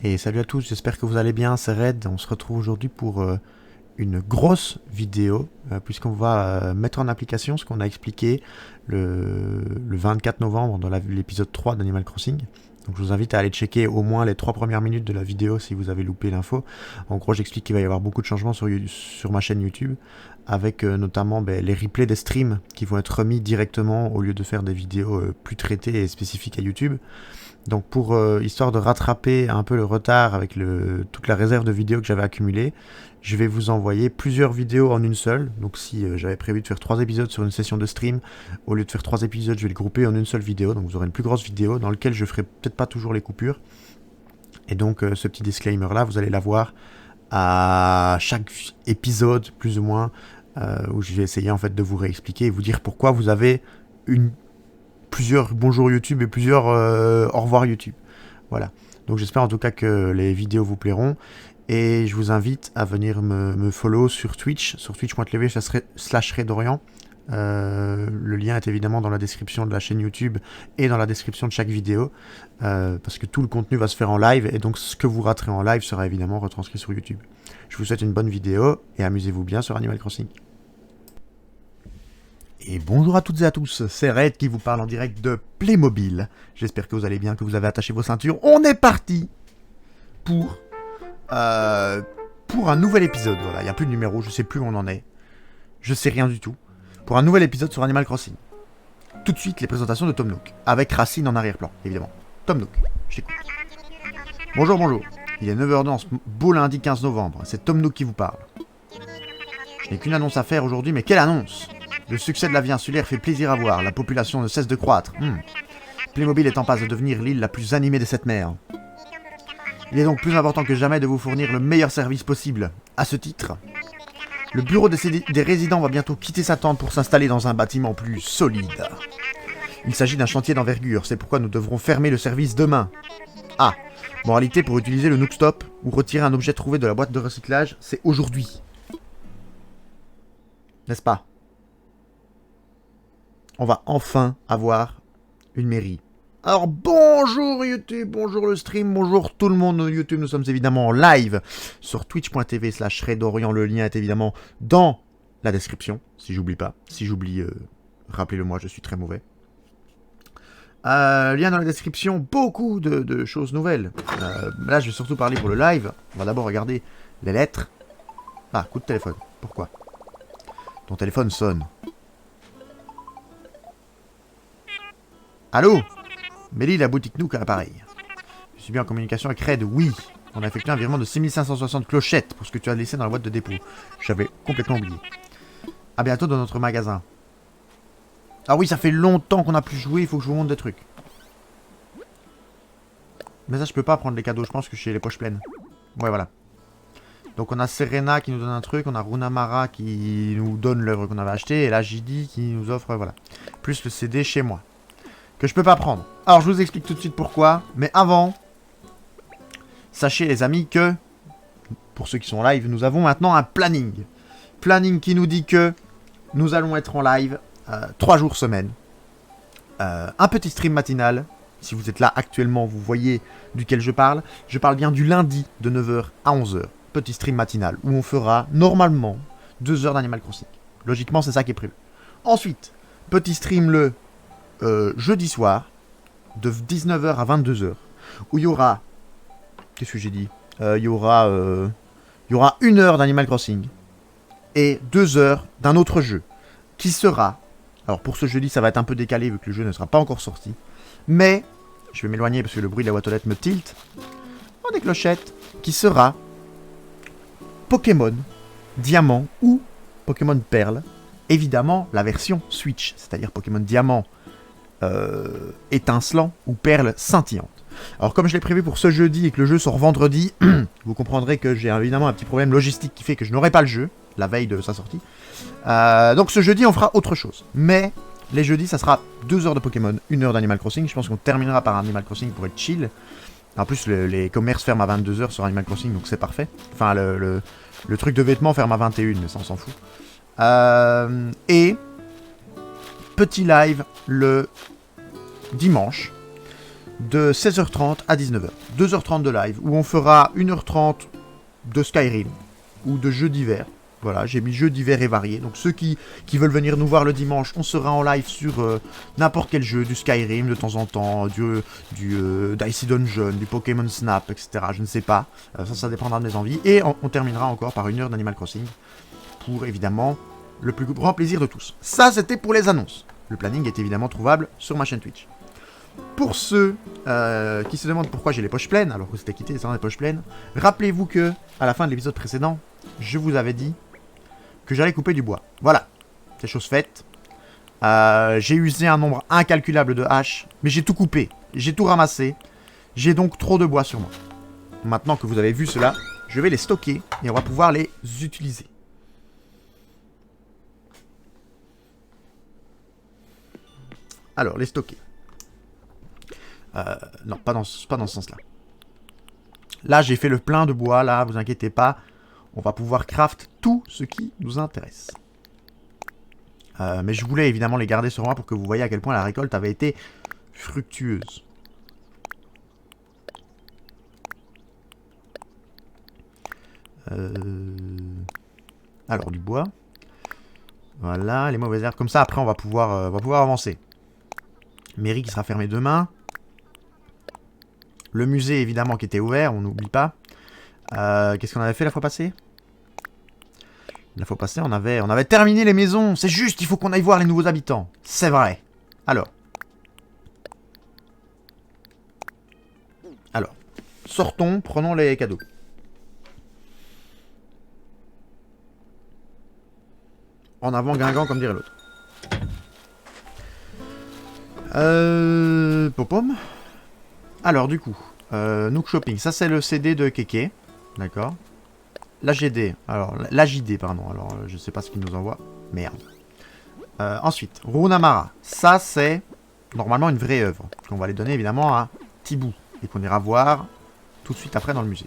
Et salut à tous, j'espère que vous allez bien, c'est Red. On se retrouve aujourd'hui pour une grosse vidéo, puisqu'on va mettre en application ce qu'on a expliqué le 24 novembre dans l'épisode 3 d'Animal Crossing. Donc je vous invite à aller checker au moins les 3 premières minutes de la vidéo si vous avez loupé l'info. En gros, j'explique qu'il va y avoir beaucoup de changements sur ma chaîne YouTube, avec notamment les replays des streams qui vont être remis directement au lieu de faire des vidéos plus traitées et spécifiques à YouTube. Donc pour histoire de rattraper un peu le retard avec toute la réserve de vidéos que j'avais accumulée, je vais vous envoyer plusieurs vidéos en une seule. Donc si j'avais prévu de faire 3 épisodes sur une session de stream, au lieu de faire 3 épisodes, je vais le grouper en une seule vidéo. Donc vous aurez une plus grosse vidéo dans laquelle je ferai peut-être pas toujours les coupures. Et donc ce petit disclaimer là, vous allez l'avoir à chaque épisode plus ou moins, où je vais essayer en fait de vous réexpliquer et vous dire pourquoi vous avez plusieurs bonjour YouTube et plusieurs au revoir YouTube. Voilà. Donc j'espère en tout cas que les vidéos vous plairont. Et je vous invite à venir me follow sur Twitch, sur twitch.tv/redorian. Le lien est évidemment dans la description de la chaîne YouTube et dans la description de chaque vidéo. Parce que tout le contenu va se faire en live. Et donc ce que vous raterez en live sera évidemment retranscrit sur YouTube. Je vous souhaite une bonne vidéo et amusez-vous bien sur Animal Crossing. Et bonjour à toutes et à tous, c'est Red qui vous parle en direct de Playmobil. J'espère que vous allez bien, que vous avez attaché vos ceintures. On est parti pour un nouvel épisode. Voilà, il n'y a plus de numéro, je sais plus où on en est. Je sais rien du tout. Pour un nouvel épisode sur Animal Crossing. Tout de suite, les présentations de Tom Nook. Avec Racine en arrière-plan, évidemment. Tom Nook, je t'écoute. Bonjour. Il est 9h dans ce beau lundi 15 novembre. C'est Tom Nook qui vous parle. Je n'ai qu'une annonce à faire aujourd'hui, mais quelle annonce ? Le succès de la vie insulaire fait plaisir à voir, la population ne cesse de croître. Playmobil est en passe de devenir l'île la plus animée de cette mer. Il est donc plus important que jamais de vous fournir le meilleur service possible. À ce titre, le bureau des résidents va bientôt quitter sa tente pour s'installer dans un bâtiment plus solide. Il s'agit d'un chantier d'envergure, c'est pourquoi nous devrons fermer le service demain. Ah, moralité, pour utiliser le Nook Stop ou retirer un objet trouvé de la boîte de recyclage, c'est aujourd'hui. N'est-ce pas ? On va enfin avoir une mairie. Alors bonjour YouTube, bonjour le stream, bonjour tout le monde de YouTube. Nous sommes évidemment en live sur twitch.tv/redorian. Le lien est évidemment dans la description, si j'oublie pas. Si j'oublie, rappelez-le moi, je suis très mauvais. Lien dans la description, beaucoup de choses nouvelles. Là, je vais surtout parler pour le live. On va d'abord regarder les lettres. Ah, coup de téléphone. Pourquoi ? Ton téléphone sonne. Allô ? Mélie, la boutique Nook à l'appareil. Je suis bien en communication avec Red, oui. On a effectué un virement de 6560 clochettes pour ce que tu as laissé dans la boîte de dépôt. J'avais complètement oublié. A bientôt dans notre magasin. Ah oui, ça fait longtemps qu'on n'a plus joué, il faut que je vous montre des trucs. Mais ça, je peux pas prendre les cadeaux, je pense que j'ai les poches pleines. Ouais, voilà. Donc on a Serena qui nous donne un truc, on a Runamara qui nous donne l'œuvre qu'on avait achetée, et là JD qui nous offre, voilà. Plus le CD chez moi. Que je peux pas prendre. Alors je vous explique tout de suite pourquoi. Mais avant, sachez les amis que, pour ceux qui sont en live, nous avons maintenant un planning. Planning qui nous dit que nous allons être en live 3 jours semaine. Un petit stream matinal. Si vous êtes là actuellement, vous voyez duquel je parle. Je parle bien du lundi de 9h à 11h. Petit stream matinal où on fera normalement 2 heures d'Animal Crossing. Logiquement, c'est ça qui est prévu. Ensuite, petit stream le jeudi soir, de 19h à 22h, où il y aura... Qu'est-ce que j'ai dit ? Il y aura 1 heure d'Animal Crossing et 2 heures d'un autre jeu, qui sera... Alors pour ce jeudi, ça va être un peu décalé, vu que le jeu ne sera pas encore sorti, mais... Je vais m'éloigner parce que le bruit de la boîte aux lettres me tilte. Oh, des clochettes. Qui sera... Pokémon Diamant ou Pokémon Perle. Évidemment, la version Switch, c'est-à-dire Pokémon Diamant étincelant ou perle scintillante. Alors comme je l'ai prévu pour ce jeudi et que le jeu sort vendredi, vous comprendrez que j'ai évidemment un petit problème logistique qui fait que je n'aurai pas le jeu la veille de sa sortie. Donc ce jeudi on fera autre chose. Mais les jeudis ça sera 2 heures de Pokémon, 1 heure d'Animal Crossing. Je pense qu'on terminera par Animal Crossing pour être chill. En plus les commerces ferment à 22h sur Animal Crossing, donc c'est parfait. Enfin le truc de vêtements ferme à 21, mais ça on s'en fout. Et petit live le dimanche de 16h30 à 19h. 2h30 de live, où on fera 1h30 de Skyrim, ou de jeux divers. Voilà, j'ai mis jeux divers et variés. Donc ceux qui veulent venir nous voir le dimanche, on sera en live sur n'importe quel jeu, du Skyrim de temps en temps, du Dicey Dungeon, du Pokémon Snap, etc. Je ne sais pas. Ça dépendra de mes envies. Et on terminera encore par 1 heure d'Animal Crossing. Pour évidemment le plus grand plaisir de tous. Ça, c'était pour les annonces. Le planning est évidemment trouvable sur ma chaîne Twitch. Pour ceux qui se demandent pourquoi j'ai les poches pleines, alors que c'était quitté sans les poches pleines, rappelez-vous que, à la fin de l'épisode précédent, je vous avais dit que j'allais couper du bois. Voilà, c'est chose faite. J'ai usé un nombre incalculable de haches, mais j'ai tout coupé, j'ai tout ramassé. J'ai donc trop de bois sur moi. Maintenant que vous avez vu cela, je vais les stocker et on va pouvoir les utiliser. Alors, les stocker. Non, pas dans ce sens-là. Là, j'ai fait le plein de bois, là, vous inquiétez pas. On va pouvoir craft tout ce qui nous intéresse. Mais je voulais évidemment les garder sur moi pour que vous voyez à quel point la récolte avait été fructueuse. Alors, du bois. Voilà, les mauvaises herbes. Comme ça, après, on va pouvoir avancer. Mairie qui sera fermée demain. Le musée, évidemment, qui était ouvert, on n'oublie pas. Qu'est-ce qu'on avait fait la fois passée? La fois passée, on avait terminé les maisons. C'est juste, il faut qu'on aille voir les nouveaux habitants. C'est vrai. Alors, sortons, prenons les cadeaux. En avant Guingamp, comme dirait l'autre. Popom. Alors, du coup, Nook Shopping, ça c'est le CD de Keke. D'accord. L'AGD, alors, l'AJD, pardon. Alors, je sais pas ce qu'il nous envoie. Merde. Ensuite, Runamara. Ça, c'est normalement une vraie œuvre. On va les donner évidemment à Tibou. Et qu'on ira voir tout de suite après dans le musée.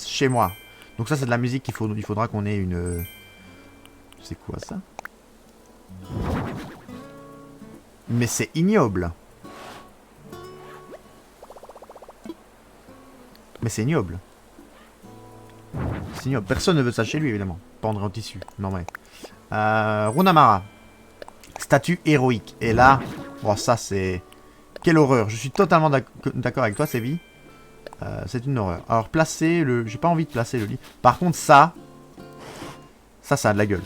Chez moi. Donc ça, c'est de la musique il faudra qu'on ait une... C'est quoi ça? Mais c'est ignoble. Mais c'est ignoble. C'est ignoble. Personne ne veut ça chez lui, évidemment. Pendre en tissu. Non, mais... Runamara. Statue héroïque. Et là... Bon, ça, c'est... Quelle horreur. Je suis totalement d'accord avec toi, Sévi. C'est une horreur. Alors, placer le... J'ai pas envie de placer le lit. Par contre, ça... Ça a de la gueule.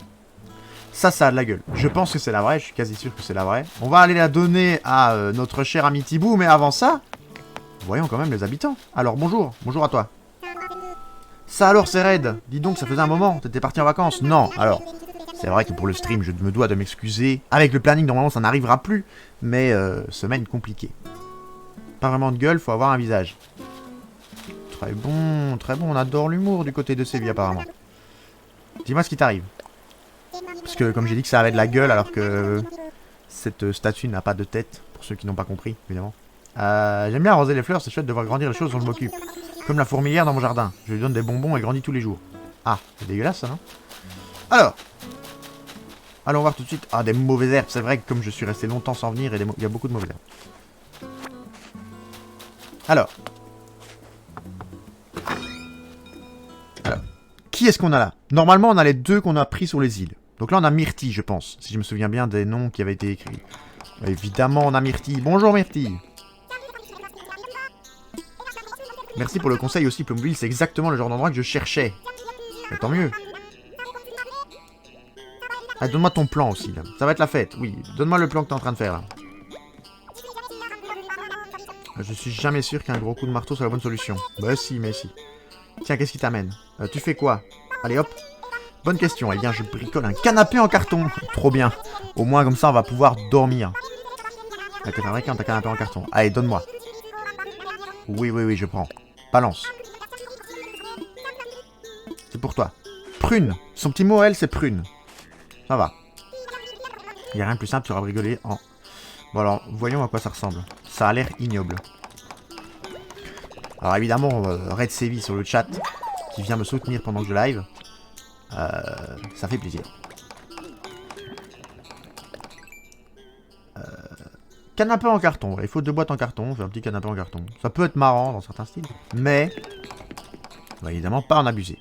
Ça a de la gueule. Je pense que c'est la vraie. Je suis quasi sûr que c'est la vraie. On va aller la donner à notre cher ami Tibou. Mais avant ça... Voyons quand même les habitants. Alors, bonjour. Bonjour à toi. Ça alors, c'est raide. Dis donc, ça faisait un moment. T'étais parti en vacances. Non, alors... C'est vrai que pour le stream, je me dois de m'excuser. Avec le planning, normalement, ça n'arrivera plus. Mais, semaine compliquée. Pas vraiment de gueule, faut avoir un visage. Très bon, on adore l'humour du côté de Séville, apparemment. Dis-moi ce qui t'arrive. Parce que, comme j'ai dit que ça avait de la gueule, alors que... Cette statue n'a pas de tête, pour ceux qui n'ont pas compris, évidemment. J'aime bien arroser les fleurs, c'est chouette de voir grandir les choses dont je m'occupe. Comme la fourmilière dans mon jardin. Je lui donne des bonbons et grandit tous les jours. Ah, c'est dégueulasse ça, non? Alors, allons voir tout de suite. Ah, des mauvaises herbes. C'est vrai que comme je suis resté longtemps sans venir, il y a beaucoup de mauvaises herbes. Alors. Qui est-ce qu'on a là? Normalement, on a les deux qu'on a pris sur les îles. Donc là, on a Myrtille, je pense. Si je me souviens bien des noms qui avaient été écrits. Évidemment, on a Myrtille. Bonjour, Myrtille. Merci pour le conseil aussi, Plumville. C'est exactement le genre d'endroit que je cherchais. Mais tant mieux. Ah, donne-moi ton plan aussi, là. Ça va être la fête, oui. Donne-moi le plan que t'es en train de faire, là. Je suis jamais sûr qu'un gros coup de marteau soit la bonne solution. Bah si, mais si. Tiens, qu'est-ce qui t'amène? Tu fais quoi? Allez, hop. Bonne question. Eh bien, je bricole un canapé en carton. Trop bien. Au moins, comme ça, on va pouvoir dormir. T'as un canapé en carton. Allez, donne-moi. Oui, je prends. Balance. C'est pour toi. Prune. Son petit mot, elle, c'est prune. Ça va. Il n'y a rien de plus simple, tu auras rigolé en... Bon alors, voyons à quoi ça ressemble. Ça a l'air ignoble. Alors évidemment, Red Sevi sur le chat, qui vient me soutenir pendant que je live. Ça fait plaisir. Canapé en carton. Voilà, il faut 2 boîtes en carton. On fait un petit canapé en carton. Ça peut être marrant dans certains styles. Mais, on va évidemment pas en abuser.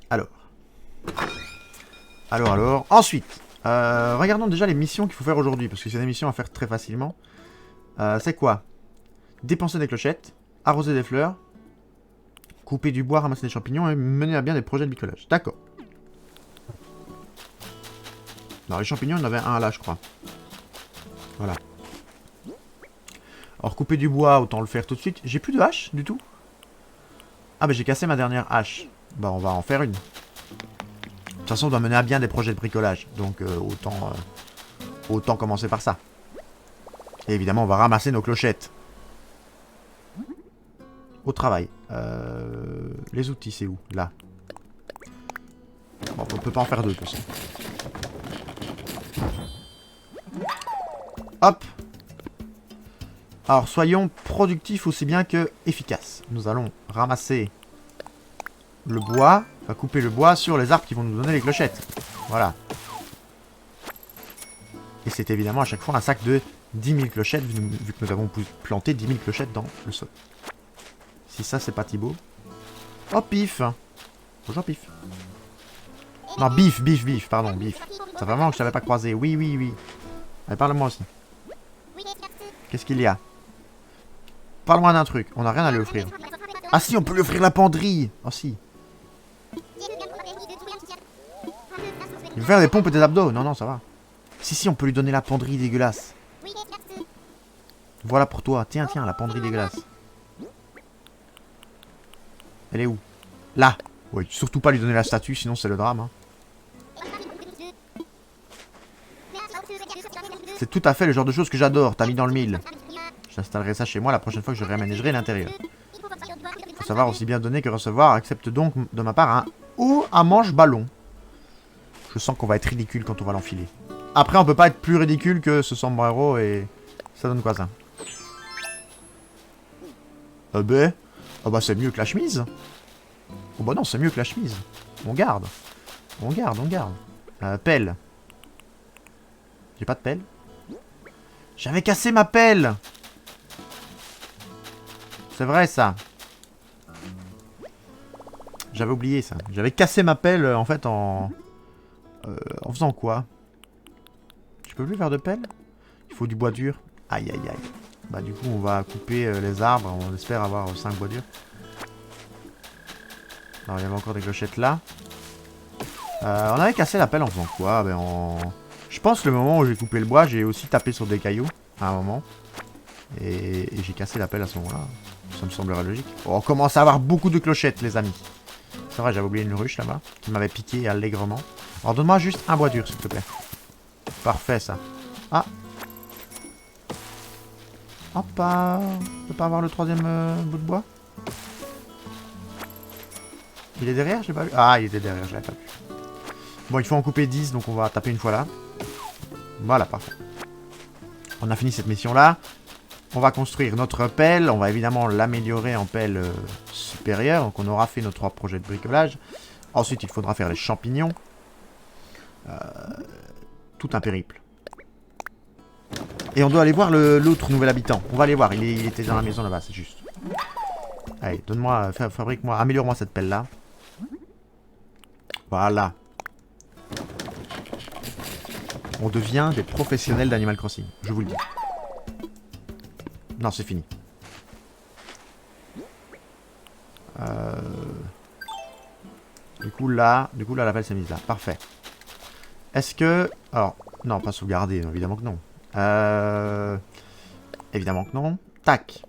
Alors. Ensuite, regardons déjà les missions qu'il faut faire aujourd'hui. Parce que c'est des missions à faire très facilement. C'est quoi? Dépenser des clochettes, arroser des fleurs, couper du bois, ramasser des champignons et mener à bien des projets de bricolage. D'accord. Alors les champignons, il y en avait un là, je crois. Voilà. Alors couper du bois, autant le faire tout de suite. J'ai plus de hache du tout. Ah bah j'ai cassé ma dernière hache. Bah on va en faire une. De toute façon on doit mener à bien des projets de bricolage. Donc autant commencer par ça. Et évidemment on va ramasser nos clochettes. Au travail. Les outils c'est où? Là. Bon, on peut pas en faire deux de toute façon. Hop. Alors soyons productifs aussi bien que efficaces. Nous allons ramasser le bois, enfin couper le bois sur les arbres qui vont nous donner les clochettes. Voilà. Et c'est évidemment à chaque fois un sac de 10 000 clochettes vu que nous avons planté 10 000 clochettes dans le sol. Si ça c'est pas Thibaut. Oh pif. Bonjour pif. Non bif, pardon bif. Ça fait vraiment que je t'avais pas croisé. Oui. Allez parle-moi aussi. Qu'est-ce qu'il y a? Parle-moi d'un truc. On n'a rien à lui offrir. Ah si, on peut lui offrir la penderie. Oh si. Il veut faire des pompes et des abdos. Non, ça va. Si, on peut lui donner la penderie dégueulasse. Voilà pour toi. Tiens, la penderie dégueulasse. Elle est où? Là. Oui, surtout pas lui donner la statue, sinon c'est le drame. Hein. C'est tout à fait le genre de choses que j'adore. T'as mis dans le mille. J'installerai ça chez moi la prochaine fois que je réaménagerai l'intérieur. Faut savoir aussi bien donner que recevoir. Accepte donc de ma part un haut à manche ballon. Je sens qu'on va être ridicule quand on va l'enfiler. Après, on peut pas être plus ridicule que ce sombrero et... Ça donne quoi ça? Ah bah c'est mieux que la chemise. Oh bah non, c'est mieux que la chemise. On garde. Pelle. J'ai pas de pelle. J'avais cassé ma pelle. C'est vrai ça. J'avais oublié ça. J'avais cassé ma pelle en fait en faisant quoi? Je peux plus faire de pelle? Il faut du bois dur. Aïe. Bah du coup on va couper les arbres. On espère avoir 5 bois durs. Alors il y avait encore des clochettes là. On avait cassé la pelle en faisant quoi? Je pense que le moment où j'ai coupé le bois, j'ai aussi tapé sur des cailloux à un moment. Et j'ai cassé la pelle à ce moment-là. Ça me semblerait logique. Oh, on commence à avoir beaucoup de clochettes, les amis. C'est vrai, j'avais oublié une ruche là-bas, qui m'avait piqué allègrement. Alors donne-moi juste un bois dur, s'il te plaît. Parfait, ça. Ah. Hop, je peux pas avoir le troisième bout de bois? Il est derrière, j'ai pas vu. Ah, il était derrière, je l'avais pas vu. Bon, il faut en couper 10, donc on va taper une fois là. Voilà, parfait. On a fini cette mission-là. On va construire notre pelle. On va évidemment l'améliorer en pelle supérieure. Donc on aura fait nos 3 projets de bricolage. Ensuite, il faudra faire les champignons. Tout un périple. Et on doit aller voir l'autre nouvel habitant. On va aller voir. Il était dans la maison là-bas, c'est juste. Allez, donne-moi, fabrique-moi, améliore-moi cette pelle-là. Voilà. On devient des professionnels d'Animal Crossing. Je vous le dis. Non, c'est fini. Du coup, là, la pelle s'est mise là. Parfait. Est-ce que... Alors, non, pas sauvegarder, évidemment que non. Évidemment que non. Tac.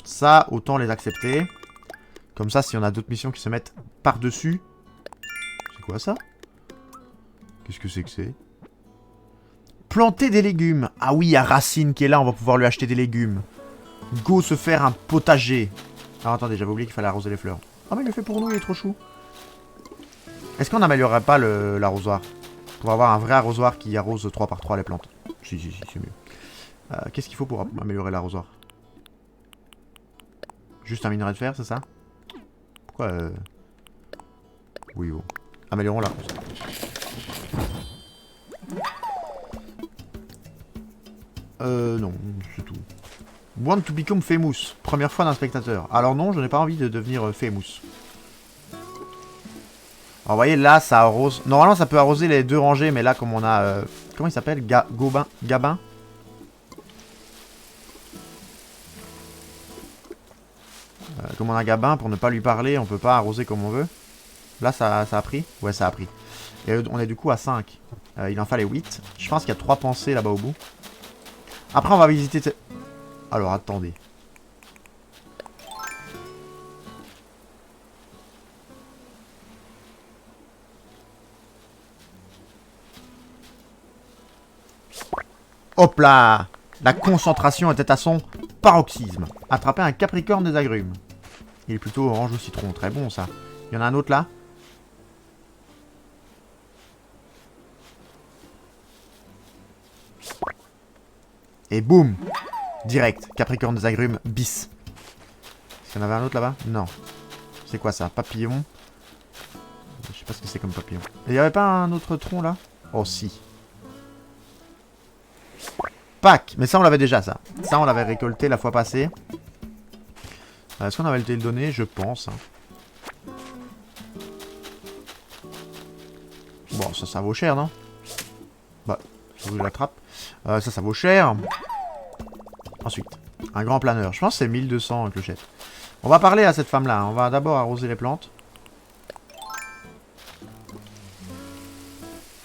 Ça, autant les accepter. Comme ça, si on a d'autres missions qui se mettent par-dessus... C'est quoi ça? Qu'est-ce que c'est? Planter des légumes. Ah oui, il y a Racine qui est là, on va pouvoir lui acheter des légumes. Go se faire un potager. Alors attendez, j'avais oublié qu'il fallait arroser les fleurs. Ah mais il le fait pour nous, il est trop chou. Est-ce qu'on n'améliorerait pas l'arrosoir? On va avoir un vrai arrosoir qui arrose 3 par 3 les plantes. Si, c'est mieux. Qu'est-ce qu'il faut pour améliorer l'arrosoir? Juste un minerai de fer, c'est ça? Pourquoi Oui, bon. Améliorons l'arrosoir. Non, c'est tout. Want to become famous. Première fois d'un spectateur. Alors non, je n'ai pas envie de devenir famous. Alors vous voyez, là, ça arrose. Normalement, ça peut arroser les 2 rangées, mais là, comme on a... comment il s'appelle? Gabin. Comme on a Gabin, pour ne pas lui parler, on peut pas arroser comme on veut. Là, ça a pris? Ouais, ça a pris. Et on est du coup à 5. Il en fallait 8. Je pense qu'il y a 3 pensées là-bas au bout. Après, on va visiter... Alors, attendez. Hop là! La concentration était à son paroxysme. Attraper un capricorne des agrumes. Il est plutôt orange au citron. Très bon, ça. Il y en a un autre là? Et boum! Direct. Capricorne des agrumes bis. Est-ce qu'il y en avait un autre là-bas? Non. C'est quoi ça? Papillon? Je sais pas ce que c'est comme papillon. Et il n'y avait pas un autre tronc là? Oh si. Pâques! Mais ça on l'avait déjà ça. Ça on l'avait récolté la fois passée. Est-ce qu'on avait été le donner? Je pense. Bon ça vaut cher non? Bah, je l'attrape. Ça vaut cher. Ensuite, un grand planeur. Je pense que c'est 1200 clochettes. On va parler à cette femme-là. On va d'abord arroser les plantes.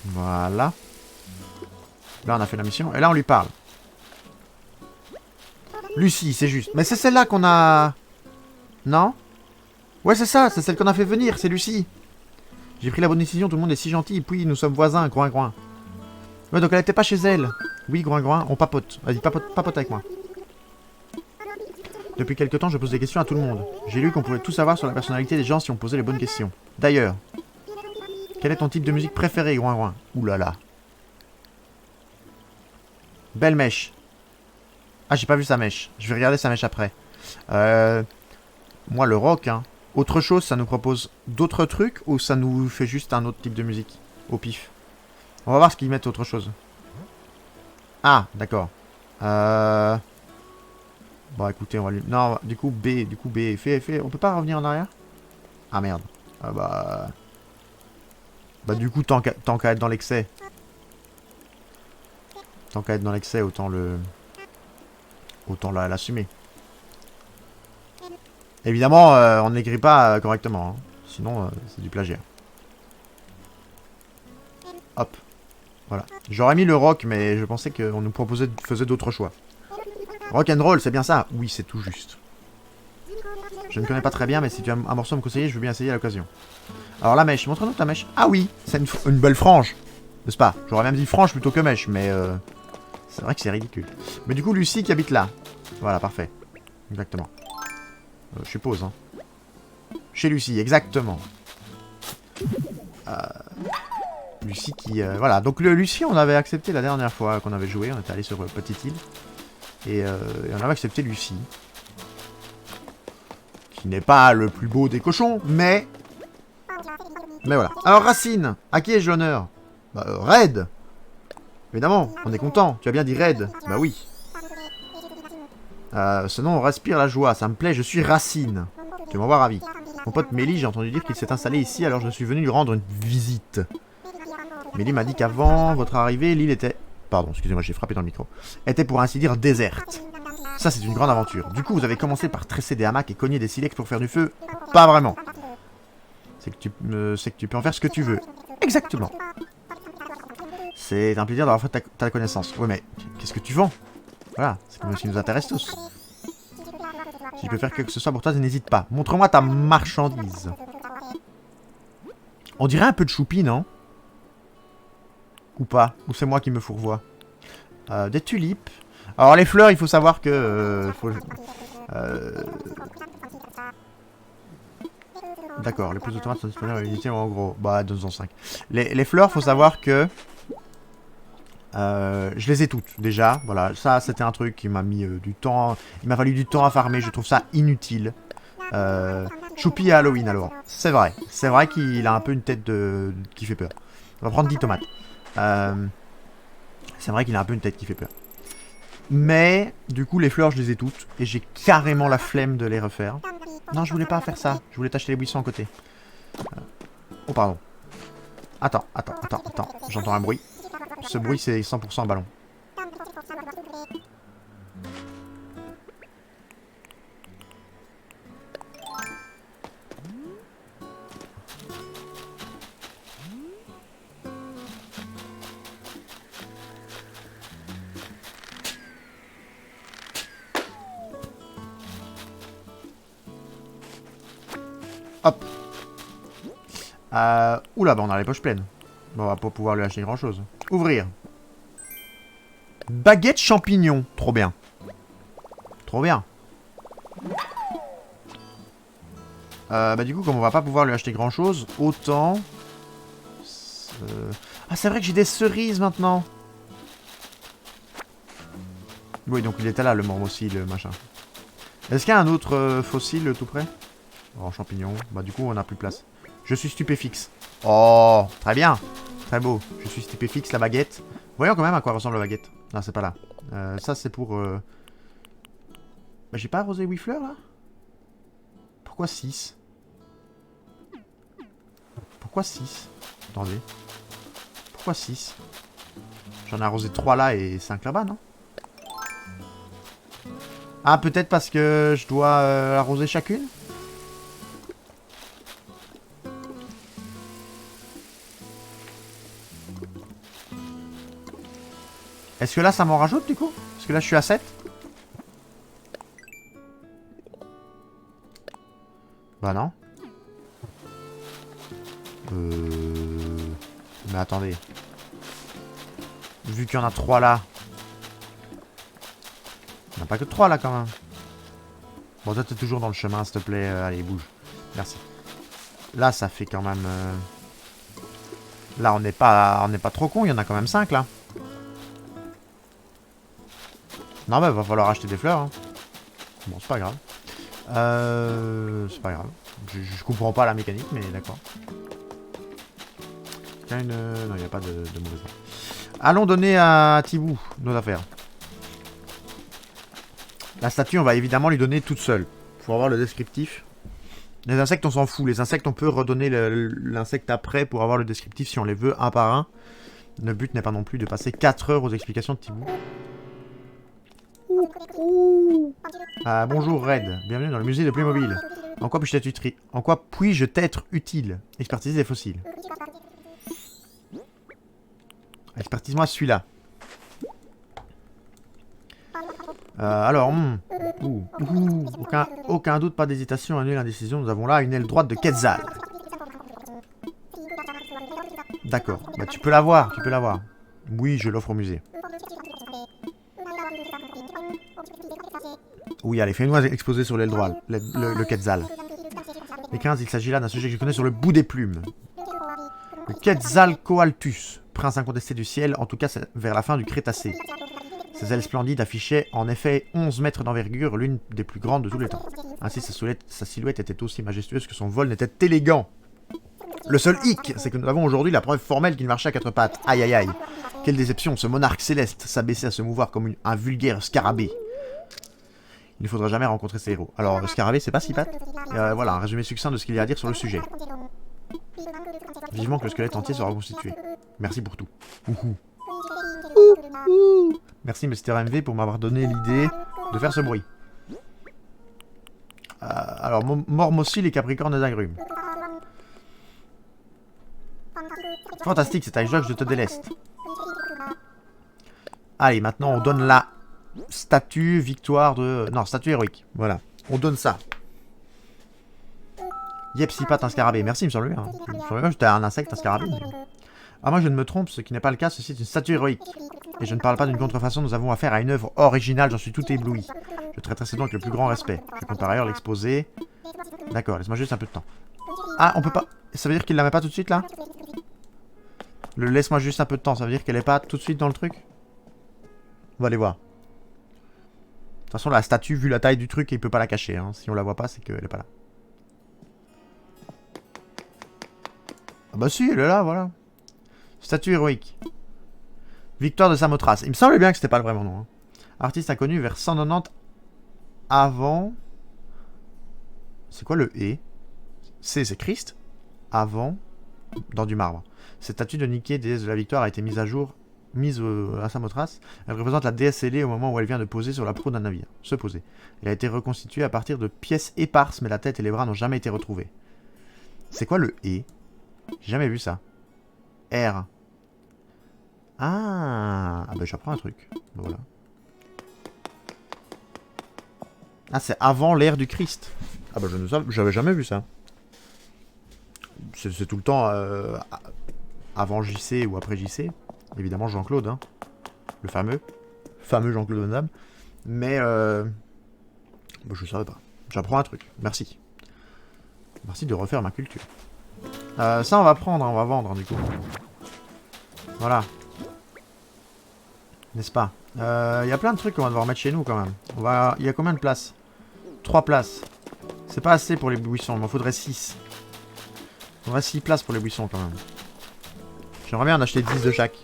Voilà. Là, on a fait la mission. Et là, on lui parle. Lucie, c'est juste. Mais c'est celle-là qu'on a... Non? Ouais, c'est ça. C'est celle qu'on a fait venir. C'est Lucie. J'ai pris la bonne décision. Tout le monde est si gentil. Puis, nous sommes voisins. Groin, groin. Ouais, donc elle était pas chez elle. Oui, groin, groin. On papote. Vas-y, papote avec moi. Depuis quelque temps, je pose des questions à tout le monde. J'ai lu qu'on pouvait tout savoir sur la personnalité des gens si on posait les bonnes questions. D'ailleurs, quel est ton type de musique préféré, groin groin? Ouh là là. Belle mèche. Ah, j'ai pas vu sa mèche. Je vais regarder sa mèche après. Moi, le rock, hein. Autre chose, ça nous propose d'autres trucs ou ça nous fait juste un autre type de musique? Au pif. On va voir ce qu'ils mettent autre chose. Ah, d'accord. Bon, écoutez, on va lui... Non, du coup, B. Fais. On peut pas revenir en arrière? Ah, merde. Ah, bah... Bah, du coup, tant qu'à être dans l'excès. Tant qu'à être dans l'excès, autant le... Autant l'assumer. Évidemment, on n'écrit pas correctement. Hein. Sinon, c'est du plagiat. Hop. Voilà. J'aurais mis le rock, mais je pensais qu'on nous faisait d'autres choix. Rock and roll, c'est bien ça? Oui, c'est tout juste. Je ne connais pas très bien, mais si tu as un morceau à me conseiller, je veux bien essayer à l'occasion. Alors la mèche, montre-nous ta mèche. Ah oui, c'est une belle frange. N'est-ce pas? J'aurais même dit frange plutôt que mèche, mais c'est vrai que c'est ridicule. Mais du coup, Lucie qui habite là. Voilà, parfait. Exactement. Je suppose, hein. Chez Lucie, exactement. Lucie qui... voilà, donc Lucie, on avait accepté la dernière fois qu'on avait joué. On était allé sur Petite Île. Et on avait accepté Lucie. Qui n'est pas le plus beau des cochons, mais... Mais voilà. Alors Racine, à qui ai-je l'honneur? Bah Red. Évidemment, on est content. Tu as bien dit Red. Bah oui. Ce nom respire la joie. Ça me plaît, je suis Racine. Tu m'en vois ravi. Mon pote Mélie, j'ai entendu dire qu'il s'est installé ici, alors je suis venu lui rendre une visite. Mélie m'a dit qu'avant votre arrivée, l'île était... Pardon, excusez-moi, j'ai frappé dans le micro. Était pour ainsi dire déserte. Ça, c'est une grande aventure. Du coup, vous avez commencé par tresser des hamacs et cogner des silex pour faire du feu? Pas vraiment. C'est que tu peux en faire ce que tu veux. Exactement. C'est un plaisir d'avoir fait ta connaissance. Ouais, mais qu'est-ce que tu vends? Voilà, c'est comme ce qui nous intéresse tous. Si je peux faire quelque chose soit pour toi, n'hésite pas. Montre-moi ta marchandise. On dirait un peu de choupi, non? Ou pas? Ou c'est moi qui me fourvoie? Des tulipes. Alors les fleurs, il faut savoir que... D'accord, les plus de tomates sont disponibles à l'unité en gros. Bah, 205. Les fleurs, faut savoir que... je les ai toutes, déjà. Voilà, ça, c'était un truc qui m'a mis du temps... Il m'a fallu du temps à farmer, je trouve ça inutile. Choupi à Halloween, alors. C'est vrai. C'est vrai qu'il a un peu une tête qui fait peur. On va prendre 10 tomates. C'est vrai qu'il a un peu une tête qui fait peur. Mais, du coup, les fleurs, je les ai toutes. Et j'ai carrément la flemme de les refaire. Non, je voulais pas faire ça. Je voulais t'acheter les buissons à côté. Oh, pardon. Attends. J'entends un bruit. Ce bruit, c'est 100% un ballon. Hop. Oula, bah on a les poches pleines. Bon, on va pas pouvoir lui acheter grand chose. Ouvrir. Baguette champignon. Trop bien. Trop bien. Bah du coup, comme on va pas pouvoir lui acheter grand chose, autant... Ah, c'est vrai que j'ai des cerises maintenant. Oui, donc il était là, le mormocile, le machin. Est-ce qu'il y a un autre fossile tout près? Oh, champignon. Bah du coup, on a plus de place. Je suis stupéfixe. Oh, très bien. Très beau. Je suis stupéfixe, la baguette. Voyons quand même à quoi ressemble la baguette. Non, c'est pas là. Ça, c'est pour... Bah, j'ai pas arrosé 8 fleurs, là? Pourquoi 6? Pourquoi 6? Attendez. Pourquoi 6? J'en ai arrosé 3 là et 5 là-bas, non? Ah, peut-être parce que je dois arroser chacune? Est-ce que là, ça m'en rajoute, du coup? Parce que là, je suis à 7. Bah non. Mais attendez. Vu qu'il y en a 3 là. Il n'y en a pas que 3 là, quand même. Bon, toi, t'es toujours dans le chemin, s'il te plaît. Allez, bouge. Merci. Là, ça fait quand même... Là, on n'est pas trop con. Il y en a quand même 5, là. Non, bah, va falloir acheter des fleurs. Hein. Bon, c'est pas grave. C'est pas grave. Je comprends pas la mécanique, mais d'accord. Non, il n'y a pas de mauvaise. Allons donner à Thibou nos affaires. La statue, on va évidemment lui donner toute seule. Faut avoir le descriptif. Les insectes, on s'en fout. Les insectes, on peut redonner l'insecte après pour avoir le descriptif si on les veut un par un. Le but n'est pas non plus de passer 4 heures aux explications de Thibou. Bonjour Red, bienvenue dans le musée de Playmobil. En quoi puis-je t'être utile? Expertiser les fossiles. Expertise-moi celui-là. Alors, aucun doute, pas d'hésitation, annuler l'indécision. Nous avons là une aile droite de Quetzal. D'accord, bah tu peux l'avoir, Oui, je l'offre au musée. Oui, allez, fais-nous exposer sur l'aile droite, le Quetzal. Les 15, il s'agit là d'un sujet que je connais sur le bout des plumes. Le Quetzalcoatlus, prince incontesté du ciel, en tout cas vers la fin du Crétacé. Ses ailes splendides affichaient en effet 11 mètres d'envergure, l'une des plus grandes de tous les temps. Ainsi, sa silhouette était aussi majestueuse que son vol n'était élégant. Le seul hic, c'est que nous avons aujourd'hui la preuve formelle qu'il marchait à 4 pattes. Aïe aïe aïe. Quelle déception, ce monarque céleste s'abaissait à se mouvoir comme un vulgaire scarabée. Il ne faudra jamais rencontrer ces héros. Alors, le scarabée, c'est pas 6 pattes. Voilà, un résumé succinct de ce qu'il y a à dire sur le sujet. Vivement que le squelette entier sera reconstitué. Merci pour tout. Merci Mr MV pour m'avoir donné l'idée de faire ce bruit. Alors, Mormocile et Capricorne d'agrumes. Fantastique, c'est avec joie que je te déleste. Allez, maintenant on donne la statue victoire de... Non, statue héroïque. Voilà, on donne ça. Yep, 6 pattes, un scarabée. Merci, il me semble bien. Il me semble bien que j'étais un insecte, un scarabée. Ah, moi je ne me trompe, ce qui n'est pas le cas, ceci est une statue héroïque. Et je ne parle pas d'une contrefaçon, nous avons affaire à une œuvre originale, j'en suis tout ébloui. Je traiterai ce don avec le plus grand respect. Je compte par ailleurs l'exposer. D'accord, laisse-moi juste un peu de temps. Ah, on peut pas... Ça veut dire qu'il la met pas tout de suite, là? Le laisse-moi juste un peu de temps, ça veut dire qu'elle est pas tout de suite dans le truc? On va aller voir. De toute façon, la statue, vu la taille du truc, il peut pas la cacher. Hein. Si on la voit pas, c'est qu'elle est pas là. Ah bah si, elle est là, voilà. Statue héroïque. Victoire de Samothrace. Il me semblait bien que c'était pas le vrai nom. Hein. Artiste inconnu vers 190 avant... C'est quoi le « et » ? C'est Christ. Avant, dans du marbre. Cette statue de Nike, déesse de la victoire, a été mise à Samothrace. Elle représente la déesse ailée au moment où elle vient de poser sur la proue d'un navire. Se poser. Elle a été reconstituée à partir de pièces éparses, mais la tête et les bras n'ont jamais été retrouvés. C'est quoi le « et » ? J'ai jamais vu ça. R. Ah ben j'apprends un truc. Voilà. Ah, c'est avant l'ère du Christ. Ah bah j'avais jamais vu ça. C'est tout le temps avant JC ou après JC. Évidemment Jean-Claude, hein. Le fameux Jean-Claude Van Damme. Mais bah, je savais pas. J'apprends un truc. Merci. Merci de refaire ma culture. Ça on va prendre, hein, on va vendre du coup. Voilà. N'est-ce pas? Il y a plein de trucs qu'on va devoir mettre chez nous quand même. Il y a combien de places? 3 places. C'est pas assez pour les buissons, il m'en faudrait 6. Il faudrait 6 places pour les buissons quand même. J'aimerais bien en acheter 10 de chaque.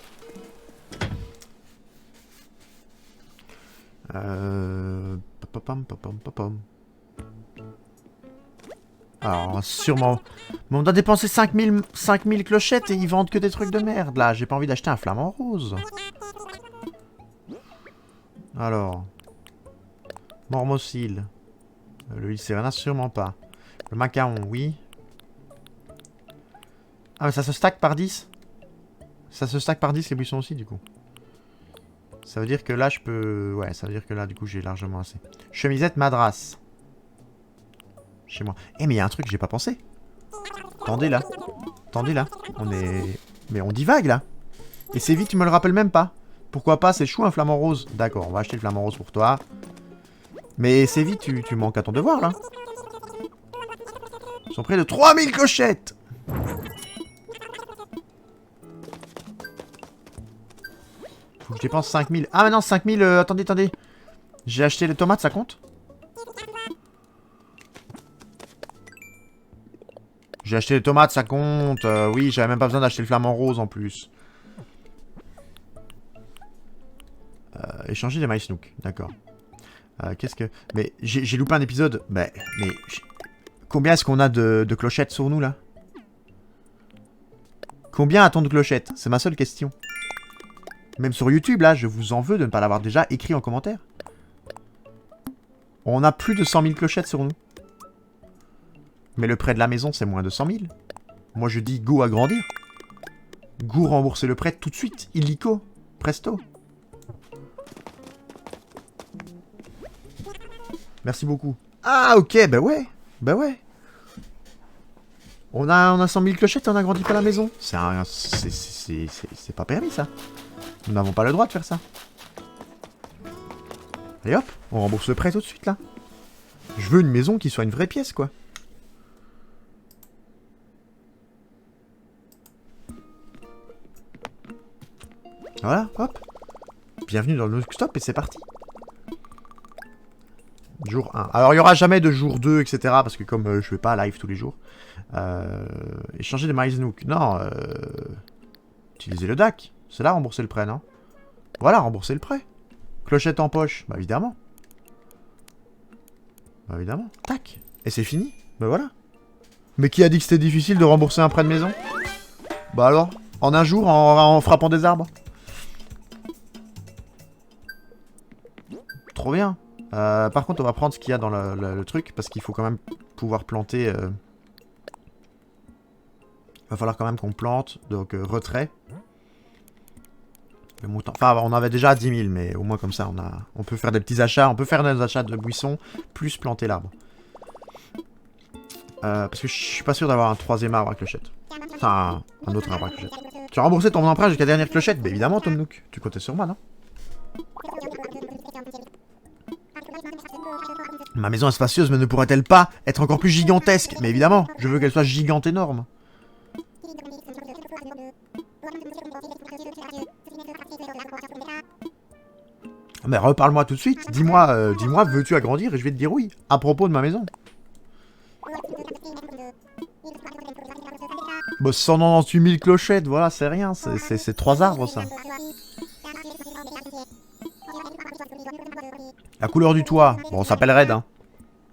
Alors, sûrement... Mais on doit dépenser 5000 clochettes et ils vendent que des trucs de merde, là. J'ai pas envie d'acheter un flamant rose. Alors... Mormocile. Le Lycérena, sûrement pas. Le macaron, oui. Ah, mais ça se stack par 10? Ça se stack par 10 les buissons aussi, du coup. Ça veut dire que là, je peux... Ouais, ça veut dire que là, du coup, j'ai largement assez. Chemisette madras. Chez moi. Eh, mais il y a un truc que j'ai pas pensé. Attendez, là. Attendez, là. On est... Mais on divague, là. Et c'est vite, tu me le rappelles même pas. Pourquoi pas? C'est chou, un flamant rose. D'accord, on va acheter le flamant rose pour toi. Mais c'est vite, tu manques à ton devoir, là. Ils sont près de 3000 clochettes. Faut que je dépense 5000. Ah, mais non, 5000... attendez. J'ai acheté les tomates, ça compte? J'ai acheté les tomates, ça compte. Oui, j'avais même pas besoin d'acheter le flamant rose, en plus. Échanger des maïs nook, d'accord. Qu'est-ce que... Mais j'ai loupé un épisode. Mais combien est-ce qu'on a de clochettes sur nous, là? Combien a-t-on de clochettes? C'est ma seule question. Même sur YouTube, là, je vous en veux de ne pas l'avoir déjà écrit en commentaire. On a plus de 100 000 clochettes sur nous. Mais le prêt de la maison, c'est moins de 100 000. Moi, je dis go agrandir. Go rembourser le prêt tout de suite. Illico. Presto. Merci beaucoup. Ah, ok, bah ouais. Bah ouais. On a 100 000 clochettes et on agrandit pas la maison. C'est pas permis, ça. Nous n'avons pas le droit de faire ça. Allez hop, on rembourse le prêt tout de suite, là. Je veux une maison qui soit une vraie pièce, quoi. Voilà, hop. Bienvenue dans le stop et c'est parti. Jour 1. Alors, il n'y aura jamais de jour 2, etc. Parce que comme je fais pas live tous les jours. Échanger des maïs nook. Non, utiliser le DAC. C'est là, rembourser le prêt, non? Voilà, rembourser le prêt. Clochette en poche. Bah, évidemment. Bah, évidemment. Tac. Et c'est fini. Bah, voilà. Mais qui a dit que c'était difficile de rembourser un prêt de maison? Bah, alors? En un jour, en frappant des arbres? Trop bien. Par contre, on va prendre ce qu'il y a dans le truc, parce qu'il faut quand même pouvoir planter... Va falloir quand même qu'on plante, donc retrait. Le mouton... Enfin, on avait déjà 10 000, mais au moins comme ça, on peut faire des petits achats. On peut faire des achats de buissons, plus planter l'arbre. Parce que je suis pas sûr d'avoir un troisième arbre à clochette. Enfin, un autre arbre à clochette. Tu as remboursé ton emprunt jusqu'à la dernière clochette? Bah évidemment, Tom Nook. Tu comptais sur moi, non? Ma maison est spacieuse, mais ne pourrait-elle pas être encore plus gigantesque? Mais évidemment, je veux qu'elle soit gigante énorme. Mais reparle-moi tout de suite. Dis-moi, veux-tu agrandir? Et je vais te dire oui. À propos de ma maison. Bah, 198 000 clochettes, voilà, c'est rien. C'est 3 arbres, ça. La couleur du toit. Bon, on s'appelle Red, hein.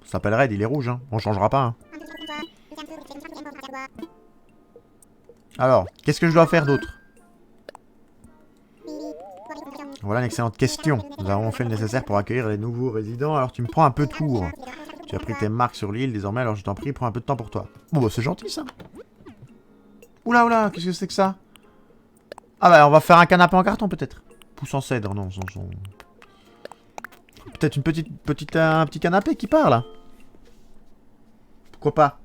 On s'appelle Red, il est rouge, hein. On changera pas, hein. Alors, qu'est-ce que je dois faire d'autre? Voilà une excellente question. Nous avons fait le nécessaire pour accueillir les nouveaux résidents, alors tu me prends un peu de cours. Tu as pris tes marques sur l'île désormais, alors je t'en prie, prends un peu de temps pour toi. Bon, bah c'est gentil ça. Oula, oula, qu'est-ce que c'est que ça? Ah bah, on va faire un canapé en carton peut-être. Pousse en cèdre, non, peut-être une un petit canapé qui part là. Pourquoi pas?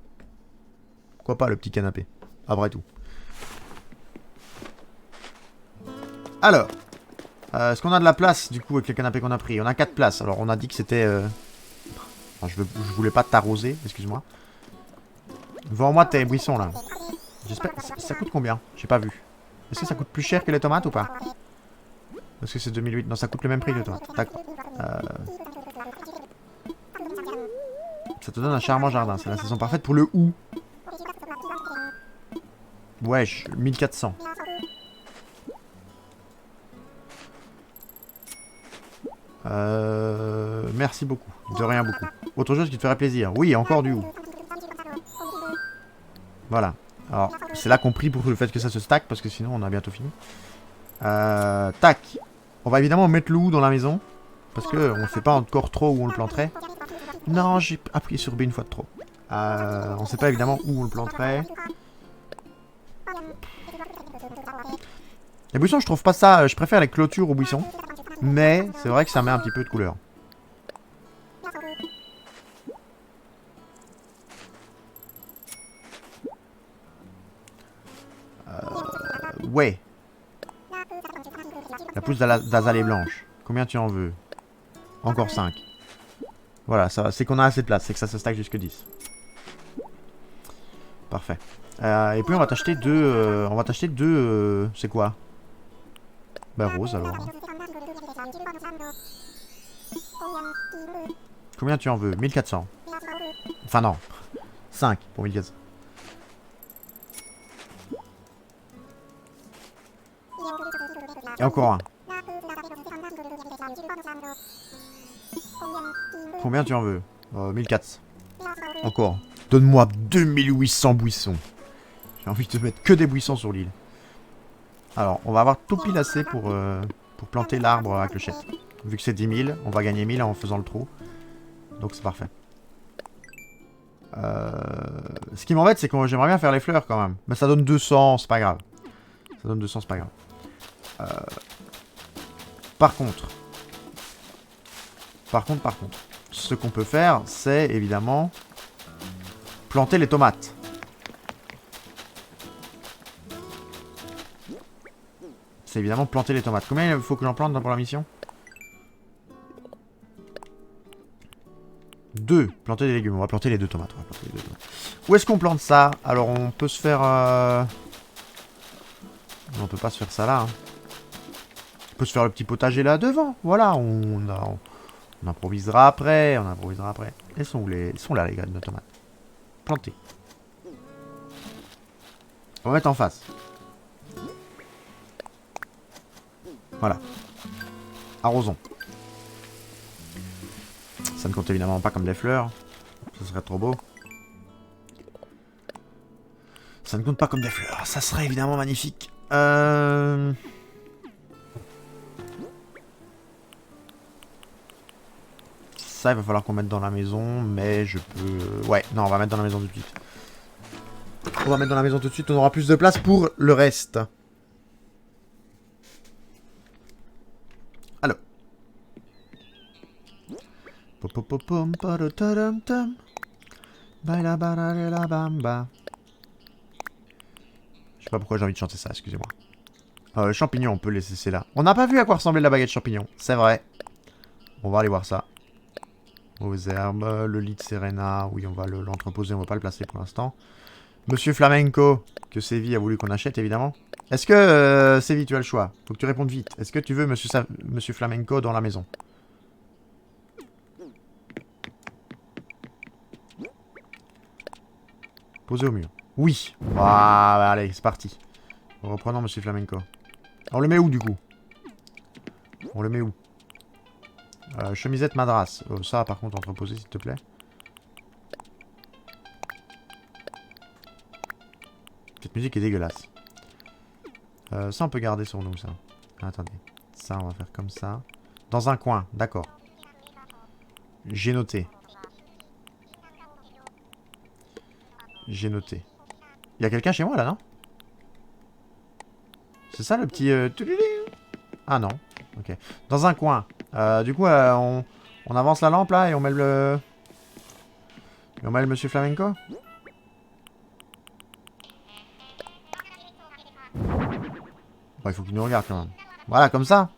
Pourquoi pas le petit canapé? Après tout. Alors, est-ce qu'on a de la place du coup avec le canapé qu'on a pris? On a 4 places. Alors on a dit que c'était... Enfin, je voulais pas t'arroser, excuse-moi. Vends-moi tes buissons là. J'espère... Ça coûte combien? J'ai pas vu. Est-ce que ça coûte plus cher que les tomates ou pas? Parce que c'est 2008. Non, ça coûte le même prix que les tomates. Ça te donne un charmant jardin. C'est la saison parfaite pour le hou. Wesh, 1400. Merci beaucoup. De rien beaucoup. Autre chose qui te ferait plaisir. Oui, encore du hou. Voilà. Alors, c'est là qu'on prie pour le fait que ça se stack, parce que sinon on a bientôt fini. Tac. On va évidemment mettre le hou dans la maison. Parce que on sait pas encore trop où on le planterait. Non, j'ai appuyé sur B une fois de trop. On sait pas évidemment où on le planterait. Les buissons, je trouve pas ça... Je préfère les clôtures aux buissons. Mais c'est vrai que ça met un petit peu de couleur. Ouais. La pousse d'azalée blanche. Combien tu en veux? Encore 5. Voilà, c'est qu'on a assez de place. C'est que ça se stack jusque 10. Parfait. Et puis on va t'acheter deux... c'est quoi? Bah rose alors. Combien tu en veux? 1400. Enfin non. 5 pour 1400. Et encore un. Combien tu en veux? 1400. Encore. Donne-moi 2800 buissons. J'ai envie de te mettre que des buissons sur l'île. Alors, on va avoir tout pile assez pour planter l'arbre à clochette. Vu que c'est 10 000, on va gagner 1000 en faisant le trou. Donc c'est parfait. Ce qui m'embête, c'est que j'aimerais bien faire les fleurs quand même. Mais ça donne 200, c'est pas grave. Ça donne 200, c'est pas grave. Par contre, ce qu'on peut faire, c'est évidemment planter les tomates. C'est évidemment planter les tomates. Combien il faut que j'en plante pour la mission? 2. Planter des légumes. On va planter les 2 tomates. Où est-ce qu'on plante ça? Alors on peut se faire... On peut pas se faire ça là. Hein. On peut se faire le petit potager là devant. Voilà, on improvisera après. Elles sont où Elles sont là les graines de tomates. Plantées. On va mettre en face. Voilà. Arrosons. Ça ne compte évidemment pas comme des fleurs. Ça serait trop beau. Ça ne compte pas comme des fleurs. Ça serait évidemment magnifique. Ça, il va falloir qu'on mette dans la maison. Mais je peux... Ouais, non, on va mettre dans la maison tout de suite. On va mettre dans la maison tout de suite. On aura plus de place pour le reste. Alors. Je sais pas pourquoi j'ai envie de chanter ça, excusez-moi. Le champignon, on peut le laisser là. On n'a pas vu à quoi ressemblait la baguette champignon, c'est vrai. On va aller voir ça. Aux herbes, le lit de Serena, oui, on va l'entreposer, on va pas le placer pour l'instant. Monsieur Flamenco, que Sévi a voulu qu'on achète, évidemment. Est-ce que, Sévi, tu as le choix? Faut que tu répondes vite. Est-ce que tu veux Monsieur Flamenco dans la maison? Posé au mur. Oui. Voilà, allez, c'est parti. Reprenons Monsieur Flamenco. On le met où, du coup? On le met où? Chemisette madras. Oh, ça, par contre, entreposer, s'il te plaît. Cette musique est dégueulasse. Ça, on peut garder sur nous, ça. Attendez. Ça, on va faire comme ça. Dans un coin, d'accord. J'ai noté. J'ai noté. Il y a quelqu'un chez moi, là, non? C'est ça, le petit... Ah, non. Ok. Dans un coin. Du coup, on avance la lampe, là, et on met le... Et on met le monsieur flamenco. Bon, il faut qu'il nous regarde, quand même. Voilà, comme ça.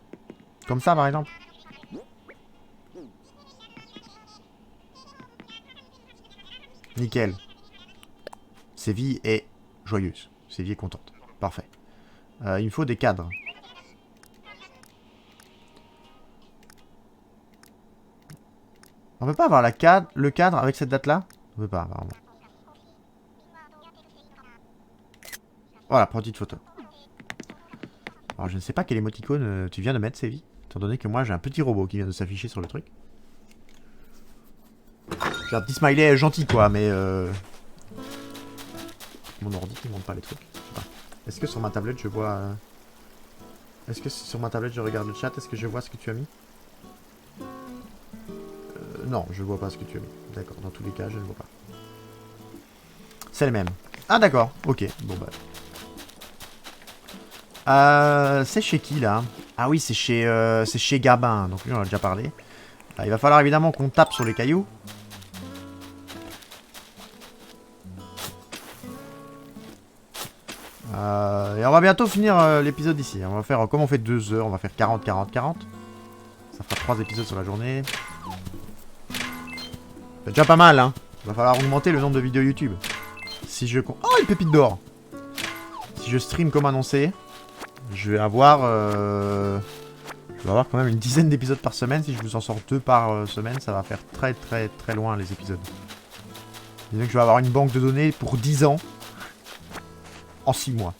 Comme ça, par exemple. Nickel. Séville est joyeuse. Séville est contente. Parfait. Il me faut des cadres. On peut pas avoir le cadre avec cette date-là? On peut pas, apparemment. Voilà, petite photo. Alors, je ne sais pas quel émoticône tu viens de mettre, Séville. Étant donné que moi, j'ai un petit robot qui vient de s'afficher sur le truc. J'ai un petit smiley gentil, quoi, mais... Mon ordi qui montre pas les trucs. Est-ce que sur ma tablette, je vois... Est-ce que sur ma tablette, je regarde le chat? Est-ce que je vois ce que tu as mis? Non, je vois pas ce que tu as mis. D'accord, dans tous les cas, je ne vois pas. C'est le même. Ah, d'accord. Ok, bon bah... c'est chez qui, là? Ah oui, c'est chez Gabin. Donc lui, on en a déjà parlé. Là, il va falloir évidemment qu'on tape sur les cailloux. Et on va bientôt finir l'épisode ici. On va faire, comme on fait 2 heures, on va faire 40, 40, 40. Ça fera 3 épisodes sur la journée. C'est déjà pas mal, hein. Il va falloir augmenter le nombre de vidéos YouTube. Si je... Oh, une pépite d'or! Si je stream comme annoncé, je vais avoir quand même une dizaine d'épisodes par semaine. Si je vous en sors 2 par semaine, ça va faire très très très loin les épisodes. Disons que je vais avoir une banque de données pour 10 ans. En 6 mois.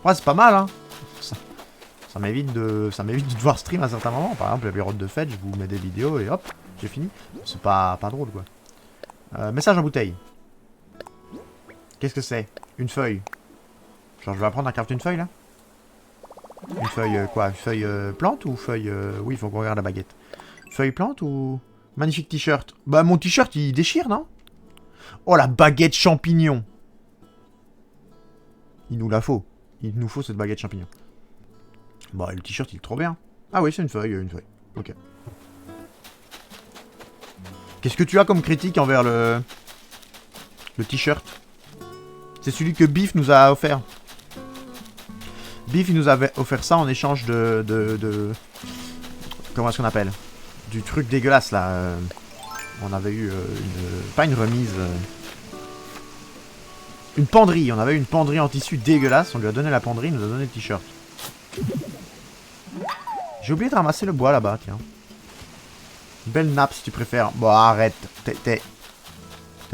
Ouais, c'est pas mal, hein. Ça m'évite de devoir stream à certains moments. Par exemple, la période de fête, je vous mets des vidéos et hop, j'ai fini. C'est pas drôle, quoi. Message en bouteille. Qu'est-ce que c'est? Une feuille. Genre, je vais apprendre à crafter une feuille, là? Une feuille, quoi? Une feuille plante ou feuille... Oui, il faut qu'on regarde la baguette. Feuille plante ou... Magnifique t-shirt. Bah, mon t-shirt, il déchire, non? Oh, la baguette champignon. Il nous la faut. Il nous faut cette baguette champignon. Bon, le t-shirt, il est trop bien. Ah oui, c'est une feuille, une feuille. Ok. Qu'est-ce que tu as comme critique envers le t-shirt? C'est celui que Biff nous a offert. Biff, il nous avait offert ça en échange de... Comment est-ce qu'on appelle? Du truc dégueulasse, là. On avait eu pas une remise... Une penderie, on avait une penderie en tissu dégueulasse, on lui a donné la penderie, il nous a donné le t-shirt. J'ai oublié de ramasser le bois là-bas, tiens. Belle nappe si tu préfères. Bon, arrête, t'es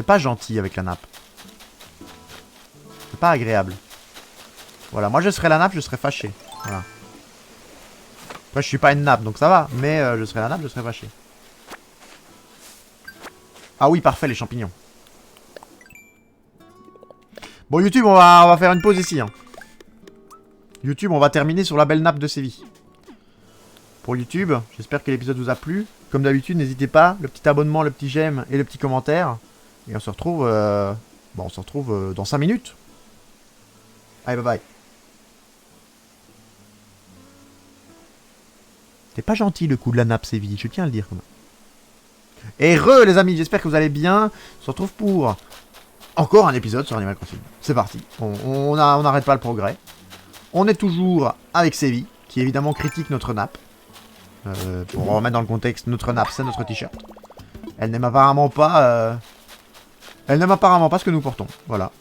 pas gentil avec la nappe. C'est pas agréable. Voilà, moi je serais la nappe, je serais fâché. Voilà. Après je suis pas une nappe, donc ça va, mais je serais la nappe, je serais fâché. Ah oui, parfait, les champignons. Bon, YouTube, on va faire une pause ici. Hein. YouTube, on va terminer sur la belle nappe de Séville. Pour YouTube, j'espère que l'épisode vous a plu. Comme d'habitude, n'hésitez pas, le petit abonnement, le petit j'aime et le petit commentaire. Et on se retrouve, dans 5 minutes. Allez, bye bye. C'est pas gentil le coup de la nappe Séville, je tiens à le dire quand même. Et les amis, j'espère que vous allez bien. On se retrouve pour... encore un épisode sur Animal Crossing. C'est parti. On n'arrête pas le progrès. On est toujours avec Séville, qui évidemment critique notre nappe. Pour remettre dans le contexte, notre nappe, c'est notre t-shirt. Elle n'aime apparemment pas... Elle n'aime apparemment pas ce que nous portons. Voilà.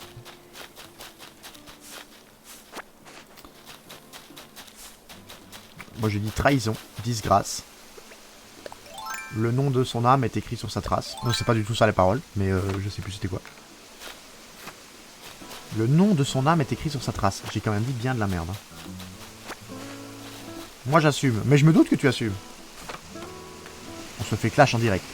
Moi je dis trahison, disgrâce. Le nom de son âme est écrit sur sa trace. Non, c'est pas du tout ça les paroles, mais je sais plus c'était quoi. Le nom de son âme est écrit sur sa trace. J'ai quand même dit bien de la merde. Moi j'assume, mais je me doute que tu assumes. se fait clash en direct.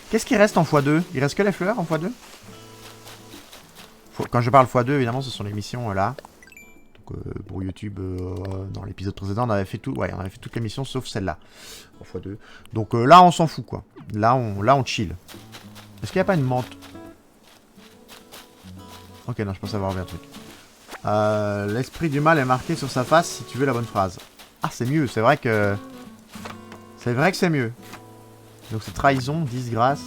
Qu'est-ce qui reste en x2? Il reste que les fleurs en x2? Quand je parle x2, évidemment, ce sont les missions là. Donc, pour YouTube, dans l'épisode précédent, on avait fait tout, ouais, on avait fait toutes les missions sauf celle-là. En x2. Donc là, on s'en fout, quoi. Là, on chill. Est-ce qu'il n'y a pas une menthe? Ok, non, je pense avoir un truc. L'esprit du mal est marqué sur sa face si tu veux la bonne phrase. Ah, c'est mieux, c'est vrai que... C'est vrai que c'est mieux. Donc c'est trahison, disgrâce.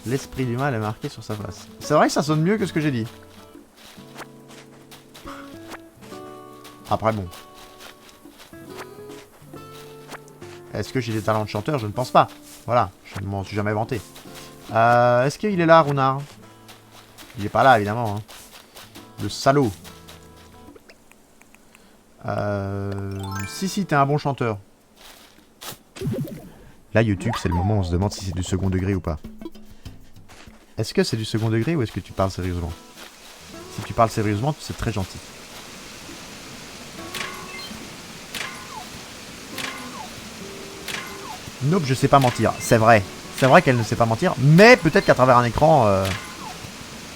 L'esprit du mal est marqué sur sa face. C'est vrai que ça sonne mieux que ce que j'ai dit. Après bon. Est-ce que j'ai des talents de chanteur? Je ne pense pas. Voilà, je ne m'en suis jamais vanté. Est-ce qu'il est là, Runard? Il est pas là, évidemment. Hein. Le salaud. Si, t'es un bon chanteur. Là, YouTube, c'est le moment où on se demande si c'est du second degré ou pas. Est-ce que c'est du second degré ou est-ce que tu parles sérieusement? Si tu parles sérieusement, c'est très gentil. Nope, je sais pas mentir. C'est vrai. C'est vrai qu'elle ne sait pas mentir. Mais peut-être qu'à travers un écran,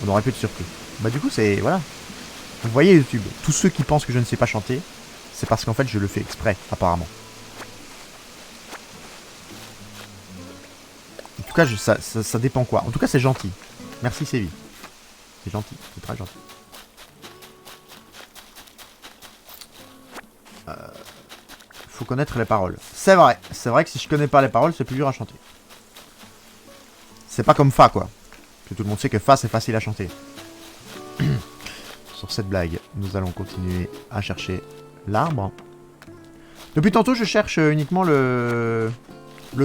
on aurait pu être surpris. Bah du coup, c'est... Voilà. Vous voyez YouTube, tous ceux qui pensent que je ne sais pas chanter, c'est parce qu'en fait, je le fais exprès, apparemment. En tout cas, ça dépend quoi. En tout cas, c'est gentil. Merci, Sévi. C'est gentil, c'est très gentil. Faut connaître les paroles. C'est vrai que si je connais pas les paroles, c'est plus dur à chanter. C'est pas comme Fa, quoi. Que tout le monde sait que Fa, c'est facile à chanter. Sur cette blague, nous allons continuer à chercher l'arbre. Depuis tantôt, je cherche uniquement le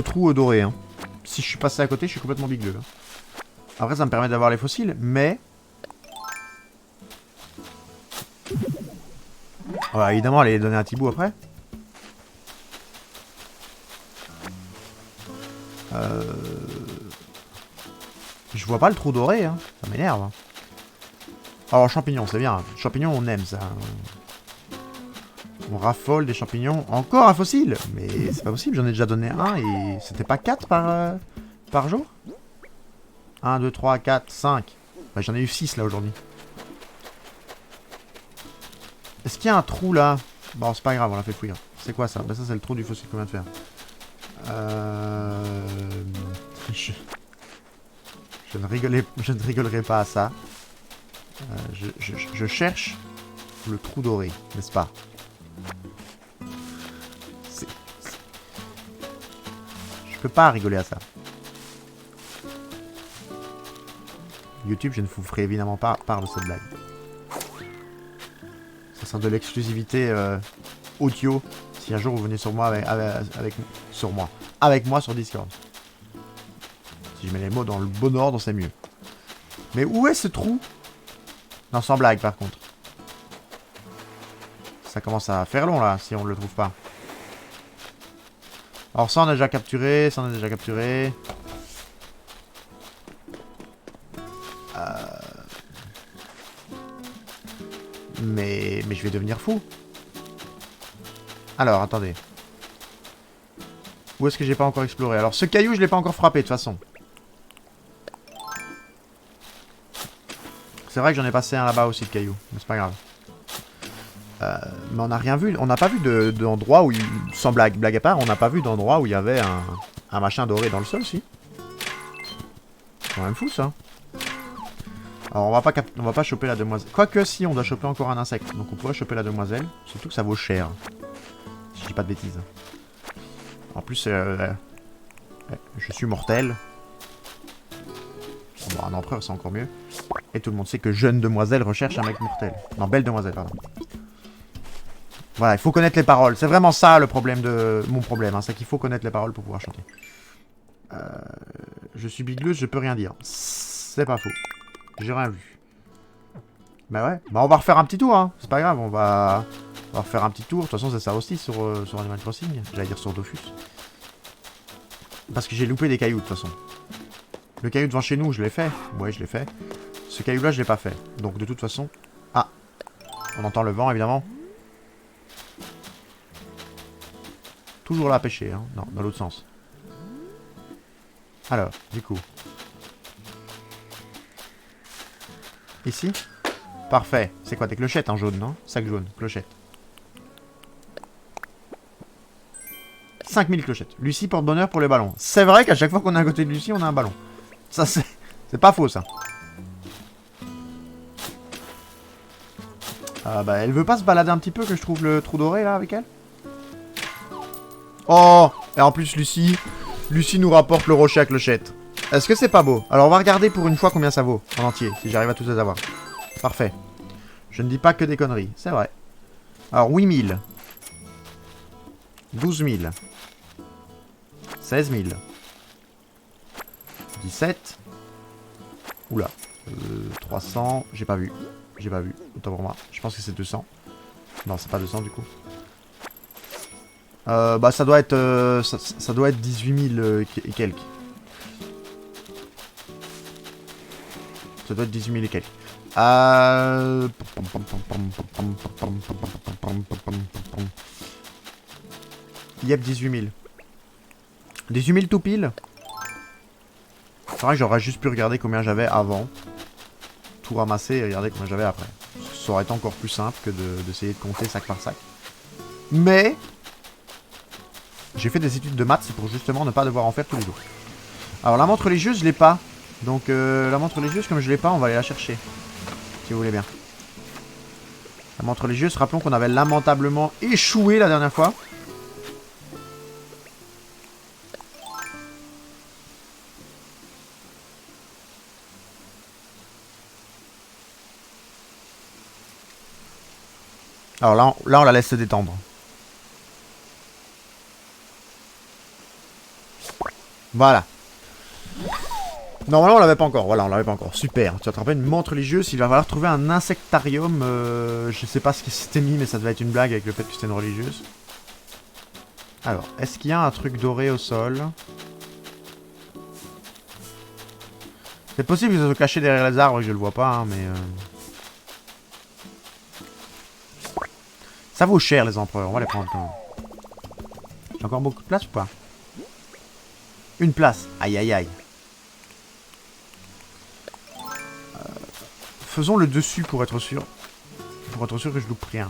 trou doré. Hein. Si je suis passé à côté, je suis complètement bigleux. Hein. Après, ça me permet d'avoir les fossiles, mais... Ouais, évidemment, aller les donner à Thibaut après. Je vois pas le trou doré, hein. Ça m'énerve. Hein. Alors, champignons, c'est bien. Champignons, on aime ça. On raffole des champignons. Encore un fossile. Mais c'est pas possible, j'en ai déjà donné un et c'était pas 4 par jour. 1, 2, 3, 4, 5. Bah, j'en ai eu 6 là aujourd'hui. Est-ce qu'il y a un trou là? Bon, c'est pas grave, on l'a fait fouiller. C'est quoi ça? Bah, ça, c'est le trou du fossile qu'on vient de faire. Je ne rigolerai pas à ça. Je cherche le trou doré, n'est-ce pas? Je peux pas rigoler à ça. YouTube, je ne vous ferai évidemment pas part de cette blague. Ça sera de l'exclusivité audio si un jour vous venez sur moi avec moi sur Discord. Si je mets les mots dans le bon ordre, c'est mieux. Mais où est ce trou? Non, sans blague par contre. Ça commence à faire long là, si on ne le trouve pas. Alors ça on a déjà capturé, Mais je vais devenir fou. Alors, attendez. Où est-ce que j'ai pas encore exploré? Alors, ce caillou, je l'ai pas encore frappé, de toute façon. C'est vrai que j'en ai passé un là-bas aussi, de caillou. Mais c'est pas grave. Mais on n'a rien vu. On n'a pas vu d'endroit où... Sans blague à part, on n'a pas vu d'endroit où il y avait un machin doré dans le sol, si. C'est quand même fou, ça. Alors, on va pas choper la demoiselle. Quoique, si, on doit choper encore un insecte. Donc, on pourrait choper la demoiselle. Surtout que ça vaut cher. Si je dis pas de bêtises. En plus, je suis mortel. Bon, un empereur, c'est encore mieux. Et tout le monde sait que jeune demoiselle recherche un mec mortel. Non, belle demoiselle, pardon. Voilà, il faut connaître les paroles. C'est vraiment ça le problème de... Mon problème, hein, c'est qu'il faut connaître les paroles pour pouvoir chanter. Je suis bigleuse, je peux rien dire. C'est pas faux. J'ai rien vu. Bah ouais. Bah on va refaire un petit tour, hein. C'est pas grave, on va refaire un petit tour. De toute façon, c'est ça aussi sur Animal Crossing. J'allais dire sur Dofus. Parce que j'ai loupé des cailloux, de toute façon. Le caillou devant chez nous, je l'ai fait. Ouais, je l'ai fait. Ce caillou-là, je l'ai pas fait. Donc, de toute façon... Ah. On entend le vent, évidemment. Toujours là à pêcher, hein. Non, dans l'autre sens. Alors, du coup. Ici. Parfait. C'est quoi, des clochettes en jaune, non? Sac jaune, clochette. 5000 clochettes. Lucie porte bonheur pour les ballons. C'est vrai qu'à chaque fois qu'on est à côté de Lucie, on a un ballon. Ça, c'est pas faux, ça. Bah, elle veut pas se balader un petit peu, que je trouve le trou doré, là, avec elle? Oh! Et en plus, Lucie nous rapporte le rocher à clochette. Est-ce que c'est pas beau? Alors, on va regarder pour une fois combien ça vaut, en entier, si j'arrive à tous les avoir. Parfait. Je ne dis pas que des conneries, c'est vrai. Alors, 8000. 12 000. 16 000. 17. Oula. 300. J'ai pas vu. J'ai pas vu. Autant pour moi. Je pense que c'est 200. Non, c'est pas 200 du coup. Bah ça doit être... ça doit être 18 000 et quelques. Ça doit être 18 000 et quelques. Yep, 18 000. 18 000 tout pile. C'est vrai que j'aurais juste pu regarder combien j'avais avant. Tout ramasser et regarder combien j'avais après. Ça aurait été encore plus simple que d'essayer de compter sac par sac. Mais... j'ai fait des études de maths, c'est pour justement ne pas devoir en faire tous les jours. Alors la montre religieuse, je l'ai pas. Donc la montre religieuse, comme je l'ai pas, on va aller la chercher. Si vous voulez bien. La montre religieuse, rappelons qu'on avait lamentablement échoué la dernière fois. Alors là, on la laisse se détendre. Voilà. Normalement, on l'avait pas encore. Voilà, on l'avait pas encore. Super. Tu attrapes une montre religieuse. Il va falloir trouver un insectarium. Je sais pas ce qui s'était mis, mais ça devait être une blague avec le fait que c'était une religieuse. Alors, est-ce qu'il y a un truc doré au sol? C'est possible que ça soit caché derrière les arbres et que je le vois pas, hein, mais... ça vaut cher, les empereurs. On va les prendre quand même. J'ai encore beaucoup de place ou pas? Une place. Aïe, aïe, aïe. Faisons le dessus pour être sûr. Pour être sûr que je loupe rien.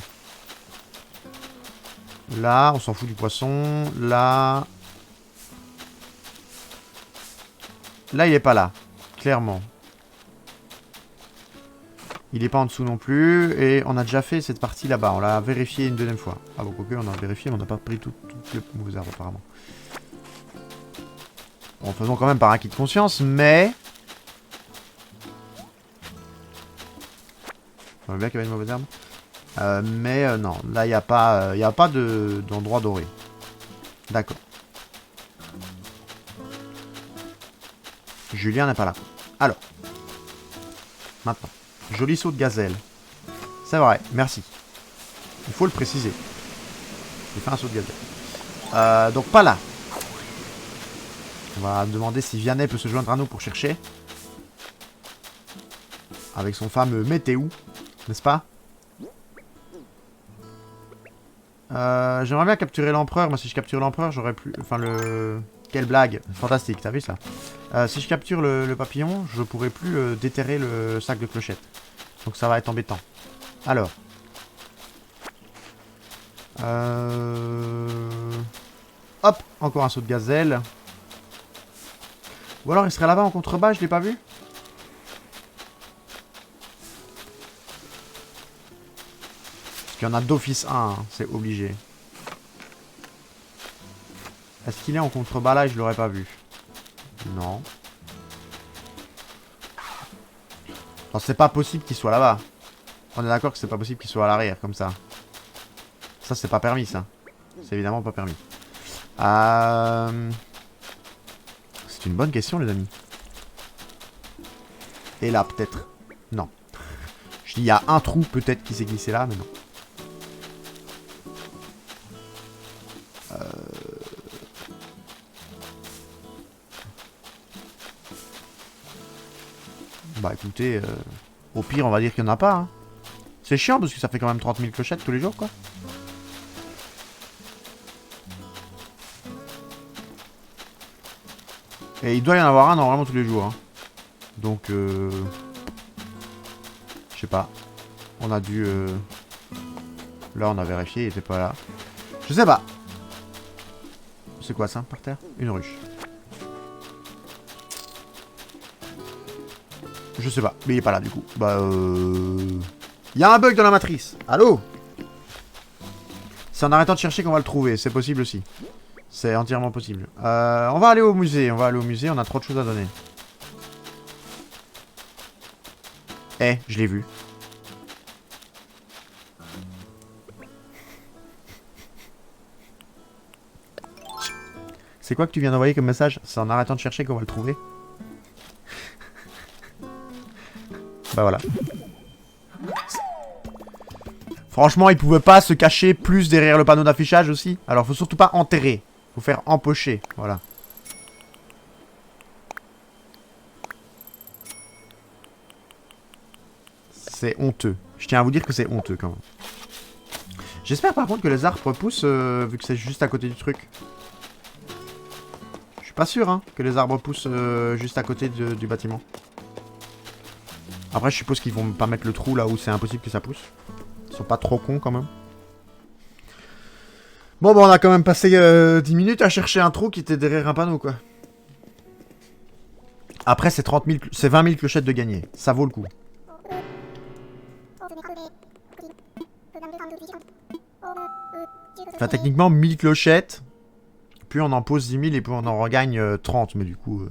Là, on s'en fout du poisson. Là... là, il est pas là. Clairement. Il est pas en dessous non plus. Et on a déjà fait cette partie là-bas. On l'a vérifié une deuxième fois. Ah bon, quoique, on a vérifié, mais on n'a pas pris toutes les mauvaises herbes apparemment. Bon, faisons quand même par acquis de conscience, mais... on voit bien qu'il y avait une mauvaise herbe. Mais non, là, il n'y a pas d'endroit doré. D'accord. Julien n'est pas là. Alors. Maintenant. Joli saut de gazelle. C'est vrai, merci. Il faut le préciser. J'ai fait un saut de gazelle. Donc pas là. On va demander si Vianney peut se joindre à nous pour chercher. Avec son fameux météo. N'est-ce pas? J'aimerais bien capturer l'empereur. Moi, si je capture l'empereur, j'aurais plus... enfin, le... quelle blague. Fantastique, t'as vu ça? Si je capture le papillon, je pourrai plus déterrer le sac de clochettes. Donc ça va être embêtant. Alors. Hop, encore un saut de gazelle. Ou alors il serait là-bas en contrebas, je l'ai pas vu. Parce qu'il y en a d'office 1, hein, c'est obligé. Est-ce qu'il est en contrebas là et je l'aurais pas vu? Non. Non, c'est pas possible qu'il soit là-bas. On est d'accord que c'est pas possible qu'il soit à l'arrière, comme ça. Ça, c'est pas permis, ça. C'est évidemment pas permis. C'est une bonne question, les amis. Et là, peut-être. Non. Je dis, il y a un trou, peut-être, qui s'est glissé là, mais non. Bah, écoutez, au pire, on va dire qu'il n'y en a pas, hein. C'est chiant, parce que ça fait quand même 30 000 clochettes tous les jours, quoi. Et il doit y en avoir un normalement tous les jours. Hein. Donc, je sais pas. On a dû... Là, on a vérifié, il était pas là. Je sais pas. C'est quoi ça, par terre? Une ruche. Je sais pas, mais il est pas là du coup. Bah Il y a un bug dans la matrice. Allô? C'est en arrêtant de chercher qu'on va le trouver, c'est possible aussi. C'est entièrement possible. On va aller au musée, on a trop de choses à donner. Eh, je l'ai vu. C'est quoi que tu viens d'envoyer comme message? C'est en arrêtant de chercher qu'on va le trouver. Bah voilà. Franchement, il pouvait pas se cacher plus derrière le panneau d'affichage aussi. Alors, faut surtout pas enterrer. Faut faire empocher. Voilà. C'est honteux. Je tiens à vous dire que c'est honteux quand même. J'espère par contre que les arbres poussent vu que c'est juste à côté du truc. Je suis pas sûr hein, que les arbres poussent juste à côté du bâtiment. Après, je suppose qu'ils vont pas mettre le trou là où c'est impossible que ça pousse. Ils sont pas trop cons quand même. Bon, bah on a quand même passé 10 minutes à chercher un trou qui était derrière un panneau, quoi. Après, c'est 30 000, c'est 20 000 clochettes de gagner. Ça vaut le coup. Enfin, techniquement, 1000 clochettes. Puis on en pose 10 000 et puis on en regagne 30. Mais du coup...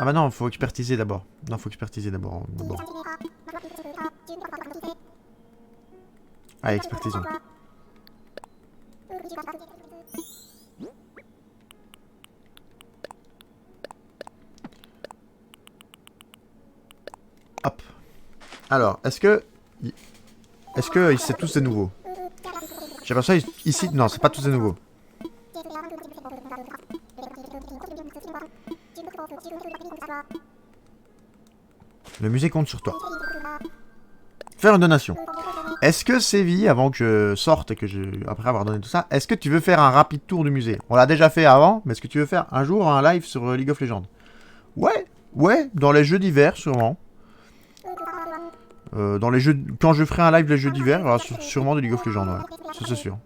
Ah bah non, faut expertiser d'abord. Non, faut expertiser d'abord. Allez, expertisons. Hop. Alors, est-ce que c'est tous des nouveaux? J'ai l'impression ici... Non, c'est pas tous des nouveaux. Le musée compte sur toi. Faire une donation. Est-ce que Sévi, avant que je sorte et que après avoir donné tout ça, est-ce que tu veux faire un rapide tour du musée? On l'a déjà fait avant, mais est-ce que tu veux faire un jour un live sur League of Legends? Ouais, dans les jeux d'hiver sûrement. Dans les jeux, quand je ferai un live les jeux d'hiver, il y aura sûrement de League of Legends, ouais. Ça c'est sûr.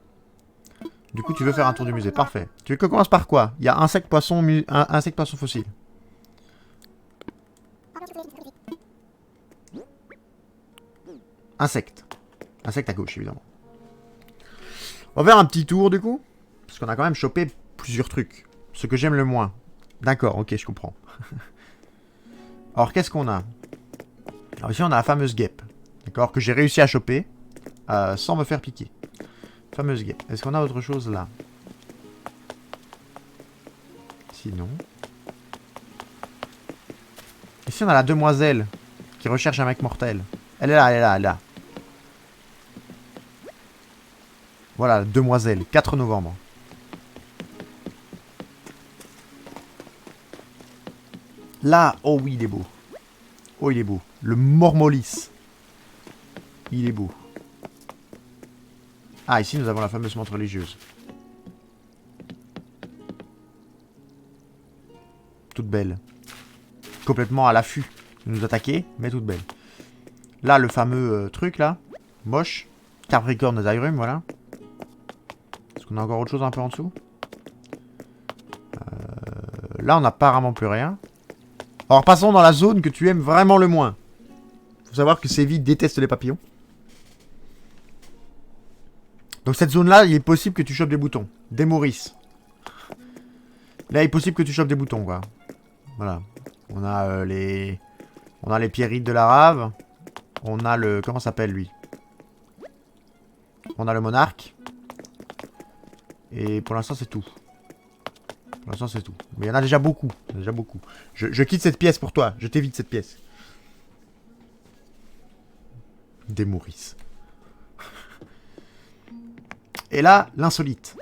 Du coup, tu veux faire un tour du musée, parfait. Tu veux qu'on commence par quoi? Il y a insecte poisson, insecte poisson fossile. Insecte. Insecte à gauche, évidemment. On va faire un petit tour, du coup. Parce qu'on a quand même chopé plusieurs trucs. Ce que j'aime le moins. D'accord, ok, je comprends. Alors, qu'est-ce qu'on a? Alors, ici, on a la fameuse guêpe. D'accord, que j'ai réussi à choper. Sans me faire piquer. Fameuse guêpe. Est-ce qu'on a autre chose, là? Sinon... Ici, on a la demoiselle. Qui recherche un mec mortel. Elle est là, elle est là, elle est là. Voilà, demoiselle, 4 novembre. Là, oh oui, il est beau. Oh, il est beau. Le Mormolis. Il est beau. Ah, ici, nous avons la fameuse montre religieuse. Toute belle. Complètement à l'affût de nous attaquer, mais toute belle. Là, le fameux truc, là. Moche. Capricorne d'Airum, voilà. Est-ce qu'on a encore autre chose un peu en dessous? Là, on n'a apparemment plus rien. Alors, passons dans la zone que tu aimes vraiment le moins. Faut savoir que Sévi déteste les papillons. Donc, cette zone-là, il est possible que tu chopes des boutons. Des Maurice. Là, il est possible que tu chopes des boutons, quoi. Voilà. On a les... On a les pierrites de la rave. On a le... Comment s'appelle, lui? On a le monarque. Et pour l'instant, c'est tout. Pour l'instant, c'est tout. Mais il y en a déjà beaucoup. Il y en a déjà beaucoup. Je quitte cette pièce pour toi. Je t'évite cette pièce. Des Maurice. Et là, l'insolite.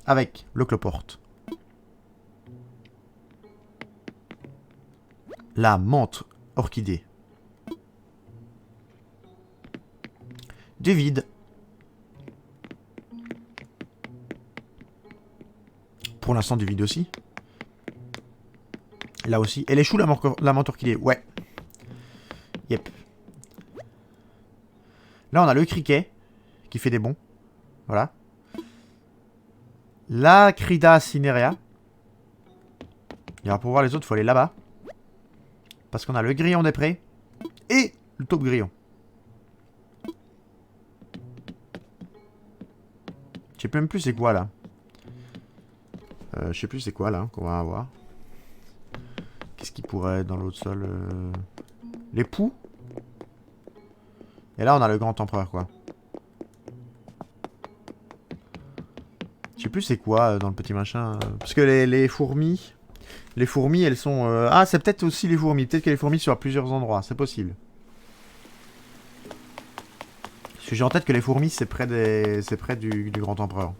Avec le cloporte. La menthe orchidée. Du vide. Pour l'instant, du vide aussi. Là aussi. Et les choux, la mentorquilier. Ouais. Yep. Là, on a le criquet qui fait des bons. Voilà. La Crida cinerea. Et alors pour voir les autres, il faut aller là-bas. Parce qu'on a le grillon des prés et le taupe grillon. Je sais même plus c'est quoi là. Je sais plus c'est quoi là qu'on va avoir. Qu'est-ce qui pourrait être dans l'autre sol les poux. Et là on a le grand empereur quoi. Je sais plus c'est quoi dans le petit machin. Parce que les fourmis... Les fourmis, elles sont... Ah, c'est peut-être aussi les fourmis. Peut-être que les fourmis sont à plusieurs endroits. C'est possible. Parce que j'ai en tête que les fourmis, c'est près des... C'est près du grand empereur.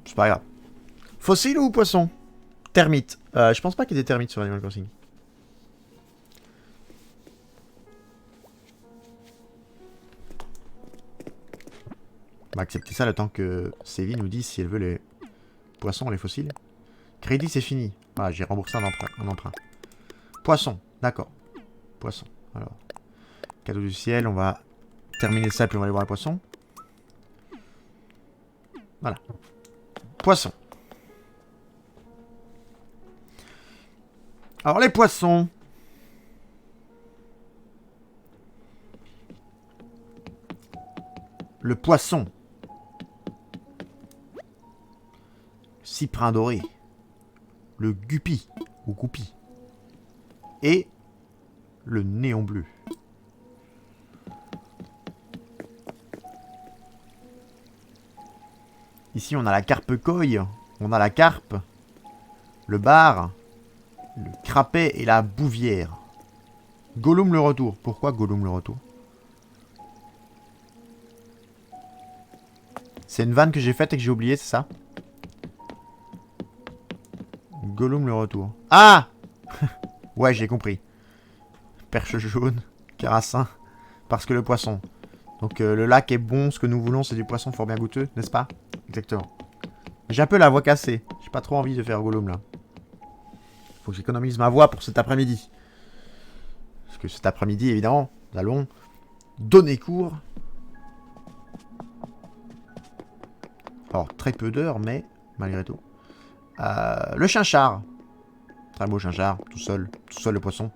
C'est pas grave. Fossile ou poisson? Termite. Je pense pas qu'il y ait des termites sur Animal Crossing. On va accepter ça le temps que Séville nous dise si elle veut les poissons ou les fossiles. Crédit, c'est fini. Ah, j'ai remboursé un emprunt. Poisson, d'accord. Poisson. Alors, cadeau du ciel, on va terminer ça puis on va aller voir les poissons. Voilà. Poisson. Alors, les poissons. Le poisson. Cyprin doré. Le guppy, ou goupy. Et le néon bleu. Ici, on a la carpe coille, on a la carpe, le bar, le crapet et la bouvière. Gollum le retour. Pourquoi Gollum le retour? C'est une vanne que j'ai faite et que j'ai oubliée, c'est ça? Gollum le retour. Ah ouais, j'ai compris. Perche jaune, carassin, parce que le poisson. Donc le lac est bon, ce que nous voulons c'est du poisson fort bien goûteux, n'est-ce pas? Exactement. J'ai un peu la voix cassée. J'ai pas trop envie de faire Gollum là. Faut que j'économise ma voix pour cet après-midi. Parce que cet après-midi, évidemment, nous allons donner cours. Alors, très peu d'heures, mais malgré tout. Le chinchard. Très beau chinchard, tout seul le poisson.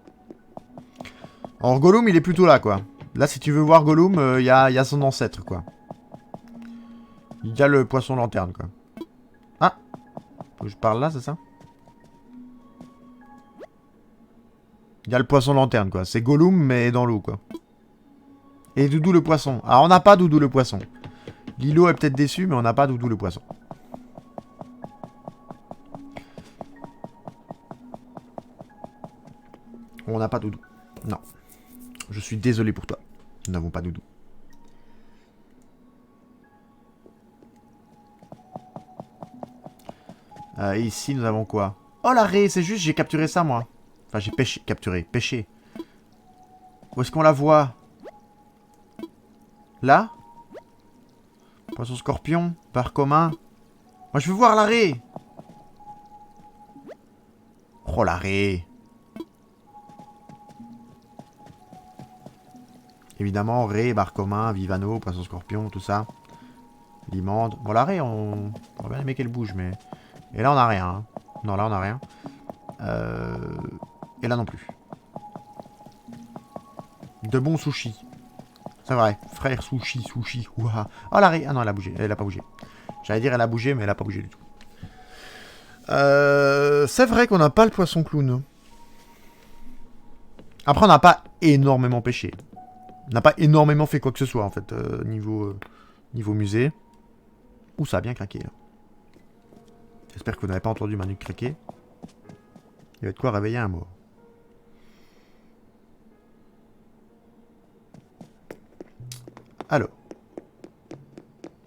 Alors Gollum, il est plutôt là, quoi. Là, si tu veux voir Gollum, y a son ancêtre, quoi. Il y a le poisson lanterne, quoi. Ah, faut que je parle là, c'est ça? Il y a le poisson lanterne, quoi. C'est Gollum, mais dans l'eau, quoi. Et Doudou le poisson. Alors, on n'a pas Doudou le poisson. Lilo est peut-être déçu, mais on n'a pas Doudou le poisson. On n'a pas Doudou. Non. Je suis désolé pour toi. Nous n'avons pas Doudou. Ici, nous avons quoi? Oh, la raie, c'est juste, j'ai capturé ça, moi. Enfin, j'ai pêché. Capturé. Pêché. Où est-ce qu'on la voit? Là? Poisson scorpion. Bar commun. Moi, je veux voir la raie. Oh, la raie. Évidemment, raie, bar commun, vivano, poisson scorpion, tout ça. Limande. Bon, la raie, on aurait bien aimé qu'elle bouge, mais... Et là, on n'a rien. Hein. Non, là, on n'a rien. Et là non plus. De bons sushis. C'est vrai. Frère sushi. Ouah. Oh, la raie. Ah non, elle a bougé. Elle a pas bougé. J'allais dire elle a bougé, mais elle a pas bougé du tout. C'est vrai qu'on n'a pas le poisson clown. Après, on n'a pas énormément pêché. On n'a pas énormément fait quoi que ce soit, en fait, niveau musée. Ouh, ça a bien craqué, là. J'espère que vous n'avez pas entendu ma nuque craquer. Il y a de quoi réveiller un mort.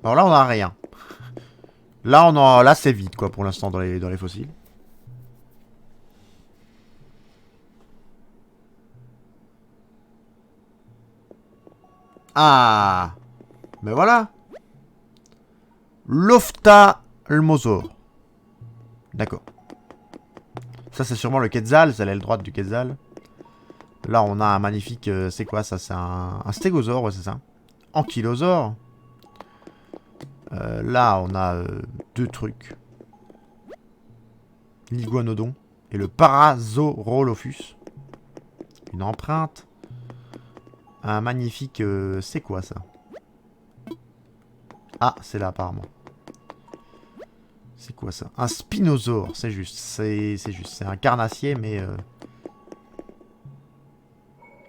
Alors là, on n'a rien. Là, c'est vide, quoi, pour l'instant, dans les fossiles. Ah! Ben voilà! L'ophtalmosaure. D'accord. Ça, c'est sûrement le Quetzal, c'est l'aile droite du Quetzal. Là, on a un magnifique... c'est quoi ça? C'est un stégosaure, ouais, c'est ça. Ankylosaure. Là, on a deux trucs. L'iguanodon et le Parasaurolophus. Une empreinte. Un magnifique... c'est quoi ça? Ah, c'est là apparemment. C'est quoi ça? Un spinosaure, c'est juste. C'est juste. C'est un carnassier, mais...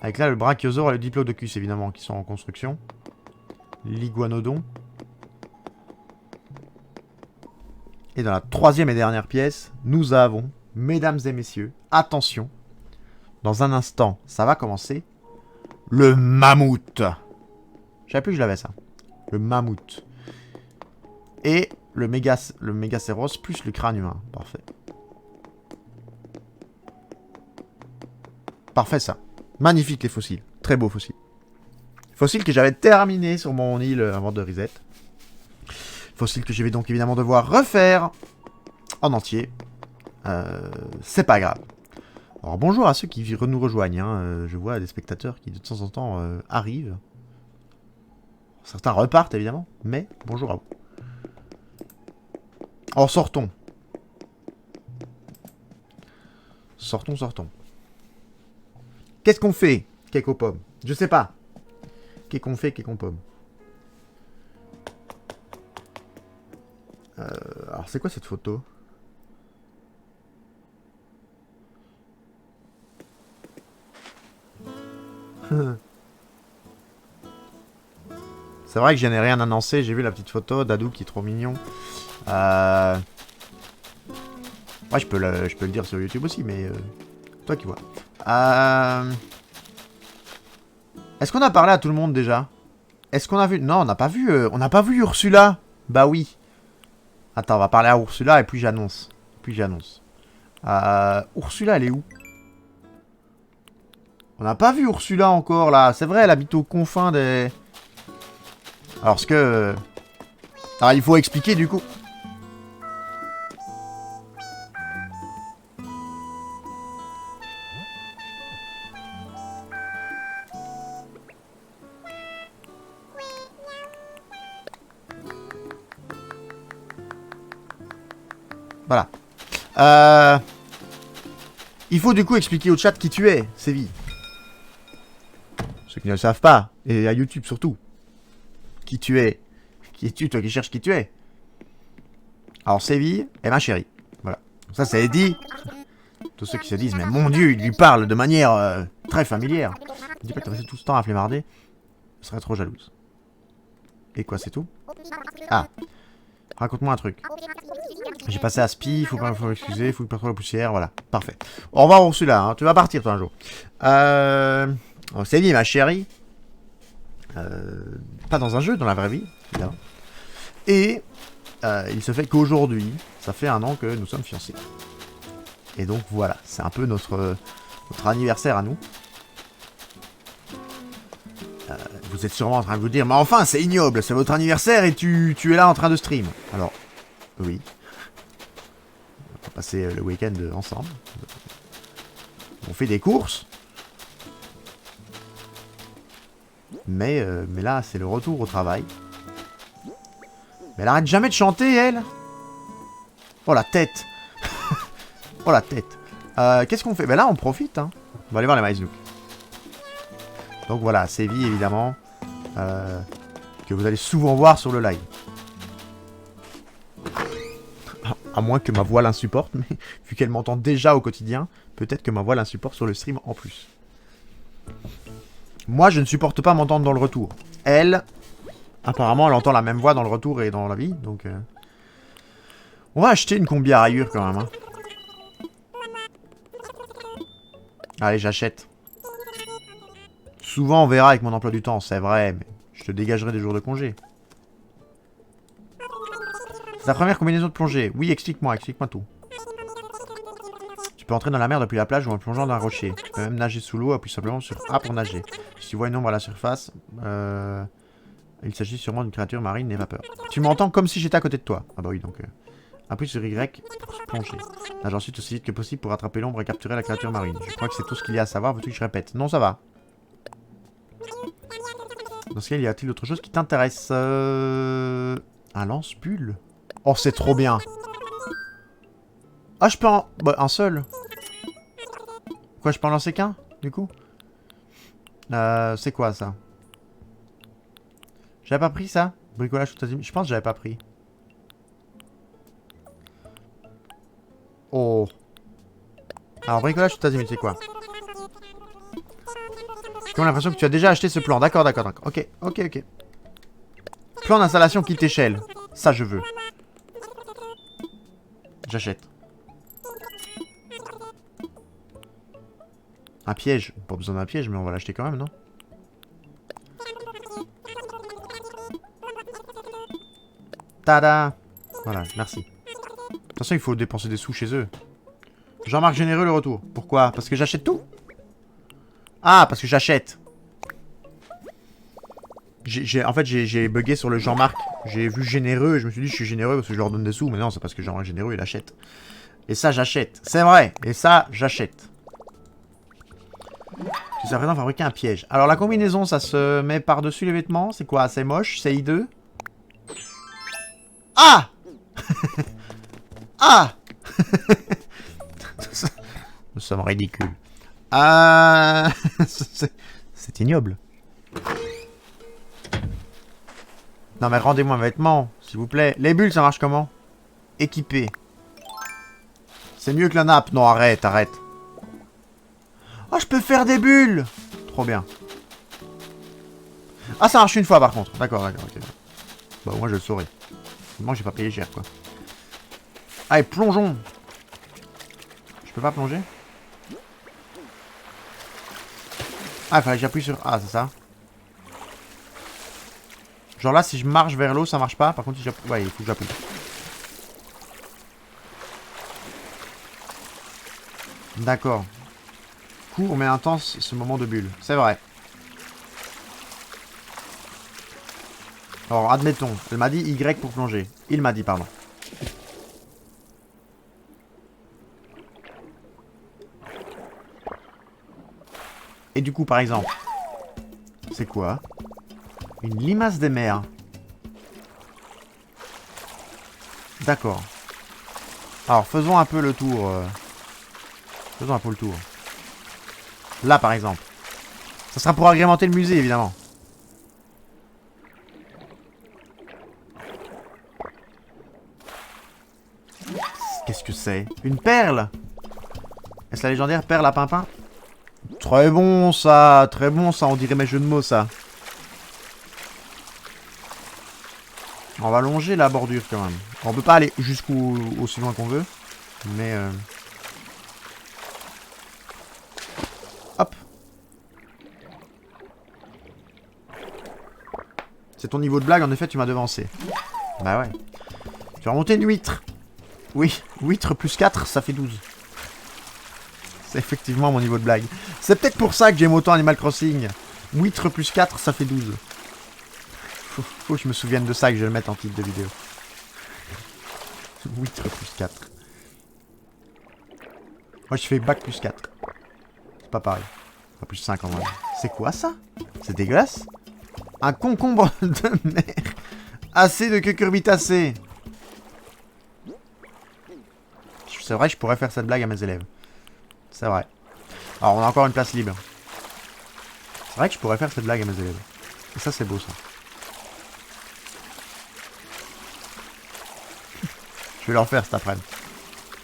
Avec là le brachiosaure et le diplodocus, évidemment, qui sont en construction. L'iguanodon. Et dans la troisième et dernière pièce, nous avons, mesdames et messieurs, attention. Dans un instant, ça va commencer. Le mammouth. Je savais plus que je l'avais, ça. Le mammouth. Et le mégacéros plus le crâne humain. Parfait. Parfait, ça. Magnifique, les fossiles. Très beaux fossiles. Fossiles que j'avais terminé sur mon île avant de reset. Fossiles que je vais donc évidemment devoir refaire en entier. C'est pas grave. Alors bonjour à ceux qui nous rejoignent. Hein. Je vois des spectateurs qui de temps en temps arrivent. Certains repartent évidemment, mais bonjour à vous. Alors sortons. Sortons. Qu'est-ce qu'on fait, Keko Pomme? Je sais pas. Qu'est-ce qu'on fait, Keko Pomme? Alors c'est quoi cette photo? C'est vrai que je n'ai rien annoncé, j'ai vu la petite photo d'Adou qui est trop mignon. Ouais, je peux le dire sur YouTube aussi, mais toi qui vois. Est-ce qu'on a parlé à tout le monde déjà? Est-ce qu'on a vu... Non, on n'a pas vu Ursula. Bah oui. Attends, on va parler à Ursula et puis j'annonce. Ursula, elle est où? On n'a pas vu Ursula encore, là. C'est vrai, elle habite aux confins des... Alors, Alors, il faut expliquer, du coup. Voilà. Il faut du coup expliquer au chat qui tu es, Sévi. Ceux qui ne le savent pas, et à YouTube surtout. Qui tu es? Qui es-tu, toi qui cherches qui tu es? Alors Sévi est ma chérie. Voilà. Ça c'est dit. Tous ceux qui se disent, mais mon Dieu, il lui parle de manière très familière. Dis pas que t'as passé tout ce temps à flémarder. Je serais trop jalouse. Et quoi, c'est tout? Ah. Raconte-moi un truc. J'ai passé à Spi, faut excuser, faut pas trop la poussière, voilà. Parfait. Au revoir Ursula, hein. Tu vas partir toi un jour. C'est dit ma chérie. Pas dans un jeu, dans la vraie vie, évidemment. Et il se fait qu'aujourd'hui, ça fait 1 an que nous sommes fiancés. Et donc voilà, c'est un peu notre anniversaire à nous. Vous êtes sûrement en train de vous dire, mais enfin c'est ignoble, c'est votre anniversaire et tu es là en train de stream. Alors, oui. On va passer le week-end ensemble. On fait des courses. Mais là, c'est le retour au travail. Mais elle arrête jamais de chanter, elle. Oh la tête. Oh la tête. Qu'est-ce qu'on fait? Ben là, on profite. Hein. On va aller voir les Maïsnook. Donc voilà, Sévi évidemment. Que vous allez souvent voir sur le live. À moins que ma voix l'insupporte, mais vu qu'elle m'entend déjà au quotidien, peut-être que ma voix l'insupporte sur le stream en plus. Moi, je ne supporte pas m'entendre dans le retour. Elle, apparemment, elle entend la même voix dans le retour et dans la vie, donc... On va acheter une combi à rayures quand même. Hein. Allez, j'achète. Souvent, on verra avec mon emploi du temps, c'est vrai, mais je te dégagerai des jours de congé. C'est ta première combinaison de plongée. Oui, explique-moi tout. Tu peux entrer dans la mer depuis la plage ou en plongeant dans un rocher. Tu peux même nager sous l'eau, appuie simplement sur A pour nager. Si tu vois une ombre à la surface, il s'agit sûrement d'une créature marine, n'aie pas peur. Tu m'entends comme si j'étais à côté de toi. Ah bah oui, donc... Appuie sur Y pour plonger. Nage ensuite aussi vite que possible pour attraper l'ombre et capturer la créature marine. Je crois que c'est tout ce qu'il y a à savoir. Veux-tu que je répète? Non, ça va. Dans ce cas, y a-t-il autre chose qui t'intéresse? Un lance-bulle? Oh, c'est trop bien. Ah, je peux en... Bah, un seul. Quoi, je peux en lancer qu'un, du coup? C'est quoi, ça? J'avais pas pris, ça? Bricolage tout azimut. Je pense que j'avais pas pris. Oh. Alors, bricolage tout azimut, c'est quoi? J'ai comme l'impression que tu as déjà acheté ce plan. D'accord, d'accord, d'accord. Ok, ok, ok. Plan d'installation kit échelle. Ça, je veux. J'achète. Un piège. Pas besoin d'un piège, mais on va l'acheter quand même, non? Tada! Voilà, merci. De toute façon, il faut dépenser des sous chez eux. Jean-Marc Généreux, le retour. Pourquoi? Parce que j'achète tout? Ah, parce que j'achète. En fait, j'ai bugué sur le Jean-Marc. J'ai vu Généreux et je me suis dit, je suis généreux parce que je leur donne des sous. Mais non, c'est parce que Jean-Marc Généreux, il achète. Et ça, j'achète. C'est vrai. Et ça, j'achète. Tu sais présent fabriquer un piège. Alors, la combinaison, ça se met par-dessus les vêtements. C'est quoi? C'est moche? C'est hideux? Ah! Ah! Nous sommes ridicules. C'est ignoble. Non mais rendez-moi un vêtement, s'il vous plaît. Les bulles, ça marche comment? Équipé. C'est mieux que la nappe. Non, arrête, arrête. Oh, je peux faire des bulles! Trop bien. Ah, ça marche une fois par contre. D'accord, d'accord, ok. Bah, moi je le saurais. Moi, j'ai pas payé cher, quoi. Allez, plongeons. Je peux pas plonger? Ah, il fallait que j'appuie sur... Ah, c'est ça. Genre là, si je marche vers l'eau, ça marche pas. Par contre, si j'appuie... Ouais, il faut que j'appuie. D'accord. Court mais intense ce moment de bulle. C'est vrai. Alors, admettons. Elle m'a dit Y pour plonger. Il m'a dit, pardon. Et du coup, par exemple... C'est quoi? Une limace des mers. D'accord. Alors, faisons un peu le tour. Faisons un peu le tour. Là, par exemple. Ça sera pour agrémenter le musée, évidemment. Qu'est-ce que c'est? Une perle? Est-ce la légendaire perle à pimpin? Très bon, ça. Très bon, ça. On dirait mes jeux de mots, ça. On va longer la bordure, quand même. On peut pas aller jusqu'au aussi loin qu'on veut. Mais... Hop. C'est ton niveau de blague, en effet, tu m'as devancé. Bah ouais. Tu vas remonter une huître. Oui, huître plus 4, ça fait 12. C'est effectivement mon niveau de blague. C'est peut-être pour ça que j'aime autant Animal Crossing. Huître plus 4, ça fait 12. Faut que je me souvienne de ça, que je vais le mettre en titre de vidéo. Huître plus 4. Moi, je fais bac plus 4. C'est pas pareil. Pas plus 5 en vrai. C'est quoi ça? C'est dégueulasse. Un concombre de mer. Assez de cucurbitacées. C'est vrai que je pourrais faire cette blague à mes élèves. C'est vrai. Alors, on a encore une place libre. C'est vrai que je pourrais faire cette blague à mes élèves. Et ça, c'est beau, ça. Je vais leur faire cet après-midi.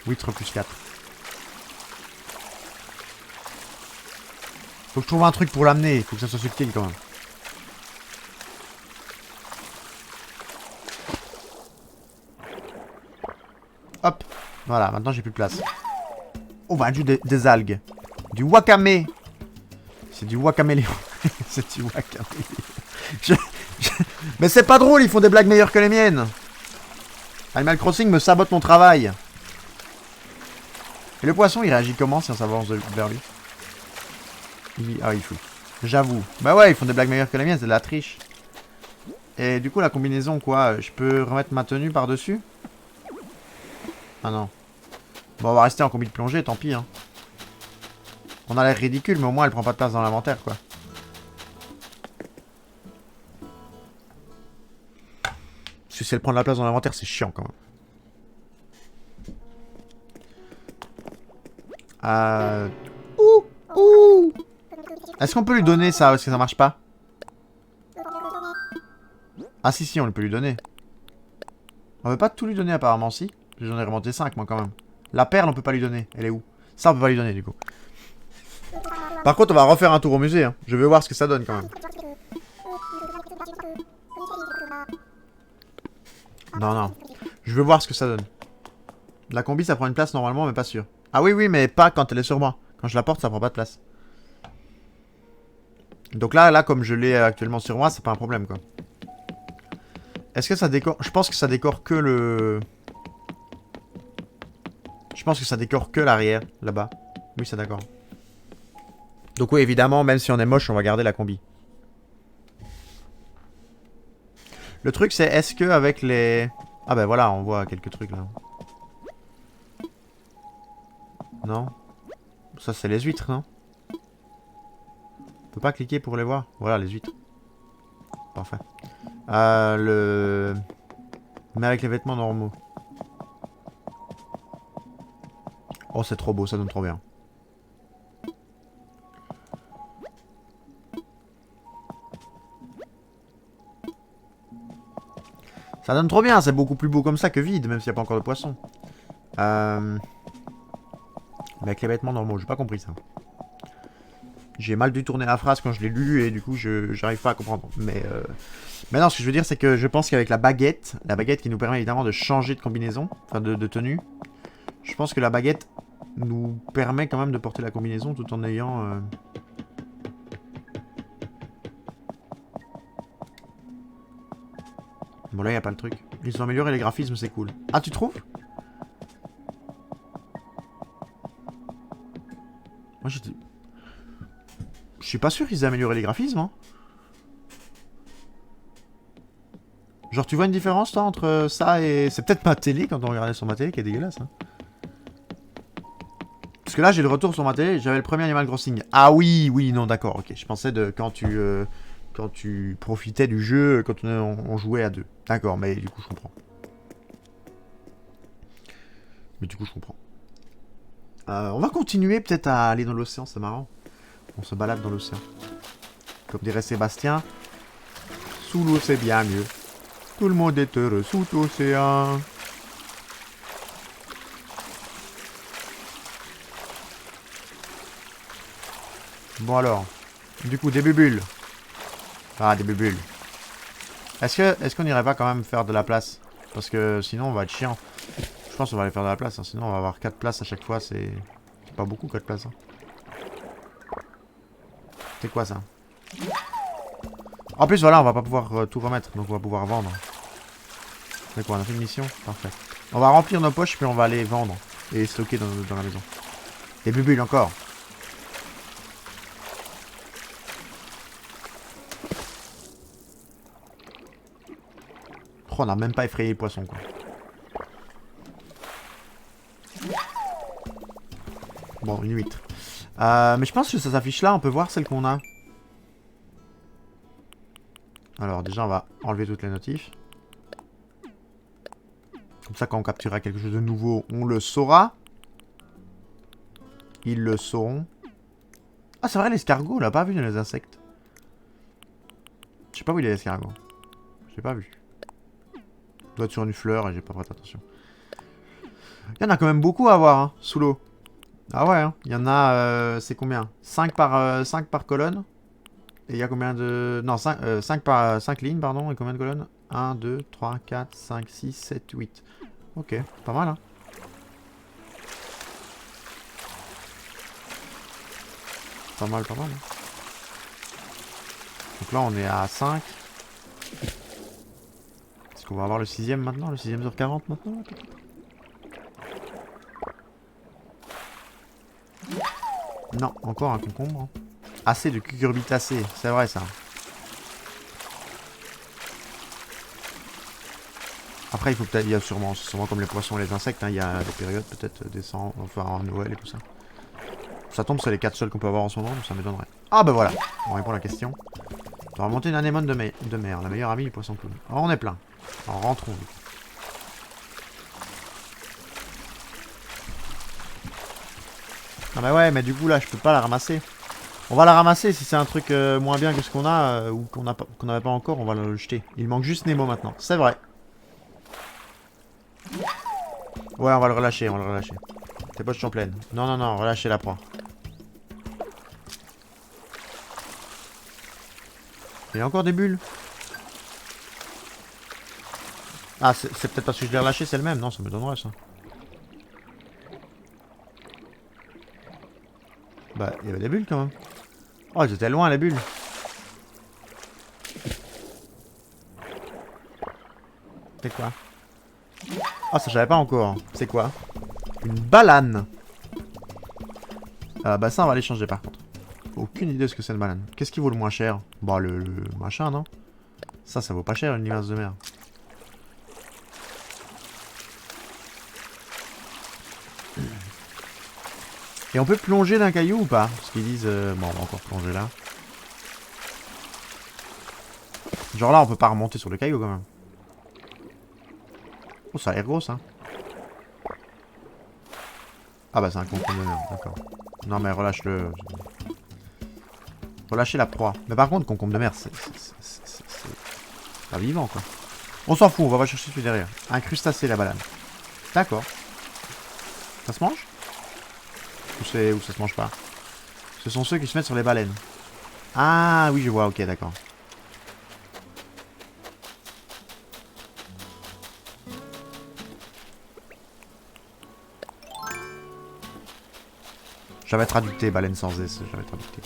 Huître plus 4. Faut que je trouve un truc pour l'amener. Faut que ça soit subtil, quand même. Hop. Voilà, maintenant j'ai plus de place. Oh, bah, des algues. Du wakame. C'est du wakaméléon. C'est du wakaméléon. Mais c'est pas drôle, ils font des blagues meilleures que les miennes. Animal Crossing me sabote mon travail. Et le poisson, il réagit comment si on s'avance vers lui? Ah, il faut. J'avoue. Bah ouais, ils font des blagues meilleures que les miennes, c'est de la triche. Et du coup, la combinaison, quoi, je peux remettre ma tenue par-dessus? Ah non. Bon, on va rester en combi de plongée, tant pis. Hein. On a l'air ridicule, mais au moins elle prend pas de place dans l'inventaire, quoi. Parce que si elle prend de la place dans l'inventaire, c'est chiant quand même. Ouh. Est-ce qu'on peut lui donner ça? Est-ce que ça marche pas? Ah si, on peut lui donner. On veut pas tout lui donner apparemment, si. J'en ai remonté 5 moi quand même. La perle, on peut pas lui donner. Elle est où? Ça, on peut pas lui donner du coup. Par contre, on va refaire un tour au musée. Hein. Je veux voir ce que ça donne quand même. Non. Je veux voir ce que ça donne. La combi, ça prend une place normalement, mais pas sûr. Ah oui, mais pas quand elle est sur moi. Quand je la porte, ça prend pas de place. Donc là, comme je l'ai actuellement sur moi, c'est pas un problème, quoi. Est-ce que ça décore... Je pense que ça décore que le... Je pense que ça décore que l'arrière, là-bas. Oui, c'est d'accord. Donc oui, évidemment, même si on est moche, on va garder la combi. Le truc, c'est est-ce que avec les... Ah ben voilà, on voit quelques trucs, là. Non? Ça, c'est les huîtres, non? On peut pas cliquer pour les voir? Voilà, les huîtres. Parfait. Mais avec les vêtements normaux. Oh, c'est trop beau, ça donne trop bien. Ça donne trop bien, c'est beaucoup plus beau comme ça que vide, même s'il n'y a pas encore de poisson. Mais avec les vêtements normaux, j'ai pas compris ça. J'ai mal dû tourner la phrase quand je l'ai lu et du coup j'arrive pas à comprendre. Mais non, ce que je veux dire c'est que je pense qu'avec la baguette qui nous permet évidemment de changer de combinaison, enfin de tenue, je pense que la baguette nous permet quand même de porter la combinaison tout en ayant... Bon là il n'y a pas le truc. Ils ont amélioré les graphismes, c'est cool. Ah tu trouves? Moi j'étais... Je suis pas sûr qu'ils aient amélioré les graphismes, hein. Genre, tu vois une différence, toi, entre ça et... C'est peut-être ma télé, quand on regardait sur ma télé, qui est dégueulasse, hein. Parce que là, j'ai le retour sur ma télé, j'avais le premier Animal Crossing. Ah oui, non, d'accord, ok. Je pensais de quand tu profitais du jeu, quand on jouait à deux. D'accord, mais du coup, je comprends. On va continuer, peut-être, à aller dans l'océan, c'est marrant. On se balade dans l'océan. Comme dirait Sébastien, sous l'eau c'est bien mieux. Tout le monde est heureux sous l'océan. Bon alors, du coup des bulles. Ah des bulles. Est-ce qu'on irait pas quand même faire de la place? Parce que sinon on va être chiant. Je pense qu'on va aller faire de la place, hein. Sinon on va avoir 4 places à chaque fois, c'est pas beaucoup 4 places. Hein. C'est quoi ça? En plus voilà, on va pas pouvoir tout remettre, donc on va pouvoir vendre. C'est quoi, on a fait une mission? Parfait. On va remplir nos poches puis on va aller vendre et stocker dans la maison. Des bulles encore. Oh, on n'a même pas effrayé les poissons quoi. Bon, une huître. Mais je pense que ça s'affiche là, on peut voir celle qu'on a. Alors déjà on va enlever toutes les notifs. Comme ça quand on capturera quelque chose de nouveau, on le saura. Ils le sauront. Ah c'est vrai l'escargot, on l'a pas vu dans les insectes. Je sais pas où il est l'escargot. J'ai pas vu. Il doit être sur une fleur et j'ai pas prêté attention. Il y en a quand même beaucoup à voir hein, sous l'eau. Ah ouais, hein. Il y en a, c'est combien 5 par colonne. Et il y a combien de... Non, 5 lignes, pardon. Et combien de colonnes 1, 2, 3, 4, 5, 6, 7, 8. Ok, pas mal, hein. Pas mal, pas mal. Hein. Donc là, on est à 5. Est-ce qu'on va avoir le 6ème maintenant? Le 6ème sur 40 maintenant peut-être? Non, encore un concombre. Hein. Assez de cucurbitacées, c'est vrai ça. Après, il faut peut-être, il y a sûrement comme les poissons et les insectes, hein, il y a des périodes peut-être décembre, enfin Noël et tout ça. Ça tombe, c'est les 4 seuls qu'on peut avoir en ce moment, donc ça m'étonnerait. Ah bah voilà, on répond à la question. On va monter une anémone de mer, la meilleure amie du poisson clown. Oh, on est plein. Alors rentrons vite. Ah bah ouais, mais du coup là, je peux pas la ramasser. On va la ramasser si c'est un truc moins bien que ce qu'on a ou qu'on n'avait pas encore, on va le jeter. Il manque juste Nemo maintenant, c'est vrai. Ouais, on va le relâcher, on va le relâcher. Tes poches sont pleines. Non, non, non, relâchez la proie. Il y a encore des bulles. Ah, c'est peut-être parce que je l'ai relâché, c'est le même. Non, ça me donnerait ça. Bah, il y avait des bulles quand même. Oh, ils étaient loin les bulles. C'est quoi? Ah, ça j'avais pas encore. C'est quoi? Une banane. Bah ça, on va l'échanger par contre. Aucune idée de ce que c'est une banane. Qu'est-ce qui vaut le moins cher? Bah, le machin, non? Ça vaut pas cher une limace de mer. Et on peut plonger d'un caillou ou pas? Parce qu'ils disent... Bon, on va encore plonger là. Genre là, on peut pas remonter sur le caillou quand même. Oh, ça a l'air gros, hein. Ah bah c'est un concombre de mer, d'accord. Non mais relâche-le. Relâchez la proie. Mais par contre, concombre de mer, c'est pas vivant quoi. On s'en fout, on va chercher celui derrière. Un crustacé la banane. D'accord. Ça se mange? Ou ça se mange pas? Ce sont ceux qui se mettent sur les baleines. Ah oui, je vois, ok, d'accord. J'avais traducté baleine sans S, j'avais traducté.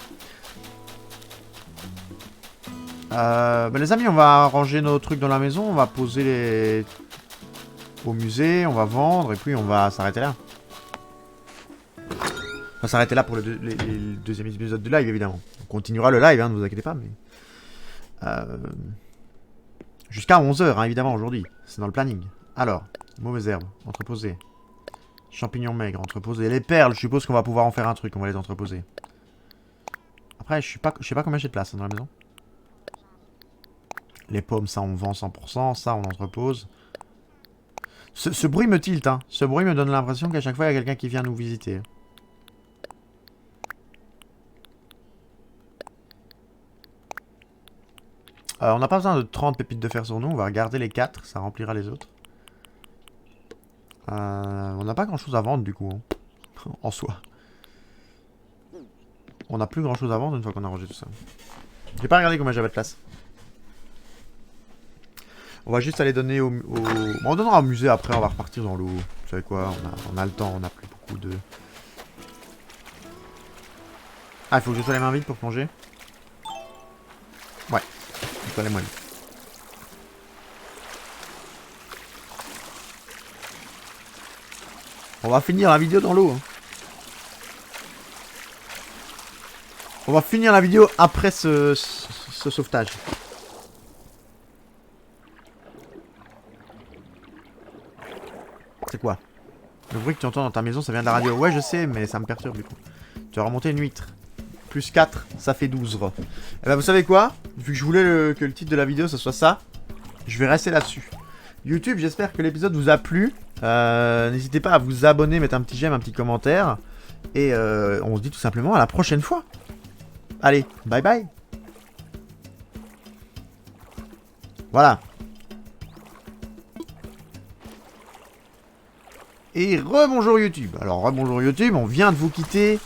Bah les amis, on va ranger nos trucs dans la maison, on va poser les... au musée, on va vendre, et puis on va s'arrêter là. On va s'arrêter là pour le deuxième épisode de live, évidemment. On continuera le live, hein, ne vous inquiétez pas, mais... Jusqu'à 11h, hein, évidemment, aujourd'hui. C'est dans le planning. Alors, mauvaises herbes, entreposer. Champignons maigres, entreposer. Les perles, je suppose qu'on va pouvoir en faire un truc, on va les entreposer. Après, je sais pas combien j'ai de place hein, dans la maison. Les pommes, ça on vend 100%, ça on entrepose. Ce bruit me tilte, hein. Ce bruit me donne l'impression qu'à chaque fois il y a quelqu'un qui vient nous visiter. On n'a pas besoin de 30 pépites de fer sur nous, on va regarder les 4, ça remplira les autres. On n'a pas grand chose à vendre du coup, hein. En soi. On n'a plus grand chose à vendre une fois qu'on a rangé tout ça. J'ai pas regardé combien j'avais de place. On va juste aller donner au... Bon, on donnera au musée après, on va repartir dans l'eau. Vous savez quoi, on a le temps, on n'a plus beaucoup de... Ah, il faut que je sois les mains vides pour plonger. Ouais, je sois les mains vides. On va finir la vidéo dans l'eau. Hein. On va finir la vidéo après ce sauvetage. C'est quoi? Le bruit que tu entends dans ta maison, ça vient de la radio. Ouais, je sais, mais ça me perturbe du coup. Tu vas remonter une huître. Plus 4, ça fait 12. Et bah, vous savez quoi? Vu que je voulais que le titre de la vidéo, ce soit ça, je vais rester là-dessus. YouTube, j'espère que l'épisode vous a plu. N'hésitez pas à vous abonner, mettre un petit j'aime, un petit commentaire. Et on se dit tout simplement à la prochaine fois. Allez, bye bye. Voilà. Et rebonjour YouTube. Alors rebonjour YouTube, on vient de vous quitter.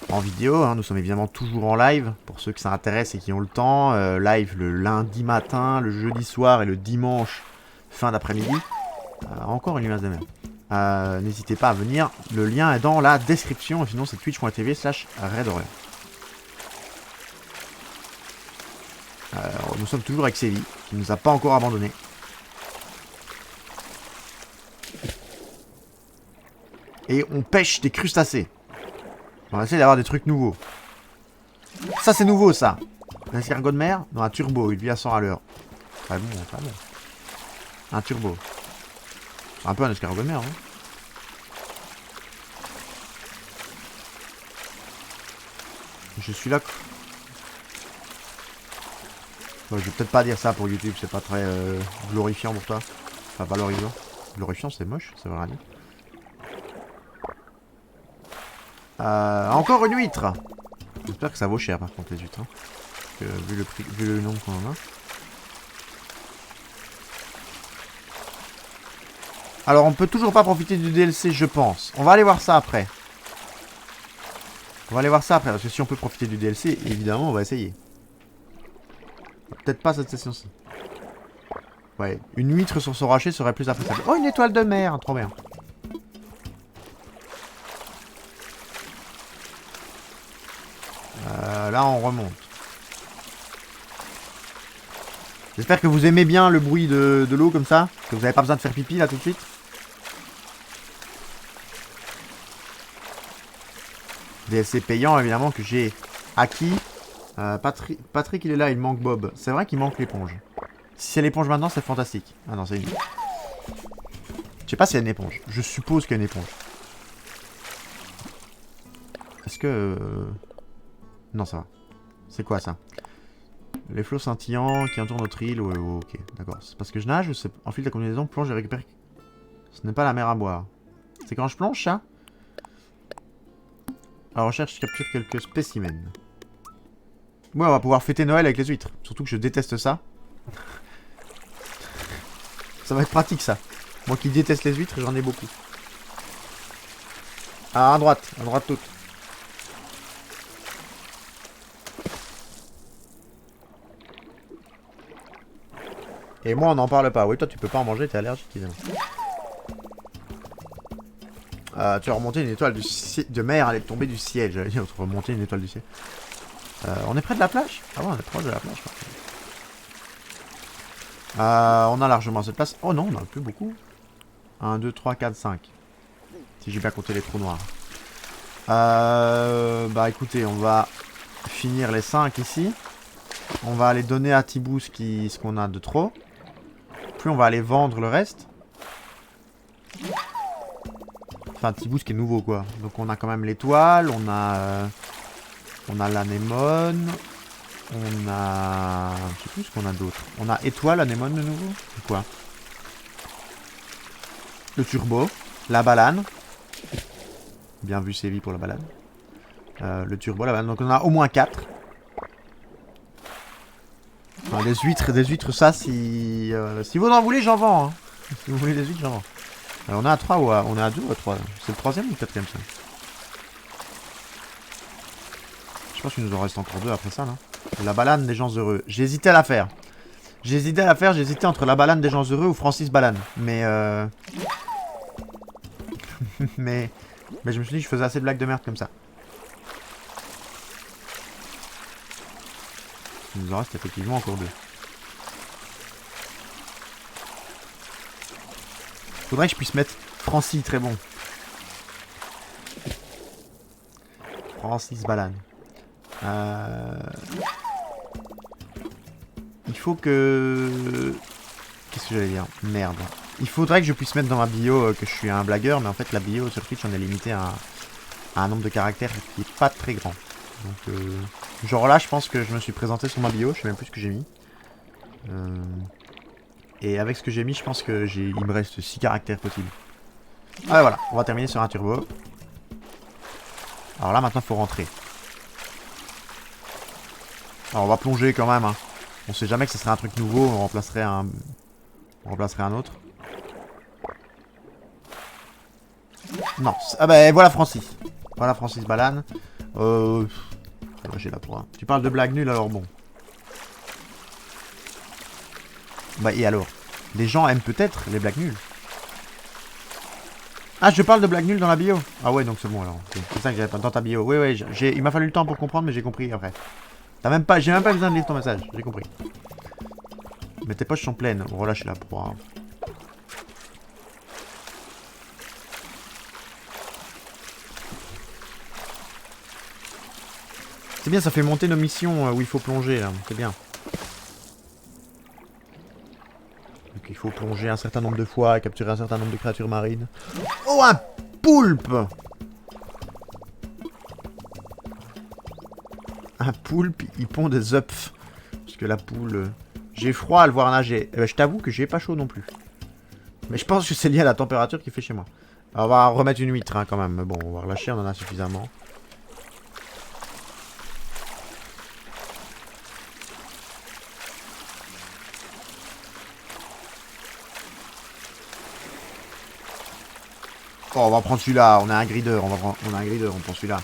En vidéo, hein. Nous sommes évidemment toujours en live, pour ceux que ça intéresse et qui ont le temps. Live le lundi matin, le jeudi soir et le dimanche fin d'après-midi. Encore une limace de mer. N'hésitez pas à venir, le lien est dans la description, et sinon c'est twitch.tv/redorient. Nous sommes toujours avec Célie, qui ne nous a pas encore abandonné. Et on pêche des crustacés. On va essayer d'avoir des trucs nouveaux. Ça c'est nouveau ça. Un escargot de mer? Non, un turbo, il vit à 100 à l'heure. Très bon, très bon. Un turbo. C'est un peu un escargot de mer, hein. Je suis là. Ouais, je vais peut-être pas dire ça pour YouTube, c'est pas très glorifiant pour toi. Enfin, valorisant. Glorifiant, c'est moche, ça veut rien dire. Encore une huître. J'espère que ça vaut cher par contre les huîtres. Hein. Parce que, vu le prix, vu le nombre qu'on en a. Alors on peut toujours pas profiter du DLC je pense. On va aller voir ça après. On va aller voir ça après. Parce que si on peut profiter du DLC, évidemment on va essayer. Peut-être pas cette session-ci. Ouais, une huître sur son rocher serait plus appréciable. Oh une étoile de mer, trop bien. Là on remonte. J'espère que vous aimez bien le bruit de l'eau comme ça. Que vous n'avez pas besoin de faire pipi là tout de suite. DLC payant évidemment que j'ai acquis. Patrick il est là, il manque Bob. C'est vrai qu'il manque l'éponge. Si c'est l'éponge maintenant c'est fantastique. Ah non c'est une... Je sais pas s'il y a une éponge. Je suppose qu'il y a une éponge. Est-ce que... Non ça va. C'est quoi ça? Les flots scintillants qui entourent notre île. Ouais, ok, d'accord. C'est parce que je nage ou c'est... Enfile la combinaison, plonge et récupère... Ce n'est pas la mer à boire. C'est quand je plonge ça? À la recherche, je capture quelques spécimens. Ouais, on va pouvoir fêter Noël avec les huîtres. Surtout que je déteste ça. Ça va être pratique ça. Moi qui déteste les huîtres, j'en ai beaucoup. Ah, à droite toute. Et moi on n'en parle pas. Oui, toi tu peux pas en manger, t'es allergique évidemment. Tu as remonté une étoile de mer, elle est tombée du ciel. J'allais dire, remonter une étoile du ciel. On est près de la plage? Ah ouais, on est proche de la plage. On a largement cette place. Oh non, on en a plus beaucoup. 1, 2, 3, 4, 5. Si j'ai bien compté les trous noirs. Bah écoutez, on va finir les 5 ici. On va aller donner à Tibou ce qu'on a de trop. Puis on va aller vendre le reste. Enfin, Tibou ce qui est nouveau quoi. Donc on a quand même l'étoile, on a l'anémone. On a... Je sais plus ce qu'on a d'autre. On a étoile, anémone de nouveau. C'est quoi? Le turbo. La balane. Bien vu Séville pour la balane. Le turbo, la balane. Donc on a au moins 4. Enfin, des huîtres ça si vous en voulez j'en vends. Hein. Si vous voulez des huîtres j'en vends. On est à 3 ou on est à 2 ou à 3? C'est le 3ème ou le 4ème ça? Je pense qu'il nous en reste encore 2 après ça là. La balane des gens heureux. J'ai hésité à la faire. J'ai hésité entre la balane des gens heureux ou Francis Balane. Mais mais je me suis dit que je faisais assez de blagues de merde comme ça. Il nous en reste effectivement encore 2. Faudrait que je puisse mettre Francis, très bon. Francis Balane. Il faut que... Qu'est-ce que j'allais dire? Merde. Il faudrait que je puisse mettre dans ma bio que je suis un blagueur, mais en fait la bio sur Twitch on est limité à un nombre de caractères qui est pas très grand. Donc genre là je pense que je me suis présenté sur ma bio, je sais même plus ce que j'ai mis. Et avec ce que j'ai mis je pense que il me reste 6 caractères possibles. Ah voilà, on va terminer sur un turbo. Alors là maintenant il faut rentrer. Alors on va plonger quand même hein. On sait jamais que ce serait un truc nouveau, on remplacerait un autre. Non, ah bah voilà Francis. Voilà Francis Balane. J'ai la pour un. Tu parles de blagues nulles alors bon. Bah et alors? Les gens aiment peut-être les blagues nulles. Ah je parle de blagues nulles dans la bio. Ah ouais donc c'est bon alors. C'est ça que j'avais pas dans ta bio. Oui oui, il m'a fallu le temps pour comprendre mais j'ai compris après. J'ai même pas besoin de lire ton message, j'ai compris. Mais tes poches sont pleines, relâchez la proie. C'est bien, ça fait monter nos missions où il faut plonger là, c'est bien. faut plonger un certain nombre de fois et capturer un certain nombre de créatures marines. Oh, un poulpe! Un poulpe, il pond des œufs. Parce que la poule... J'ai froid à le voir nager. Je t'avoue que j'ai pas chaud non plus. Mais je pense que c'est lié à la température qu'il fait chez moi. Alors, on va remettre une huître hein, quand même. Mais bon, on va relâcher, on en a suffisamment. Oh, on va prendre celui-là. On a un grideur. On a un grideur. On prend celui-là.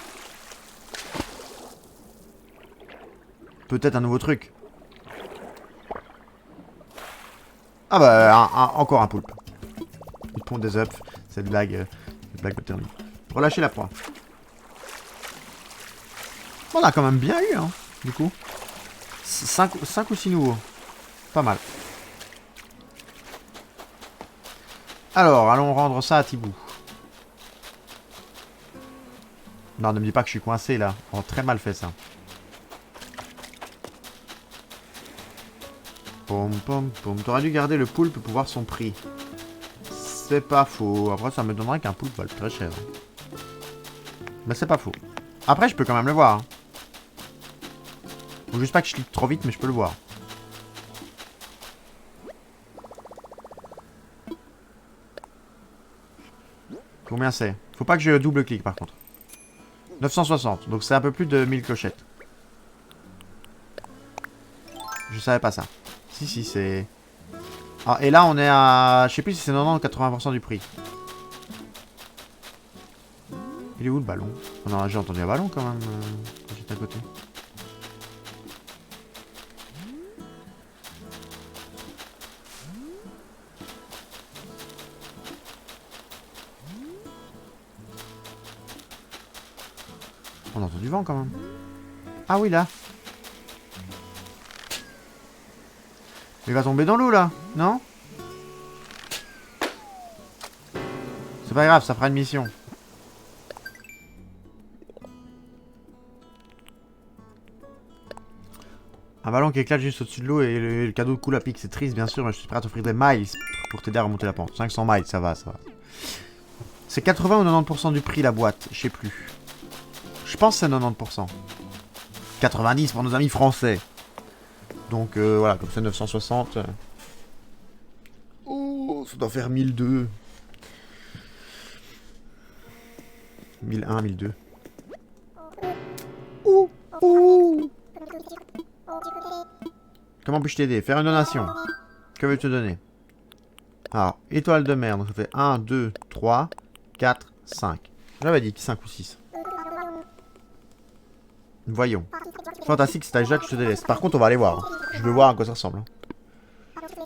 Peut-être un nouveau truc. Ah bah, encore un poulpe. Il pond des œufs. Cette blague me termine. Relâchez la proie. On a quand même bien eu, hein, du coup. 5 ou 6 nouveaux. Pas mal. Alors, allons rendre ça à Thibaut. Non, ne me dis pas que je suis coincé, là. On a très mal fait, ça. Pom pom pom. T'aurais dû garder le poulpe pour voir son prix. C'est pas faux. Après, ça me donnerait qu'un poulpe vale très cher. Mais c'est pas faux. Après, je peux quand même le voir. Hein. Faut juste pas que je clique trop vite, mais je peux le voir. Combien c'est? Faut pas que je double-clique, par contre. 960. Donc c'est un peu plus de 1000 clochettes. Je savais pas ça. Si, c'est... Ah, et là, on est à... Je sais plus si c'est 90 ou 80% du prix. Il est où le ballon? Oh non, j'ai entendu un ballon quand même quand j'étais à côté. On entend du vent quand même. Ah oui, là. Il va tomber dans l'eau là, non? C'est pas grave, ça fera une mission. Un ballon qui éclate juste au-dessus de l'eau et le cadeau coule à pic. C'est triste bien sûr, mais je suis prêt à t'offrir des miles pour t'aider à remonter la pente. 500 miles, ça va, ça va. C'est 80 ou 90% du prix la boîte, je sais plus. Je pense que c'est 90%. 90 pour nos amis français. Donc voilà, comme c'est 960. Oh, ça doit faire 1002. 1001, 1002. Ouh, ouh. Comment puis-je t'aider? Faire une donation. Que veux-tu te donner? Alors, étoile de mer. Donc ça fait 1, 2, 3, 4, 5. J'avais dit 5 ou 6. Voyons. Fantastique, c'est déjà que je te délaisse. Par contre, on va aller voir. Je veux voir à quoi ça ressemble.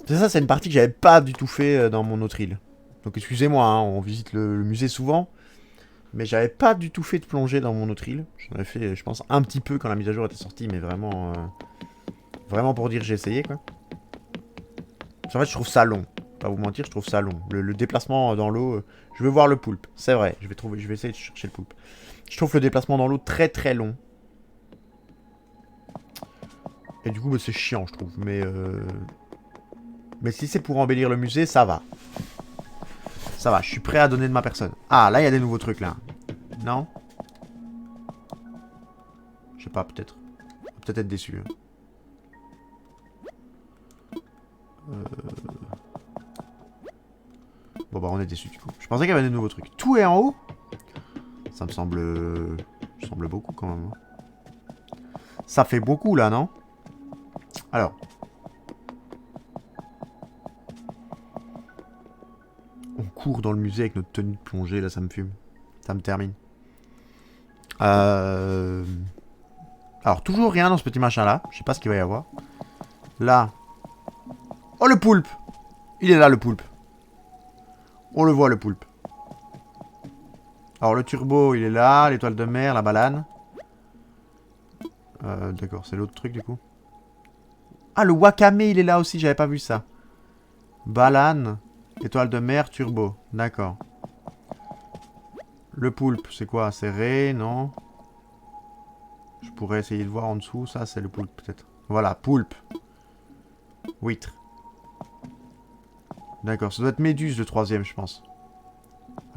C'est ça, c'est une partie que j'avais pas du tout fait dans mon autre île. Donc excusez-moi, hein, on visite le musée souvent. Mais j'avais pas du tout fait de plongée dans mon autre île. J'en avais fait, je pense, un petit peu quand la mise à jour était sortie, mais vraiment... vraiment pour dire j'ai essayé, quoi. En fait, je trouve ça long. Pas vous mentir, je trouve ça long. Le déplacement dans l'eau... je veux voir le poulpe, c'est vrai. Je vais essayer de chercher le poulpe. Je trouve le déplacement dans l'eau très très long. Et du coup, bah, c'est chiant, je trouve. Mais si c'est pour embellir le musée, ça va. Ça va, je suis prêt à donner de ma personne. Ah, là, il y a des nouveaux trucs, là. Non? Je sais pas, peut-être. Peut-être être déçu. Bon, bah, on est déçu, du coup. Je pensais qu'il y avait des nouveaux trucs. Tout est en haut? Ça me semble... beaucoup, quand même. Ça fait beaucoup, là, non? Alors... on court dans le musée avec notre tenue de plongée, là, ça me fume. Ça me termine. Alors, toujours rien dans ce petit machin-là. Je sais pas ce qu'il va y avoir. Là. Oh, le poulpe! Il est là, le poulpe. On le voit, le poulpe. Alors, le turbo, il est là. L'étoile de mer, la balane. D'accord, c'est l'autre truc, du coup. Ah, le wakame, il est là aussi, j'avais pas vu ça. Balane. Étoile de mer, turbo. D'accord. Le poulpe, c'est quoi? C'est ré, non? Je pourrais essayer de voir en dessous. Ça, c'est le poulpe, peut-être. Voilà, poulpe. Huître. D'accord, ça doit être Méduse le troisième, je pense.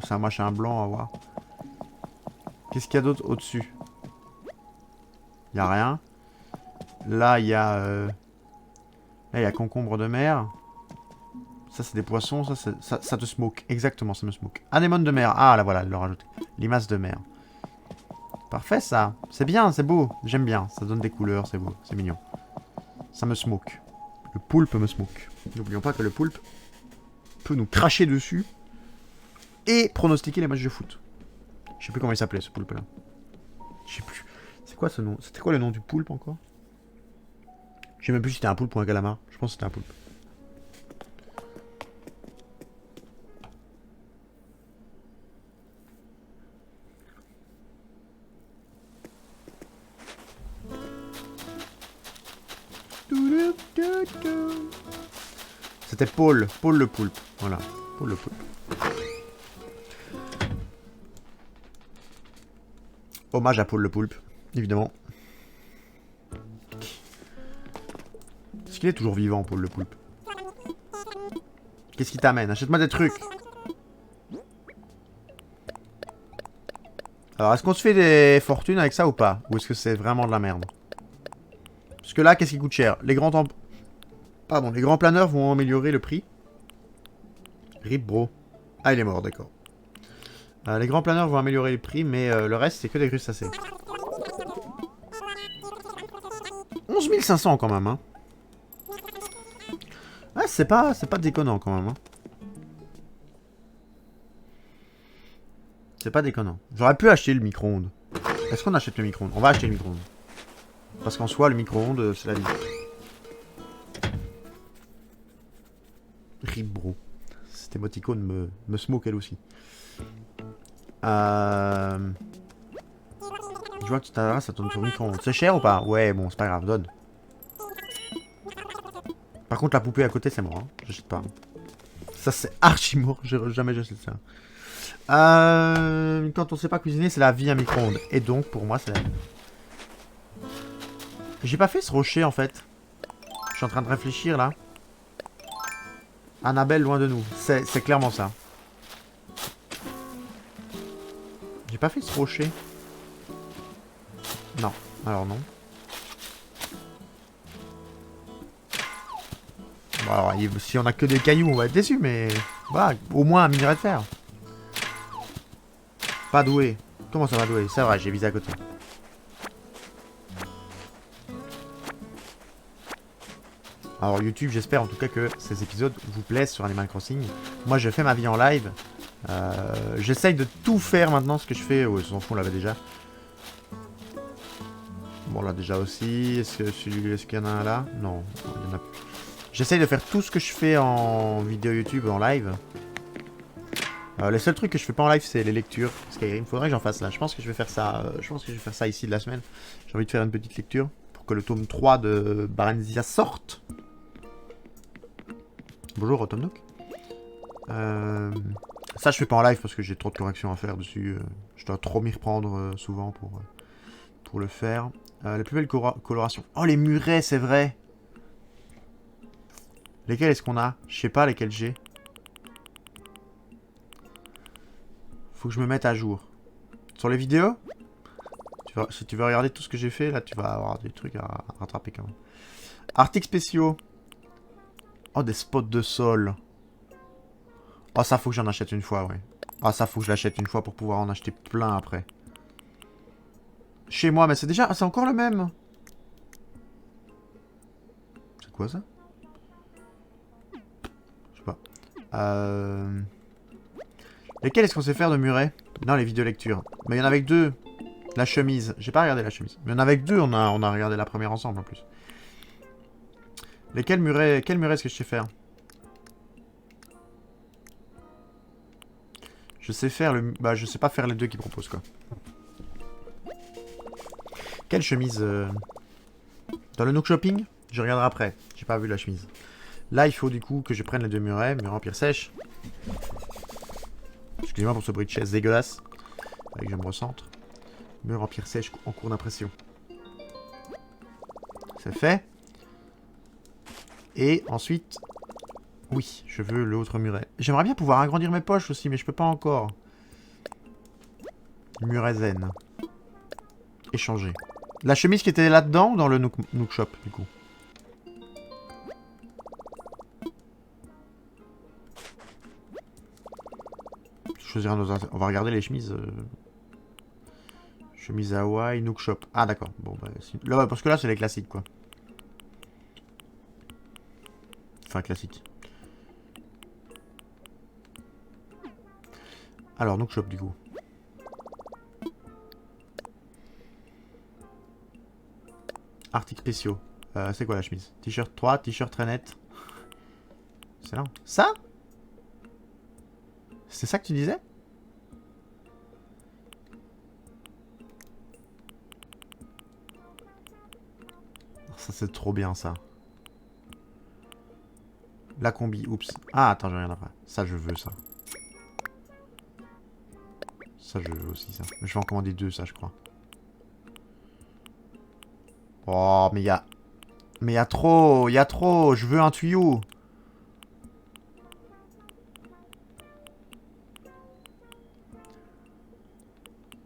C'est un machin blanc à voir. Qu'est-ce qu'il y a d'autre au-dessus? Il n'y a rien. Là, il y a... Là, il y a concombre de mer. Ça, c'est des poissons. Ça te smoke. Exactement, ça me smoke. Anémone de mer. Ah, là, voilà, elle l'a rajouté. Limace de mer. Parfait, ça. C'est bien, c'est beau. J'aime bien. Ça donne des couleurs, c'est beau. C'est mignon. Ça me smoke. Le poulpe me smoke. N'oublions pas que le poulpe peut nous cracher dessus et pronostiquer les matchs de foot. Je sais plus comment il s'appelait, ce poulpe-là. Je sais plus. C'est quoi ce nom? C'était quoi le nom du poulpe encore? Je sais même plus si c'était un poulpe ou un calamar. Je pense que c'était un poulpe. C'était Paul. Paul le poulpe. Voilà. Paul le poulpe. Hommage à Paul le poulpe, évidemment. Est-ce qu'il est toujours vivant, Paul le poulpe? Qu'est-ce qui t'amène? Achète-moi des trucs. Alors, est-ce qu'on se fait des fortunes avec ça ou pas? Ou est-ce que c'est vraiment de la merde? Parce que là, qu'est-ce qui coûte cher? Les grands Pardon, les grands planeurs vont améliorer le prix. Rip bro. Ah, il est mort, d'accord. Les grands planeurs vont améliorer le prix, mais le reste, c'est que des crustacés. 11 500 quand même, hein. Ah, c'est pas déconnant quand même, hein. C'est pas déconnant. J'aurais pu acheter le micro-ondes. Est-ce qu'on achète le micro-ondes? On va acheter le micro-ondes. Parce qu'en soi, le micro-ondes, c'est la vie. Rip bro. Cette émoticône me smoke elle aussi. Je vois que tout à l'heure ça tourne sur le micro-ondes. C'est cher ou pas? Ouais, bon, c'est pas grave, donne. Par contre, la poupée à côté, c'est mort. Hein. J'achète pas. Ça, c'est archi mort. Jamais j'achète ça. Quand on sait pas cuisiner, c'est la vie à micro-ondes. Et donc, pour moi, c'est la vie. J'ai pas fait ce rocher, en fait. Je suis en train de réfléchir, là. Annabelle, loin de nous. C'est clairement ça. J'ai pas fait ce rocher. Non. Alors, non. Bon, alors, si on a que des cailloux, on va être déçus, mais... Voilà, au moins un minerai de fer. Pas doué. Comment ça va doué? C'est vrai, j'ai visé à côté. Alors YouTube, j'espère en tout cas que ces épisodes vous plaisent sur Animal Crossing. Moi, je fais ma vie en live. J'essaye de tout faire maintenant, ce que je fais. Ouais, s'en fout, on l'avait déjà. Bon, là déjà aussi. Est-ce qu'il y en a un là? Non, il y en a plus. J'essaye de faire tout ce que je fais en vidéo YouTube, en live. Les seuls trucs que je fais pas en live, c'est les lectures. Skyrim, faudrait que j'en fasse là. Je pense que je vais faire ça. Je pense que je vais faire ça ici de la semaine. J'ai envie de faire une petite lecture pour que le tome 3 de Barensia sorte. Bonjour Automnook. Ça je fais pas en live parce que j'ai trop de corrections à faire dessus. Je dois trop m'y reprendre souvent pour le faire. Les plus belles colorations. Oh les murets, c'est vrai. Lesquels est-ce qu'on a? Je sais pas lesquels j'ai. Faut que je me mette à jour. Sur les vidéos, si tu veux regarder tout ce que j'ai fait, là tu vas avoir des trucs à rattraper quand même. Articles spéciaux. Oh, des spots de sol. Oh, ça faut que j'en achète une fois, ouais. Ah, ça faut que je l'achète une fois pour pouvoir en acheter plein après. Chez moi, mais c'est déjà... Ah, c'est encore le même. C'est quoi ça? Je sais pas. Lesquels est-ce qu'on sait faire de muret? Non, les vidéos lecture. Mais il y en a avec deux. La chemise. J'ai pas regardé la chemise. Mais il y en a avec deux, on a regardé la première ensemble en plus. Lesquels murets... Quel muret est-ce que je sais faire? Je sais faire le... Bah, je sais pas faire les deux qu'ils proposent, quoi. Quelle chemise Dans le Nook Shopping? Je regarderai après. J'ai pas vu la chemise. Là, il faut du coup que je prenne les deux murets. Murets en pierre sèche. Excusez-moi pour ce bruit de chaise dégueulasse. Avec que je me recentre. Mur en pierre sèche en cours d'impression. C'est fait. Et ensuite, Oui, je veux l'autre muret. J'aimerais bien pouvoir agrandir mes poches aussi, mais je peux pas encore. Muret zen. Échanger. La chemise qui était là-dedans ou dans le Nook Shop, du coup? Choisir un autre. On va regarder les chemises. Chemise Hawaii, Nook Shop. Ah d'accord. Bon bah là, parce que là c'est les classiques quoi. Enfin classique. Alors Nook Shop du coup. Articles spéciaux. C'est quoi la chemise? T-shirt 3, t-shirt très net. C'est là. Ça? C'est ça que tu disais? Ça c'est trop bien ça. La combi, oups. Ah attends, j'ai rien après. Ça je veux ça. Ça je veux aussi ça. Mais je vais en commander 2 ça je crois. Oh mais il y a... Mais il y a trop, il y a trop. Je veux un tuyau.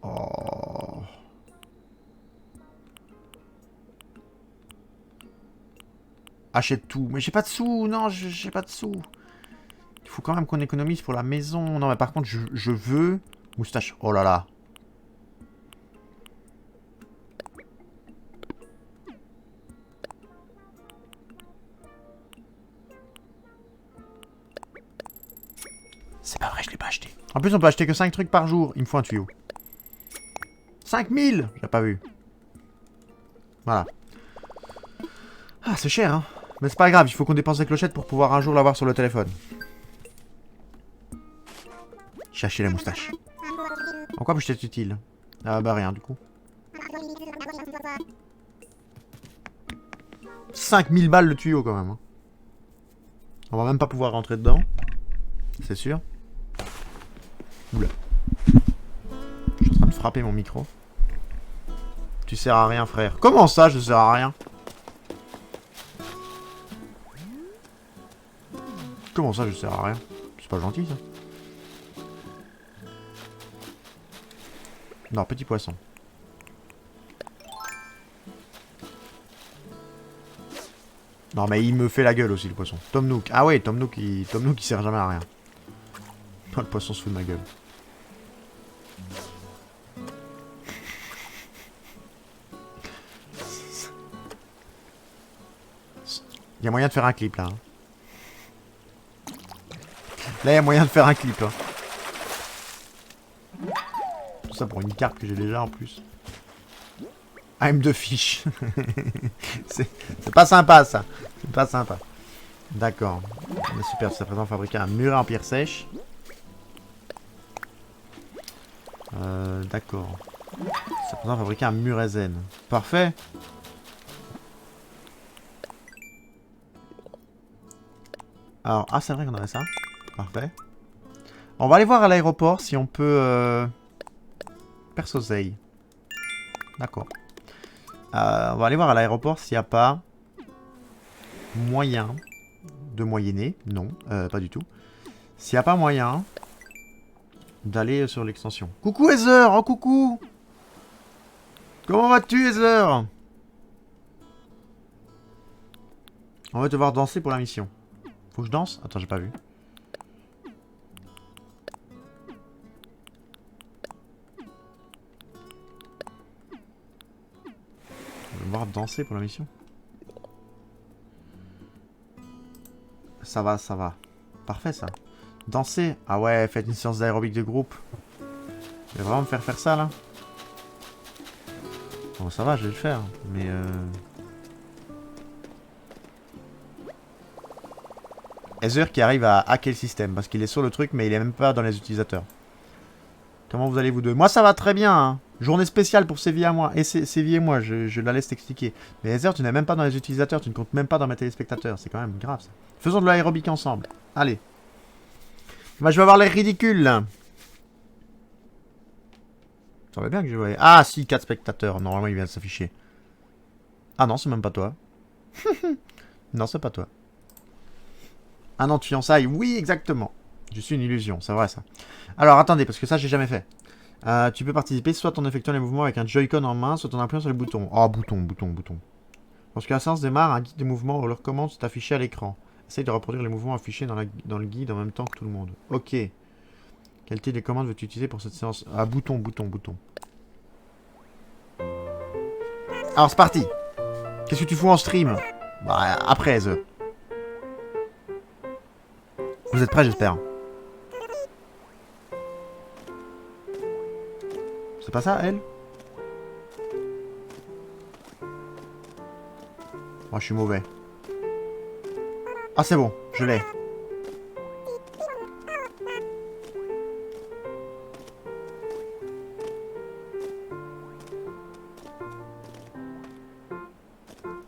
Oh. Achète tout. Mais j'ai pas de sous. Non, j'ai pas de sous. Il faut quand même qu'on économise pour la maison. Non, mais par contre, je veux... Moustache. Oh là là. C'est pas vrai, je l'ai pas acheté. En plus, on peut acheter que 5 trucs par jour. Il me faut un tuyau. 5000. J'ai pas vu. Voilà. Ah, c'est cher, hein. Mais c'est pas grave, il faut qu'on dépense des clochettes pour pouvoir un jour l'avoir sur le téléphone. J'ai acheté la moustache. En quoi peut-je être utile? Ah bah rien, du coup. 5000 balles le tuyau, quand même. Hein. On va même pas pouvoir rentrer dedans. C'est sûr. Oula. Je suis en train de frapper mon micro. Tu sers à rien, frère. Comment ça, je sers à rien? Comment ça, je sers à rien? C'est pas gentil, ça. Non, petit poisson. Non, mais il me fait la gueule aussi, le poisson. Tom Nook. Ah ouais, Tom Nook, il sert jamais à rien. Oh, le poisson se fout de ma gueule. Il y a moyen de faire un clip, là. Hein. Là, il y a moyen de faire un clip. Hein. Tout ça pour une carte que j'ai déjà, en plus. I'm the fish. C'est pas sympa, ça. C'est pas sympa. D'accord. Super, ça présente fabriquer un muret en pierre sèche. D'accord. Ça présente fabriquer un muret zen. Parfait. Alors, ah, c'est vrai qu'on avait ça. Parfait. On va aller voir à l'aéroport si on peut... Persoseille. D'accord. On va aller voir à l'aéroport s'il n'y a pas moyen de moyenner. Non, pas du tout. S'il n'y a pas moyen d'aller sur l'extension. Coucou Heather. Oh coucou. Comment vas-tu Heather? On va te voir danser pour la mission. Faut que je danse? Attends, j'ai pas vu. On va me voir danser pour la mission. Ça va, ça va. Parfait ça. Danser? Ah ouais, faites une séance d'aérobic de groupe. Il va vraiment me faire ça là? Bon ça va, je vais le faire. Mais Heather qui arrive à hacker le système. Parce qu'il est sur le truc mais il est même pas dans les utilisateurs. Comment vous allez vous deux? Moi ça va très bien hein. Journée spéciale pour Séville à moi. Et Séville et moi, je la laisse t'expliquer. Mais Heather, tu n'es même pas dans les utilisateurs, tu ne comptes même pas dans mes téléspectateurs. C'est quand même grave ça. Faisons de l'aérobic ensemble. Allez. Moi je vais avoir l'air ridicule là. Ça va bien que je voyais. Ah si, 4 spectateurs. Normalement il vient de s'afficher. Ah non, c'est même pas toi. Non, c'est pas toi. Un an de fiançailles, oui, exactement. Je suis une illusion, c'est vrai ça. Alors, attendez, parce que ça, j'ai jamais fait. Tu peux participer soit en effectuant les mouvements avec un Joy-Con en main, soit en appuyant sur les boutons. Oh, bouton. Lorsque la séance démarre, un guide de mouvement ou leur commande est affiché à l'écran. Essaye de reproduire les mouvements affichés dans le guide en même temps que tout le monde. Ok. Quel type de commande veux-tu utiliser pour cette séance? Ah, bouton. Alors, c'est parti. Qu'est-ce que tu fous en stream? Bah, après, Vous êtes prêts, j'espère. C'est pas ça, elle? Moi, je suis mauvais. Ah, c'est bon, je l'ai.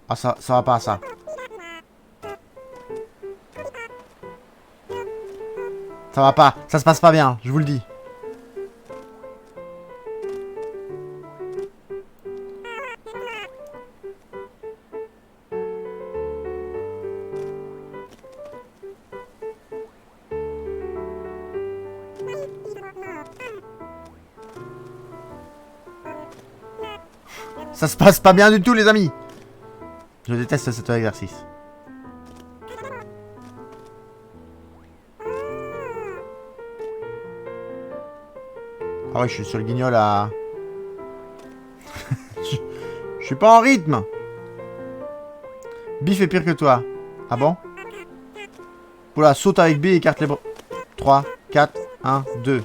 Ah, ça va pas, ça. Ça va pas, ça se passe pas bien, je vous le dis. Ça se passe pas bien du tout, les amis. Je déteste cet exercice. Ah ouais, je suis sur le guignol à... je suis pas en rythme. Biff est pire que toi. Ah bon? Oula, saute avec B et écarte les bras. 3, 4, 1, 2.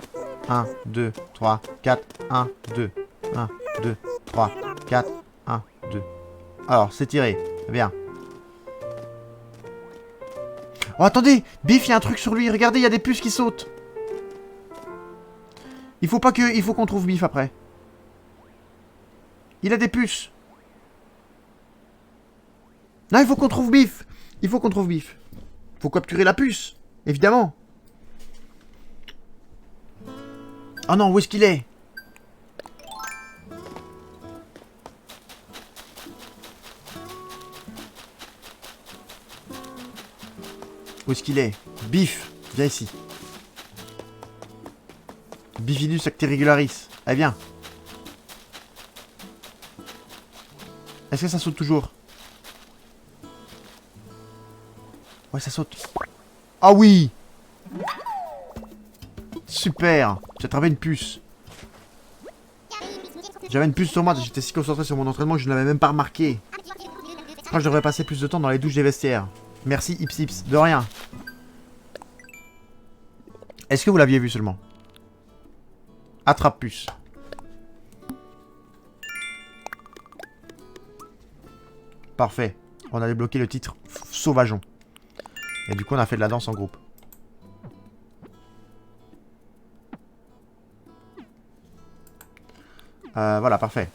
1, 2, 3, 4, 1, 2. 1, 2, 3, 4, 1, 2. Alors, c'est tiré. Bien. Oh, attendez! Biff, il y a un truc sur lui. Regardez, il y a des puces qui sautent. Il faut pas que... Il faut qu'on trouve Biff après. Il a des puces. Non, il faut qu'on trouve Biff. Il faut qu'on trouve Biff. Faut capturer la puce. Évidemment. Oh non, où est-ce qu'il est? Où est-ce qu'il est? Biff, viens ici. Bifidus actirregularis. Allez, viens. Est-ce que ça saute toujours? Ouais, ça saute. Ah oui! Super! J'ai attrapé une puce. J'avais une puce sur moi, j'étais si concentré sur mon entraînement que je ne l'avais même pas remarqué. Je crois que je devrais passer plus de temps dans les douches des vestiaires. Merci Ipsips, de rien. Est-ce que vous l'aviez vu seulement? Attrape puce. Parfait. On a débloqué le titre Sauvageon. Et du coup on a fait de la danse en groupe. Voilà, parfait.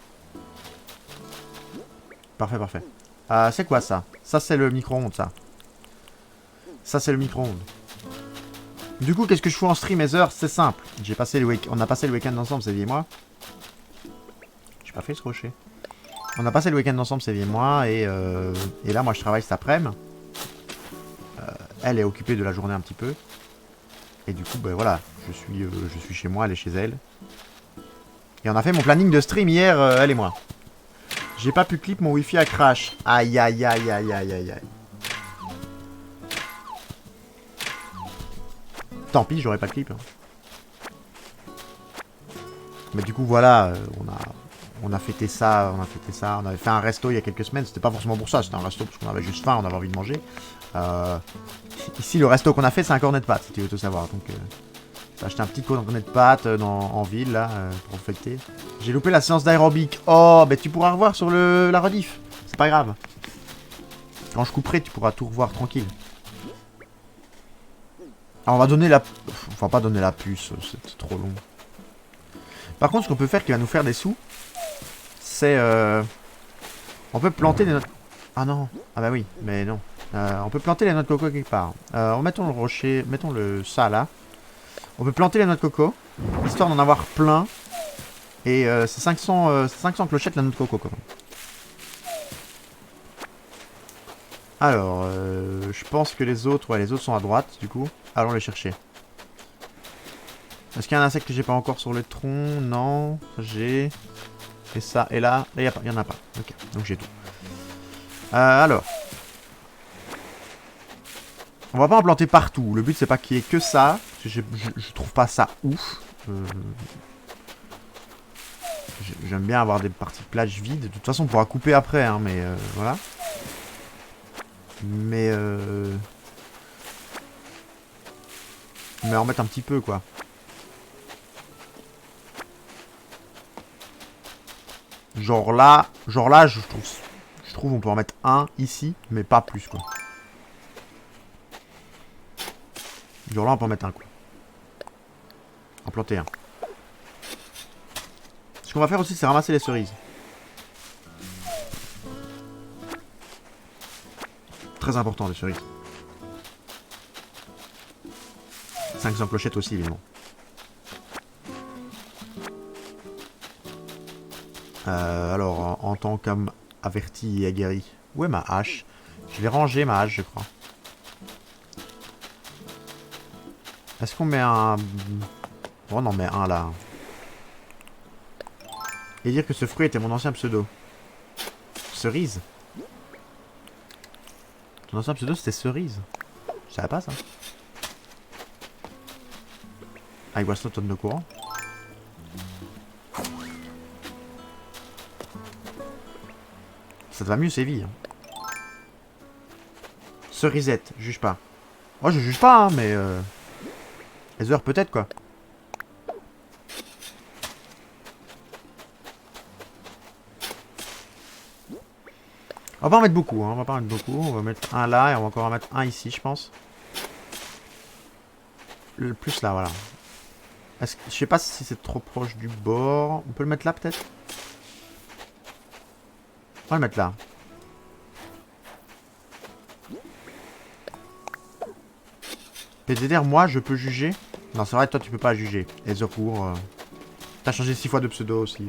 Parfait. C'est quoi ça? Ça c'est le micro-ondes, ça. Ça c'est le micro-ondes. Du coup, qu'est-ce que je fais en stream, Heather? C'est simple. On a passé le week-end ensemble, Séville et moi. J'ai pas fait ce rocher. On a passé le week-end ensemble, Séville et moi, et là, moi, je travaille cet après-midi. Elle est occupée de la journée un petit peu. Et du coup, ben voilà, je suis chez moi, elle est chez elle. Et on a fait mon planning de stream hier, elle et moi. J'ai pas pu clip, mon wifi a crash. Aïe. Tant pis, j'aurais pas de clip. Hein. Mais du coup, voilà, on a fêté ça, On avait fait un resto il y a quelques semaines. C'était pas forcément pour ça, c'était un resto parce qu'on avait juste faim, on avait envie de manger. Ici, le resto qu'on a fait, c'est un cornet de pâtes, si tu veux tout savoir. Donc, j'ai acheté un petit cornet de pâtes en ville, là, pour fêter. J'ai loupé la séance d'aérobic. Oh, ben tu pourras revoir sur la rediff. C'est pas grave. Quand je couperai, tu pourras tout revoir tranquille. Alors on va donner la... Enfin pas donner la puce, c'est trop long. Par contre ce qu'on peut faire qui va nous faire des sous, c'est... On peut planter des noix... Ah non, ah bah oui, mais non. On peut planter les noix de coco quelque part. Mettons le rocher, mettons ça là. On peut planter les noix de coco, histoire d'en avoir plein. Et c'est 500 clochettes la noix de coco quand même. Alors, je pense que les autres... Ouais, les autres sont à droite, du coup. Allons les chercher. Est-ce qu'il y a un insecte que j'ai pas encore sur le tronc? Non. J'ai... Et ça, et là... Là, il y en a pas. Ok, donc j'ai tout. Alors... On va pas en planter partout. Le but, c'est pas qu'il y ait que ça. Parce que je trouve pas ça ouf. J'aime bien avoir des parties de plage vides. De toute façon, on pourra couper après, hein, mais voilà. Mais en mettre un petit peu, quoi. Genre là, je trouve on peut en mettre un ici, mais pas plus, quoi. Genre là, on peut en mettre un, quoi. En planter un. Ce qu'on va faire aussi, c'est ramasser les cerises. Très important, les cerises. 500 clochettes aussi, évidemment. Alors, en tant qu'homme averti et aguerri. Où est ma hache? Je vais ranger ma hache, je crois. Est-ce qu'on met un... Oh, on en met un là. Et dire que ce fruit était mon ancien pseudo. Cerise. Ton ancien pseudo c'était cerise. Je savais pas ça. Ah, il voit ça tonne de courant. Ça te va mieux, Séville. Hein. Cerisette, juge pas. Moi, je juge pas, hein, mais... Les heures peut-être, quoi. On va pas en mettre beaucoup, hein. On va pas en mettre beaucoup. On va mettre un là et on va encore en mettre un ici, je pense. Le plus là, voilà. Je sais pas si c'est trop proche du bord. On peut le mettre là, peut-être? On va le mettre là. PDDR, moi, je peux juger. Non, c'est vrai, toi, tu peux pas juger. Ezrecourt, t'as changé 6 fois de pseudo aussi.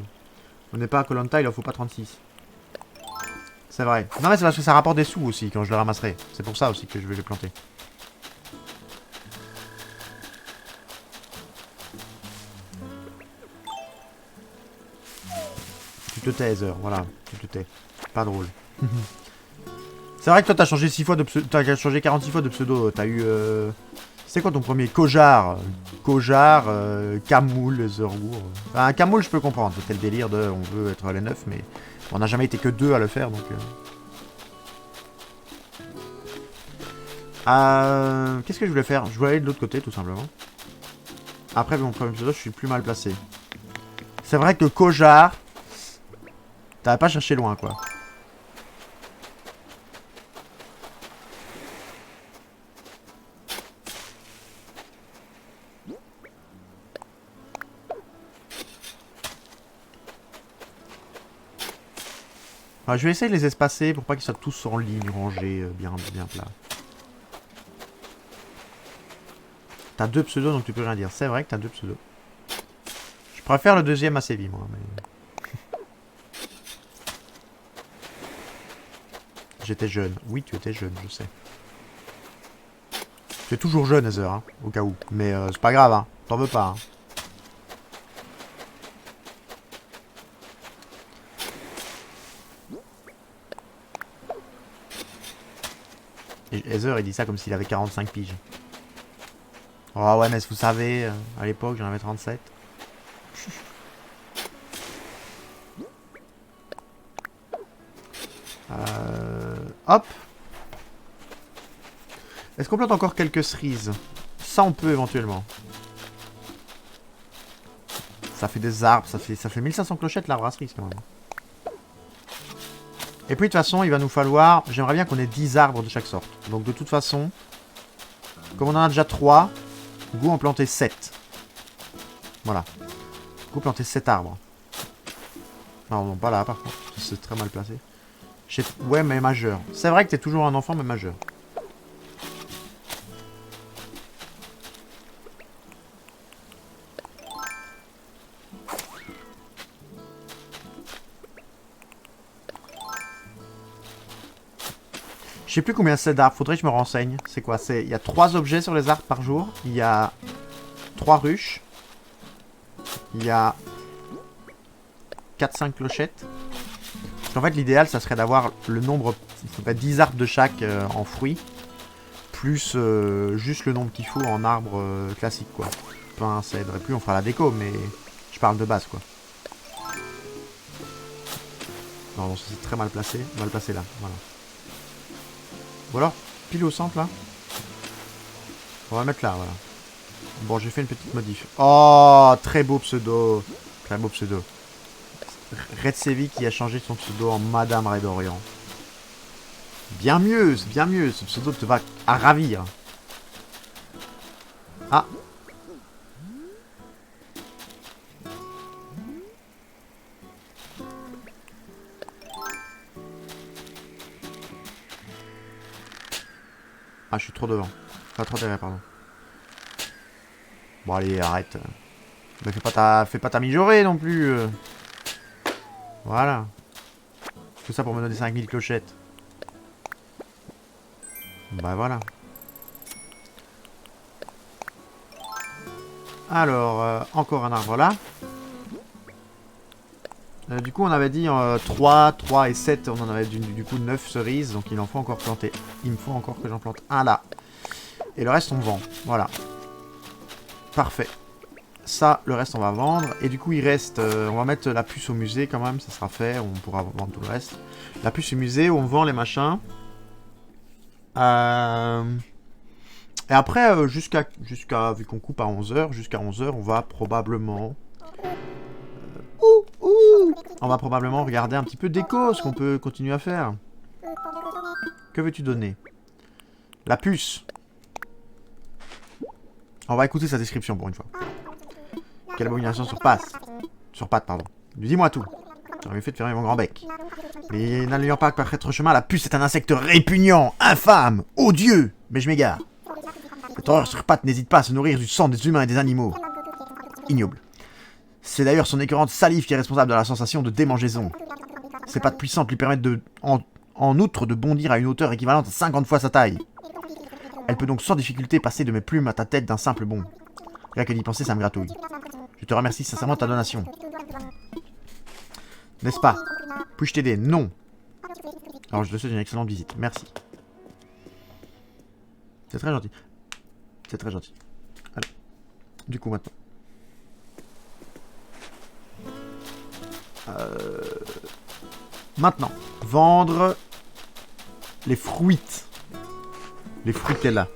On n'est pas à Koh Lanta, il en faut pas 36. C'est vrai. Non, mais c'est parce que ça rapporte des sous aussi quand je le ramasserai. C'est pour ça aussi que je vais les planter. Tu te tais, Ether. Voilà, tu te tais. Pas drôle. C'est vrai que toi, t'as changé 6 fois de pseudo. T'as changé 46 fois de pseudo. T'as eu. C'est quoi ton premier? Kojar. Kojar, Kamoul, Ezrecourt. Enfin, Kamoul, je peux comprendre. C'était le délire de. On veut être les 9, mais. On n'a jamais été que 2 à le faire, donc... Qu'est-ce que je voulais faire? Je voulais aller de l'autre côté, tout simplement. Après, mon premier pseudo, je suis plus mal placé. C'est vrai que Kojar... T'avais pas cherché loin, quoi. Alors, je vais essayer de les espacer pour pas qu'ils soient tous en ligne, rangés, bien plat. T'as 2 pseudos, donc tu peux rien dire. C'est vrai que t'as 2 pseudos. Je préfère le deuxième à Séville, moi. Mais... J'étais jeune. Oui, tu étais jeune, je sais. Tu es toujours jeune, Ether, hein, au cas où. Mais c'est pas grave, hein. T'en veux pas, hein. Et Ether, il dit ça comme s'il avait 45 piges. Oh ouais, mais vous savez, à l'époque, j'en avais 37. Hop. Est-ce qu'on plante encore quelques cerises? Ça, on peut éventuellement. Ça fait des arbres, ça fait 1500 clochettes l'arbre à cerises quand même. Et puis de toute façon, il va nous falloir... J'aimerais bien qu'on ait 10 arbres de chaque sorte. Donc de toute façon, comme on en a déjà 3, goût en planter 7. Voilà. Goût planter 7 arbres. Non, pas là par contre. C'est très mal placé. Ouais, mais majeur. C'est vrai que t'es toujours un enfant, mais majeur. Je sais plus combien c'est d'arbres, faudrait que je me renseigne. C'est quoi? Il y a 3 objets sur les arbres par jour. Il y a 3 ruches. Il y a 4-5 clochettes. Parce qu'en fait, l'idéal, ça serait d'avoir le nombre... Il faudrait 10 arbres de chaque en fruits. Plus juste le nombre qu'il faut en arbres classiques, quoi. Enfin, ça aiderait plus, on fera la déco, mais... Je parle de base, quoi. Non, ça c'est très mal placé. On va le placer là, voilà. Ou alors, pile au centre, là. On va le mettre là, voilà. Bon, j'ai fait une petite modif. Oh, très beau pseudo. Très beau pseudo. Red Sevi qui a changé son pseudo en Madame Red Orient. Bien mieux, bien mieux. Ce pseudo te va à ravir. Ah. Ah, je suis trop devant. Pas trop derrière, pardon. Bon, allez, arrête. Mais fais pas ta mijaurée non plus. Voilà. Tout ça pour me donner 5000 clochettes. Bah voilà. Alors, encore un arbre là. Du coup, on avait dit 3 et 7. On en avait du coup 9 cerises. Donc il en faut encore planter. Il me faut encore que j'en plante un là. Et le reste, on vend. Voilà. Parfait. Ça, le reste, on va vendre. Et du coup, il reste... on va mettre la puce au musée quand même. Ça sera fait. On pourra vendre tout le reste. La puce au musée où on vend les machins. Et après, jusqu'à vu qu'on coupe à 11h, jusqu'à 11h, on va probablement... on va probablement regarder un petit peu déco, ce qu'on peut continuer à faire. Que veux-tu donner? La puce. On va écouter sa description pour une fois. Quelle abomination sur patte. Sur patte, pardon. Dis-moi tout. J'aurais fait de fermer mon grand bec. Mais n'alliant pas par être chemin, la puce est un insecte répugnant, infâme, odieux. Mais je m'égare. Cette horreur sur pattes n'hésite pas à se nourrir du sang des humains et des animaux. Ignoble. C'est d'ailleurs son écœurante salive qui est responsable de la sensation de démangeaison. Ses pattes puissantes lui permettent en outre de bondir à une hauteur équivalente à 50 fois sa taille. Elle peut donc sans difficulté passer de mes plumes à ta tête d'un simple bond. Rien que d'y penser, ça me gratouille. Je te remercie sincèrement de ta donation. N'est-ce pas? Puis-je t'aider? Non. Alors je te souhaite une excellente visite. Merci. C'est très gentil. C'est très gentil. Allez. Du coup, maintenant. Maintenant. Vendre les fruits. Les fruits qu'elle a.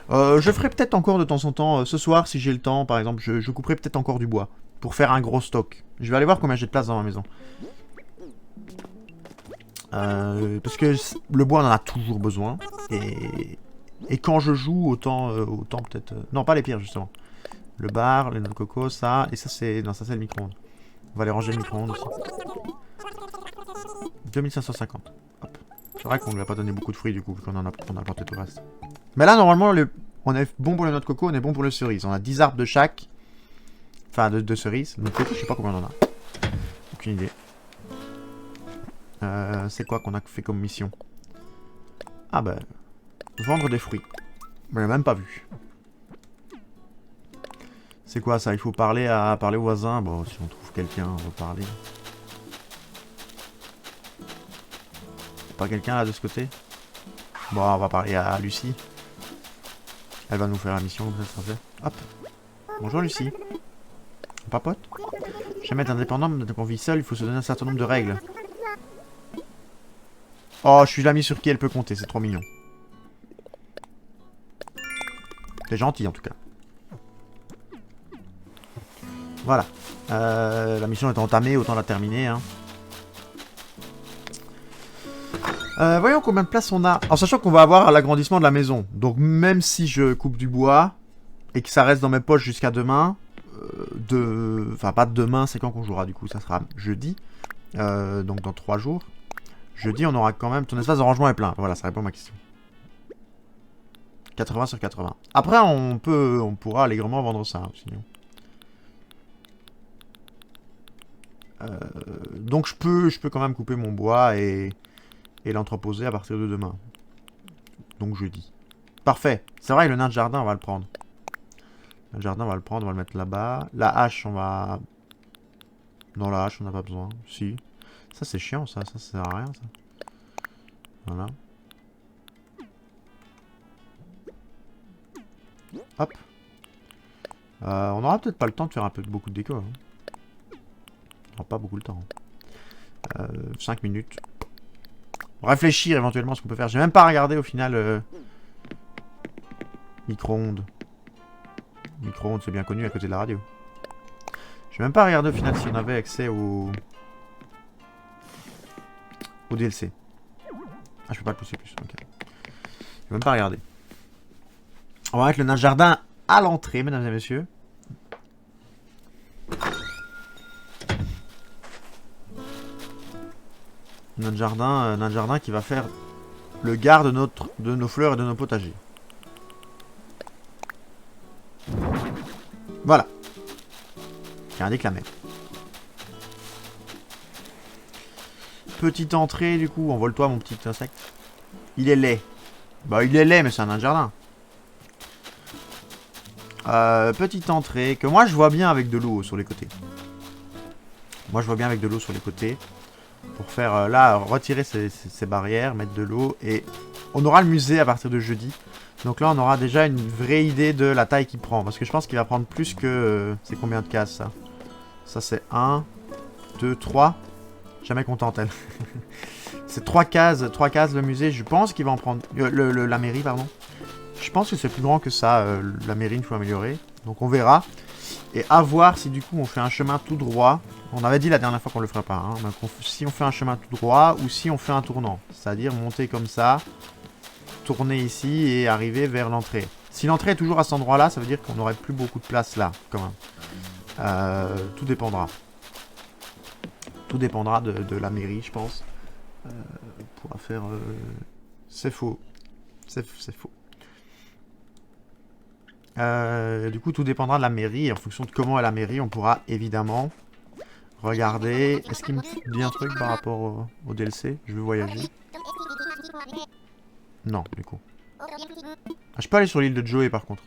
Je ferai peut-être encore de temps en temps, ce soir, si j'ai le temps, par exemple, je couperai peut-être encore du bois. Pour faire un gros stock. Je vais aller voir combien j'ai de place dans ma maison. Parce que le bois, on en a toujours besoin. Et quand je joue, autant peut-être... non, pas les pierres, justement. Le bar, les noix de coco, ça... Et ça, c'est... Non, ça, c'est le micro-ondes. On va aller ranger le micro-ondes aussi. 2550. Hop. C'est vrai qu'on ne lui a pas donné beaucoup de fruits, du coup, vu qu'on a planté tout le reste. Mais là, normalement, on est bon pour les noix de coco, on est bon pour les cerises. On a 10 arbres de chaque. Enfin, de cerises. Donc, je sais pas combien on en a. Aucune idée. C'est quoi qu'on a fait comme mission? Ah bah... Vendre des fruits. Mais même pas vu. C'est quoi ça? Il faut parler aux voisins. Bon, si on trouve quelqu'un, on va parler. Pas quelqu'un là de ce côté? Bon, on va parler à Lucie. Elle va nous faire la mission, comme ça sera fait. Hop. Bonjour Lucie. On papote? Jamais être indépendant, mais qu'on vit seul, il faut se donner un certain nombre de règles. Oh, je suis l'ami sur qui elle peut compter, c'est trop mignon. C'est gentil en tout cas. Voilà. La mission est entamée, autant la terminer. Hein. Voyons combien de place on a. En sachant qu'on va avoir l'agrandissement de la maison. Donc même si je coupe du bois et que ça reste dans mes poches jusqu'à demain, enfin pas demain, c'est quand qu'on jouera du coup, ça sera jeudi. Donc dans 3 jours. Jeudi, on aura quand même... Ton espace de rangement est plein. Voilà, ça répond à ma question. 80 sur 80. Après, on pourra allègrement vendre ça, hein, sinon. Donc je peux quand même couper mon bois et l'entreposer à partir de demain. Donc jeudi. Parfait. C'est vrai, le nain de jardin, on va le prendre. Le jardin, on va le prendre, on va le mettre là-bas. La hache, on va... Non, la hache, on n'a pas besoin. Si. Ça, c'est chiant, ça. Ça sert à rien, ça. Voilà. Hop. On aura peut-être pas le temps de faire beaucoup de déco. Hein. On n'aura pas beaucoup le temps. 5 minutes. Réfléchir éventuellement à ce qu'on peut faire. J'ai même pas regardé au final... Micro-ondes. Micro-ondes, c'est bien connu à côté de la radio. J'ai même pas regardé au final si on avait accès au DLC. Ah, je peux pas le pousser plus. Ok. J'ai même pas regardé. On va mettre le nain de jardin à l'entrée, mesdames et messieurs. Nain de jardin qui va faire le garde de nos fleurs et de nos potagers. Voilà. Qui indique la mer. Petite entrée, du coup. Envole-toi, mon petit insecte. Il est laid. Bah, il est laid, mais c'est un nain de jardin. Petite entrée que moi je vois bien avec de l'eau sur les côtés. Moi je vois bien avec de l'eau sur les côtés. Pour faire là, retirer ces barrières, mettre de l'eau. Et on aura le musée à partir de jeudi. Donc là on aura déjà une vraie idée de la taille qu'il prend. Parce que je pense qu'il va prendre plus que... c'est combien de cases ça? Ça c'est 1, 2, 3. Jamais contente elle. C'est 3 cases le musée. Je pense qu'il va en prendre... la mairie pardon. Je pense que c'est plus grand que ça, la mairie, il faut améliorer. Donc on verra. Et à voir si du coup on fait un chemin tout droit. On avait dit la dernière fois qu'on le ferait pas. Hein. Donc si on fait un chemin tout droit ou si on fait un tournant. C'est-à-dire monter comme ça, tourner ici et arriver vers l'entrée. Si l'entrée est toujours à cet endroit-là, ça veut dire qu'on n'aurait plus beaucoup de place là, quand même. Tout dépendra. Tout dépendra de la mairie, je pense. On pourra faire... C'est faux. C'est faux. Du coup, tout dépendra de la mairie. Et en fonction de comment est la mairie, on pourra évidemment regarder. Est-ce qu'il me dit un truc par rapport au DLC? Je veux voyager. Non, du coup. Ah, je peux aller sur l'île de Joey par contre.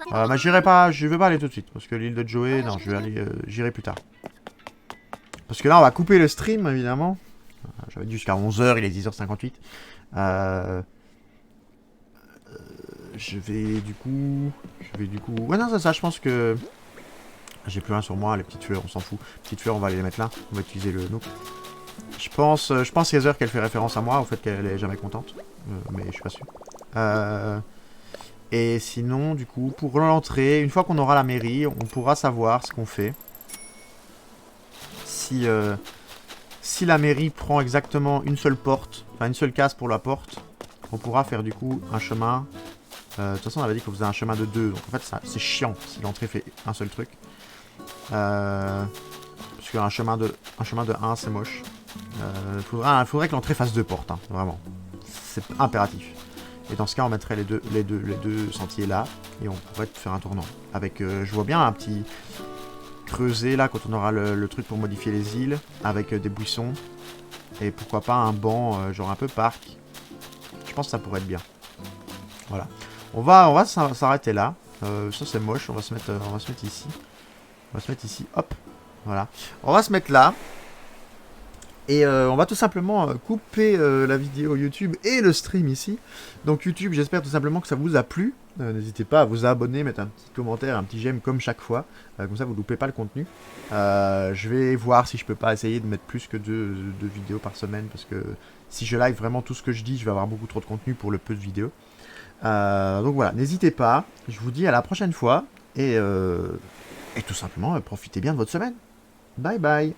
Bah, j'irai pas. Je veux pas aller tout de suite. Parce que l'île de Joey, non, je vais aller. J'irai plus tard. Parce que là, on va couper le stream évidemment. J'avais dit jusqu'à 11h, il est 10h58. Je vais du coup... Ouais non, c'est ça, je pense que... J'ai plus rien sur moi, les petites fleurs, on s'en fout. Petites fleurs, on va aller les mettre là. On va utiliser le Nook. Je pense Heather qu'elle fait référence à moi, au fait qu'elle est jamais contente. Mais je suis pas sûr. Et sinon, du coup, pour l'entrée, une fois qu'on aura la mairie, on pourra savoir ce qu'on fait. Si la mairie prend exactement une seule porte, enfin une seule case pour la porte, on pourra faire du coup un chemin... de toute façon, on avait dit qu'on faisait un chemin de 2, donc en fait, c'est chiant si l'entrée fait un seul truc. Parce qu'un chemin de 1, c'est moche. Faudrait que l'entrée fasse 2 portes, hein, vraiment. C'est impératif. Et dans ce cas, on mettrait les deux sentiers là, et on pourrait faire un tournant. Avec, je vois bien un petit creuset là, quand on aura le truc pour modifier les îles, avec des buissons. Et pourquoi pas un banc, genre un peu parc. Je pense que ça pourrait être bien. Voilà. On va s'arrêter là. Ça c'est moche. On va se mettre ici. On va se mettre ici. Hop. Voilà. On va se mettre là. Et on va tout simplement couper la vidéo YouTube et le stream ici. Donc YouTube, j'espère tout simplement que ça vous a plu. N'hésitez pas à vous abonner, mettre un petit commentaire, un petit j'aime comme chaque fois. Comme ça, vous ne loupez pas le contenu. Je vais voir si je peux pas essayer de mettre plus que deux vidéos par semaine. Parce que si je live vraiment tout ce que je dis, je vais avoir beaucoup trop de contenu pour le peu de vidéos. Donc voilà, n'hésitez pas. Je vous dis à la prochaine fois. Et tout simplement, profitez bien de votre semaine. Bye bye.